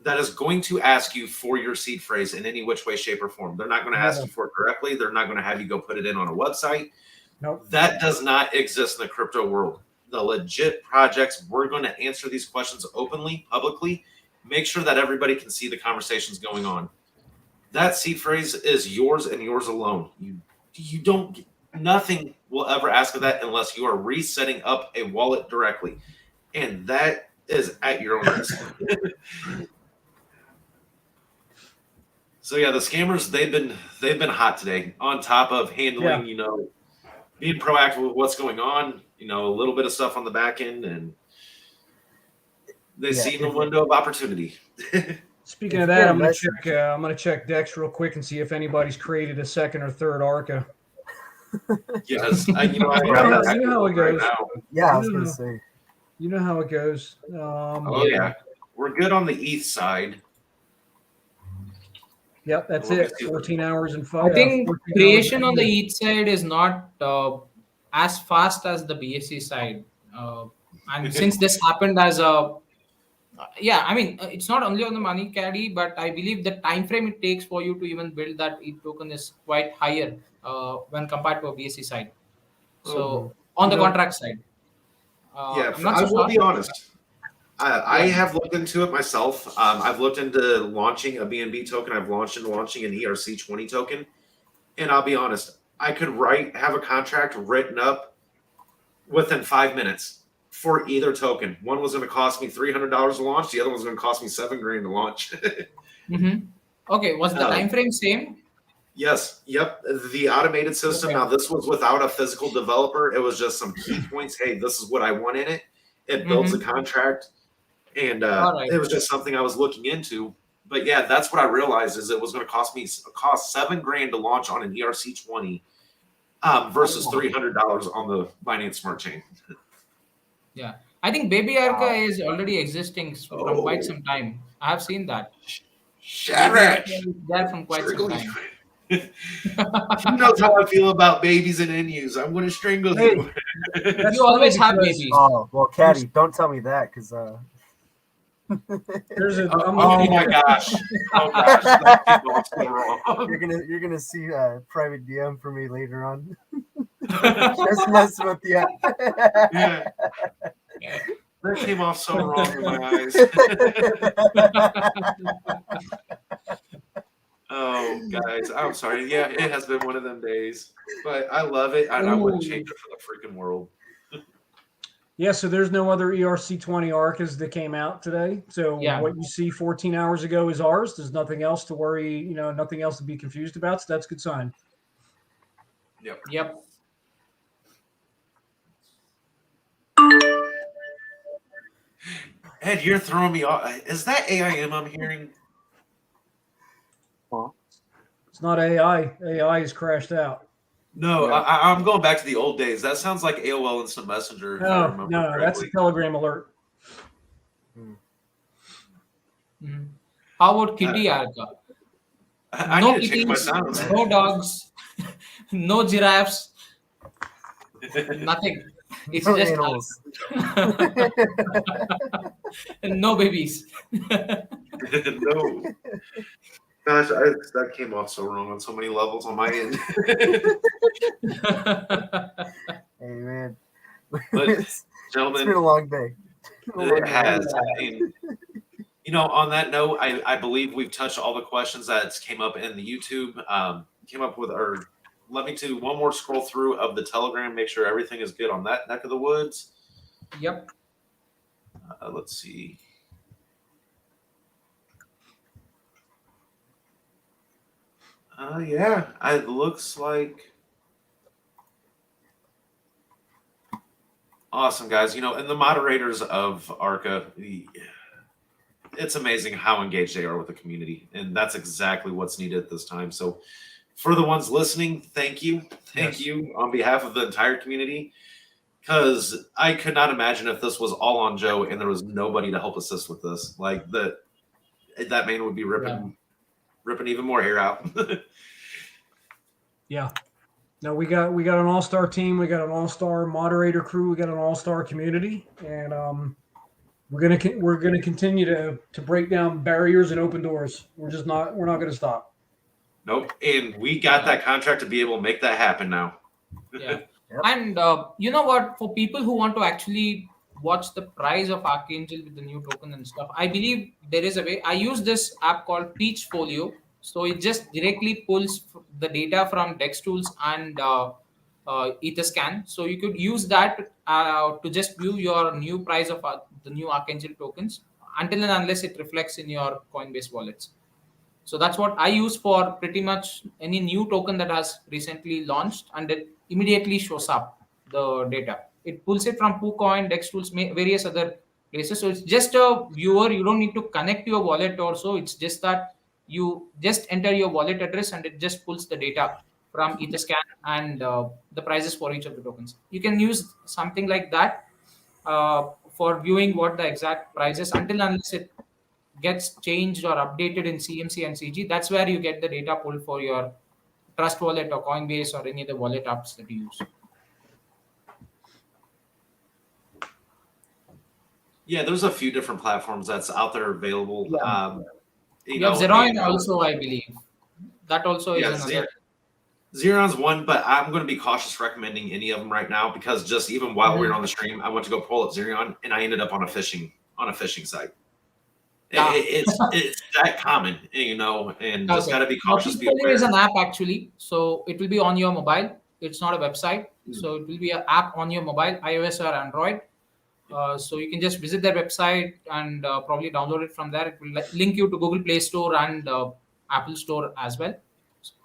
that is going to ask you for your seed phrase in any which way, shape, or form. They're not going to ask you for it directly. They're not going to have you go put it in on a website. Nope. That does not exist in the crypto world. The legit projects, we're going to answer these questions openly, publicly. Make sure that everybody can see the conversations going on. That seed phrase is yours and yours alone. You don't, nothing will ever ask for that unless you are resetting up a wallet directly. And that is at your own risk. So yeah, the scammers, they've been hot today, on top of handling, being proactive with what's going on, a little bit of stuff on the back end, and they see the window of opportunity. Speaking of that, I'm gonna check Dex real quick and see if anybody's created a second or third Arca. Yes, I you know how it goes. Right yeah, I was gonna say. You know how it goes. Yeah, we're good on the ETH side. Yep, that's it. 14 hours and 5. I think creation on the ETH side is not as fast as the BSC side. And since this happened as a, it's not only on the money caddy, but I believe the time frame it takes for you to even build that ETH token is quite higher when compared to a BSC side. So on the contract side. I will be honest. I have looked into it myself. I've looked into launching a BNB token. I've launching an ERC20 token. And I'll be honest, I could have a contract written up within 5 minutes for either token. One was going to cost me $300 to launch. The other one was going to cost me $7,000 to launch. Okay. Was the time frame same? Yes. Yep. The automated system. Okay. Now, this was without a physical developer. It was just some key points. Hey, this is what I want in it. It builds a contract. And it was just something I was looking into. But yeah, that's what I realized is it was going to cost $7,000 to launch on an ERC20 versus $300 on the Binance Smart Chain. Yeah. I think Baby Arca is already existing from quite some time. I have seen that. Shadrach! There from quite some time. You know how I feel about babies and NUs. I'm going to strangle you. You always have babies. Oh, well, Caddy, don't tell me that because oh my gosh! Oh gosh! You're gonna see a private DM for me later on. Just messing with you. Yeah. That came off so wrong in my eyes. Oh, guys, I'm sorry. Yeah, it has been one of them days, but I love it, and I wouldn't change it for the freaking world. Yeah, so there's no other ERC20 Arcas that came out today. So what you see 14 hours ago is ours. There's nothing else to worry, nothing else to be confused about. So that's a good sign. Yep. Ed, you're throwing me off. Is that AIM I'm hearing? It's not AI. AI has crashed out. No, I'm going back to the old days. That sounds like AOL Instant Messenger. No, that's a Telegram alert. How about Kitty Arca? No kitties, no dogs, no giraffes, nothing. It's just animals. No babies. No. Gosh, that came off so wrong on so many levels on my end. Hey, man. But, gentlemen, it's been a long day. It has. On that note, I believe we've touched all the questions that came up in the YouTube. Let me do one more scroll through of the Telegram, make sure everything is good on that neck of the woods. Yep. Let's see. It looks like awesome, guys. And the moderators of Arca, it's amazing how engaged they are with the community, and that's exactly what's needed at this time. So, for the ones listening, thank you on behalf of the entire community, because I could not imagine if this was all on Joe and there was nobody to help assist with this. Like that man would be ripping even more hair out. Yeah. No, we got an all-star team. We got an all-star moderator crew. We got an all-star community, and We're gonna continue to break down barriers and open doors. We're not gonna stop. Nope. And we got that contract to be able to make that happen now. Yeah. Yep. And you know what? For people who want to actually watch the price of Archangel with the new token and stuff, I believe there is a way. I use this app called Peachfolio. So it just directly pulls the data from Dex Tools and Etherscan. So you could use that to just view your new price of the new Archangel tokens until and unless it reflects in your Coinbase wallets. So that's what I use for pretty much any new token that has recently launched, and it immediately shows up the data. It pulls it from KuCoin, DexTools, various other places. So it's just a viewer. You don't need to connect your wallet or so. It's just that you just enter your wallet address and it just pulls the data from Etherscan and the prices for each of the tokens. You can use something like that for viewing what the exact price is until unless it gets changed or updated in CMC and CG. That's where you get the data pulled for your Trust Wallet or Coinbase or any of the wallet apps that you use. Yeah, there's a few different platforms that's out there available. Yeah. You have Zeroin also, I believe. That also is another. Xeron's one, but I'm going to be cautious recommending any of them right now because just even while we were on the stream, I went to go pull up Xeron and I ended up on a phishing site. Yeah. It's that common, and just got to be cautious. Peachfolio is an app actually, so it will be on your mobile. It's not a website, so it will be an app on your mobile, iOS or Android. So you can just visit their website and probably download it from there. It will link you to Google Play Store and Apple Store as well.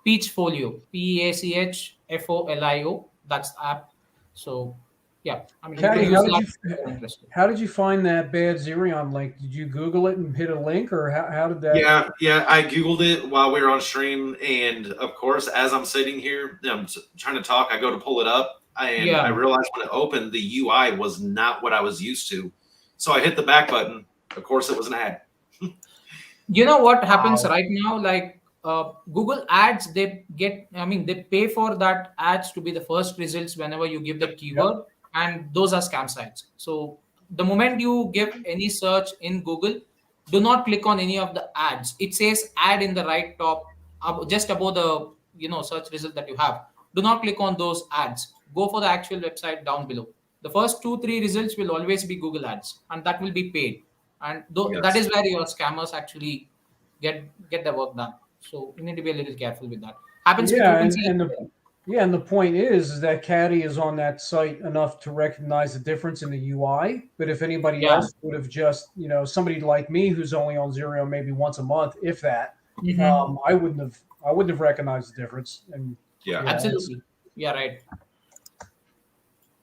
Peachfolio, Peachfolio. That's the app. So yeah, I mean, Caddy, you can use that. how did you find that bad Xerion link? Did you Google it and hit a link, or how did that? Yeah. I Googled it while we were on stream, and of course, as I'm sitting here, I'm trying to talk. I go to pull it up, and I realized when it opened, the UI was not what I was used to. So I hit the back button. Of course, it was an ad. You know what happens right now? Like Google Ads, they pay for that ads to be the first results whenever you give the keyword. Yep. And those are scam sites. So the moment you give any search in Google, do not click on any of the ads. It says ad in the right top, just above the search result that you have. Do not click on those ads. Go for the actual website down below. The first 2-3 results will always be Google ads, and that will be paid. And that is where your scammers actually get the work done. So you need to be a little careful with that. Happens with OpenSea. And the point is that Caddy is on that site enough to recognize the difference in the UI. But if anybody else would have just, somebody like me who's only on Zero maybe once a month, if that, I wouldn't have recognized the difference. And absolutely, yeah, right.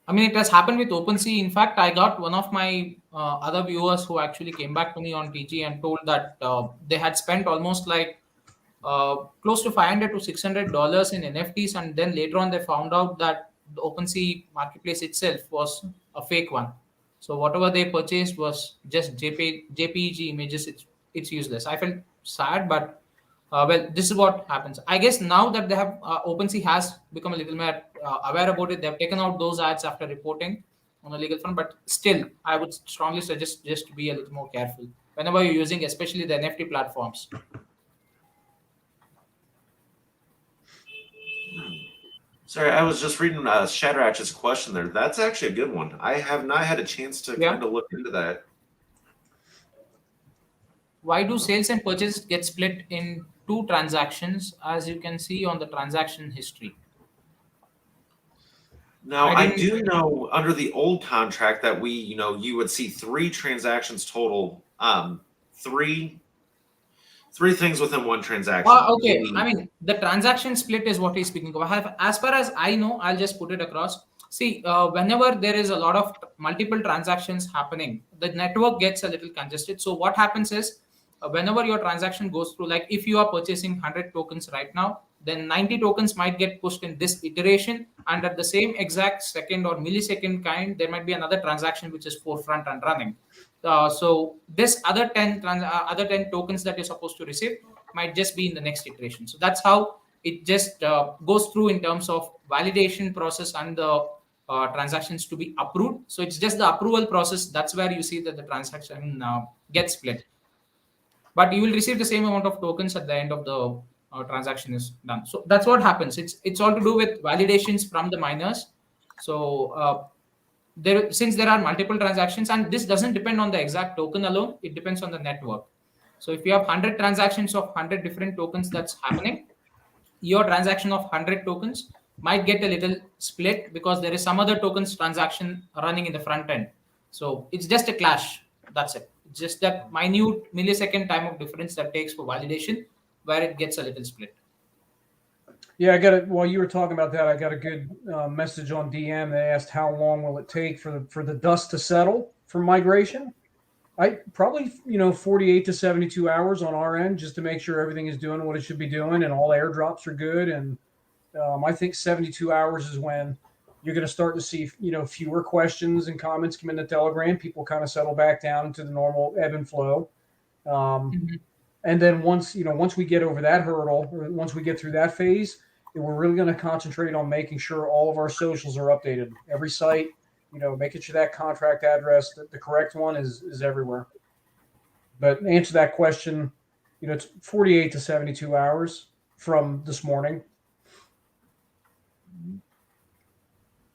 I mean, it has happened with OpenSea. In fact, I got one of my other viewers who actually came back to me on TG and told that they had spent almost like close to $500 to $600 in NFTs, and then later on they found out that the OpenSea marketplace itself was a fake one. So whatever they purchased was just JPEG images. It's useless. I felt sad, but this is what happens. I guess now that they have OpenSea has become a little more aware about it. They have taken out those ads after reporting on a legal front, but still, I would strongly suggest just to be a little more careful whenever you're using, especially the NFT platforms. Sorry, I was just reading Shatteratch's question there. That's actually a good one. I have not had a chance to kind of look into that. Why do sales and purchases get split in 2 transactions, as you can see on the transaction history? Now, I do know under the old contract that you would see 3 transactions total, 3 things within one transaction. Okay. I mean, the transaction split is what he's speaking of. As far as I know, I'll just put it across. See, whenever there is a lot of multiple transactions happening, the network gets a little congested. So what happens is, whenever your transaction goes through, like if you are purchasing 100 tokens right now, then 90 tokens might get pushed in this iteration. And at the same exact second or millisecond kind, there might be another transaction which is forefront and running. So this other 10 tokens that you're supposed to receive might just be in the next iteration. So that's how it just goes through in terms of validation process and the transactions to be approved. So it's just the approval process. That's where you see that the transaction gets split. But you will receive the same amount of tokens at the end of the transaction is done. So that's what happens. It's all to do with validations from the miners. So since there are multiple transactions, and this doesn't depend on the exact token alone, it depends on the network. So if you have 100 transactions of 100 different tokens that's happening, your transaction of 100 tokens might get a little split because there is some other tokens transaction running in the front end. So it's just a clash. That's it. It's just that minute millisecond time of difference that takes for validation where it gets a little split. Yeah, I got it. While you were talking about that, I got a good message on DM. They asked how long will it take for the dust to settle for migration. I probably 48 to 72 hours on our end, just to make sure everything is doing what it should be doing and all airdrops are good. And I think 72 hours is when you're going to start to see fewer questions and comments come into Telegram. People kind of settle back down to the normal ebb and flow. And then once we get over that hurdle, or once we get through that phase, we're really going to concentrate on making sure all of our socials are updated. Every site, making sure that contract address, the correct one is everywhere. But to answer that question, it's 48 to 72 hours from this morning.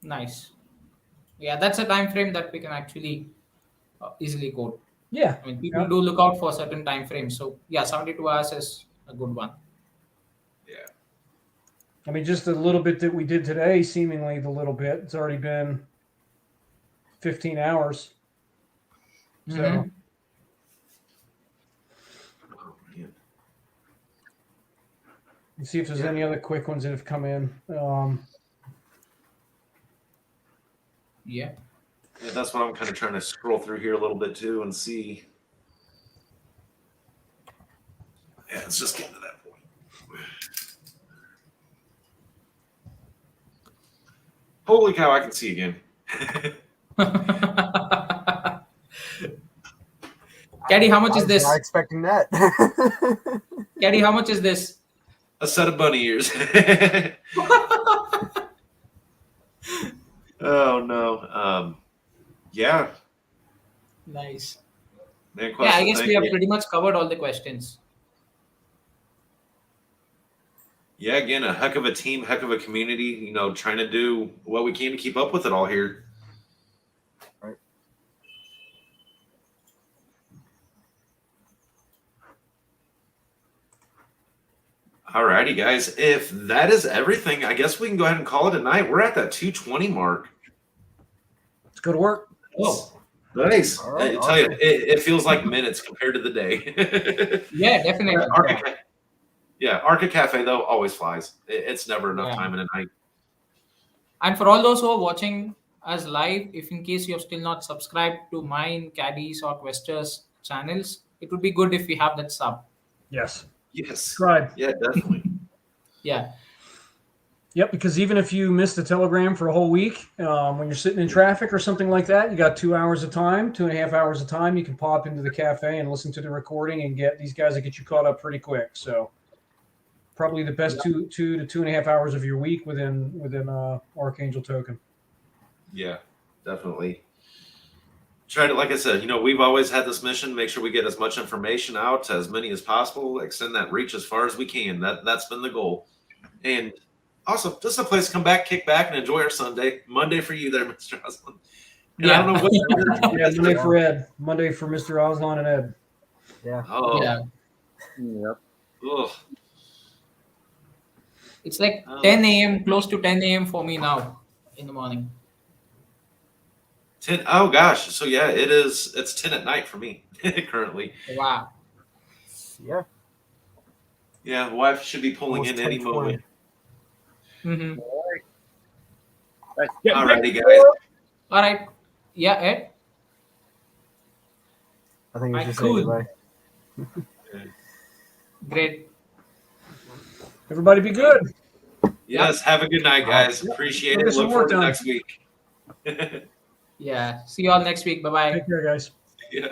Nice. Yeah, that's a time frame that we can actually easily quote. Yeah. I mean, people do look out for certain time frames. So yeah, 72 hours is a good one. Yeah. I mean, just a little bit that we did today, seemingly the little bit, it's already been 15 hours. So let's see if there's any other quick ones that have come in. Yeah, that's what I'm kind of trying to scroll through here a little bit too and see. Yeah, let's just get to that point. Holy cow, I can see again. Caddy, how much is this? Not expecting that. Caddy, how much is this? A set of bunny ears. Oh no. Yeah. Nice. Man, yeah, I guess we have pretty much covered all the questions. Yeah, again, a heck of a team, heck of a community, trying to do what we can to keep up with it all here. Right. All righty, guys. If that is everything, I guess we can go ahead and call it a night. We're at that 2:20 mark. Let's go to work. Oh, nice. All right, I tell you, it feels like minutes compared to the day. Yeah, definitely. Arca Cafe, though, always flies. It's never enough time in a night. And for all those who are watching us live, if in case you have still not subscribed to mine, Caddy's, or Questers channels, it would be good if we have that sub. Yes. Yes. Right. Yeah, definitely. Yeah. Yep, because even if you missed the Telegram for a whole week, when you're sitting in traffic or something like that, you got 2 hours of time, 2.5 hours of time. You can pop into the cafe and listen to the recording and get these guys that get you caught up pretty quick. So probably the best 2 to 2.5 hours of your week within Archangel token. Yeah, definitely. Try to, like I said, we've always had this mission, make sure we get as much information out to as many as possible, extend that reach as far as we can. That's been the goal. And also, just a place to come back, kick back, and enjoy our Sunday. Monday for you there, Mr. Aslan. And I don't know what Monday for Ed. Monday for Mr. Aslan and Ed. Yeah. Oh. Yeah. Yep. Ugh. It's like 10 a.m., close to 10 a.m. for me now in the morning. 10. Oh, gosh. So, yeah, it's 10 at night for me currently. Wow. Yeah. Yeah, wife should be pulling Almost in any 10:20. moment. Mm-hmm. Let's get All ready. righty, guys. All right. Yeah, Ed? I think it's just Cool. saying goodbye. Great. Everybody be good. Yes, have a good night, guys. Appreciate Get it. some Look work forward to done. next week. Yeah. See you all next week. Bye-bye. Take care, guys.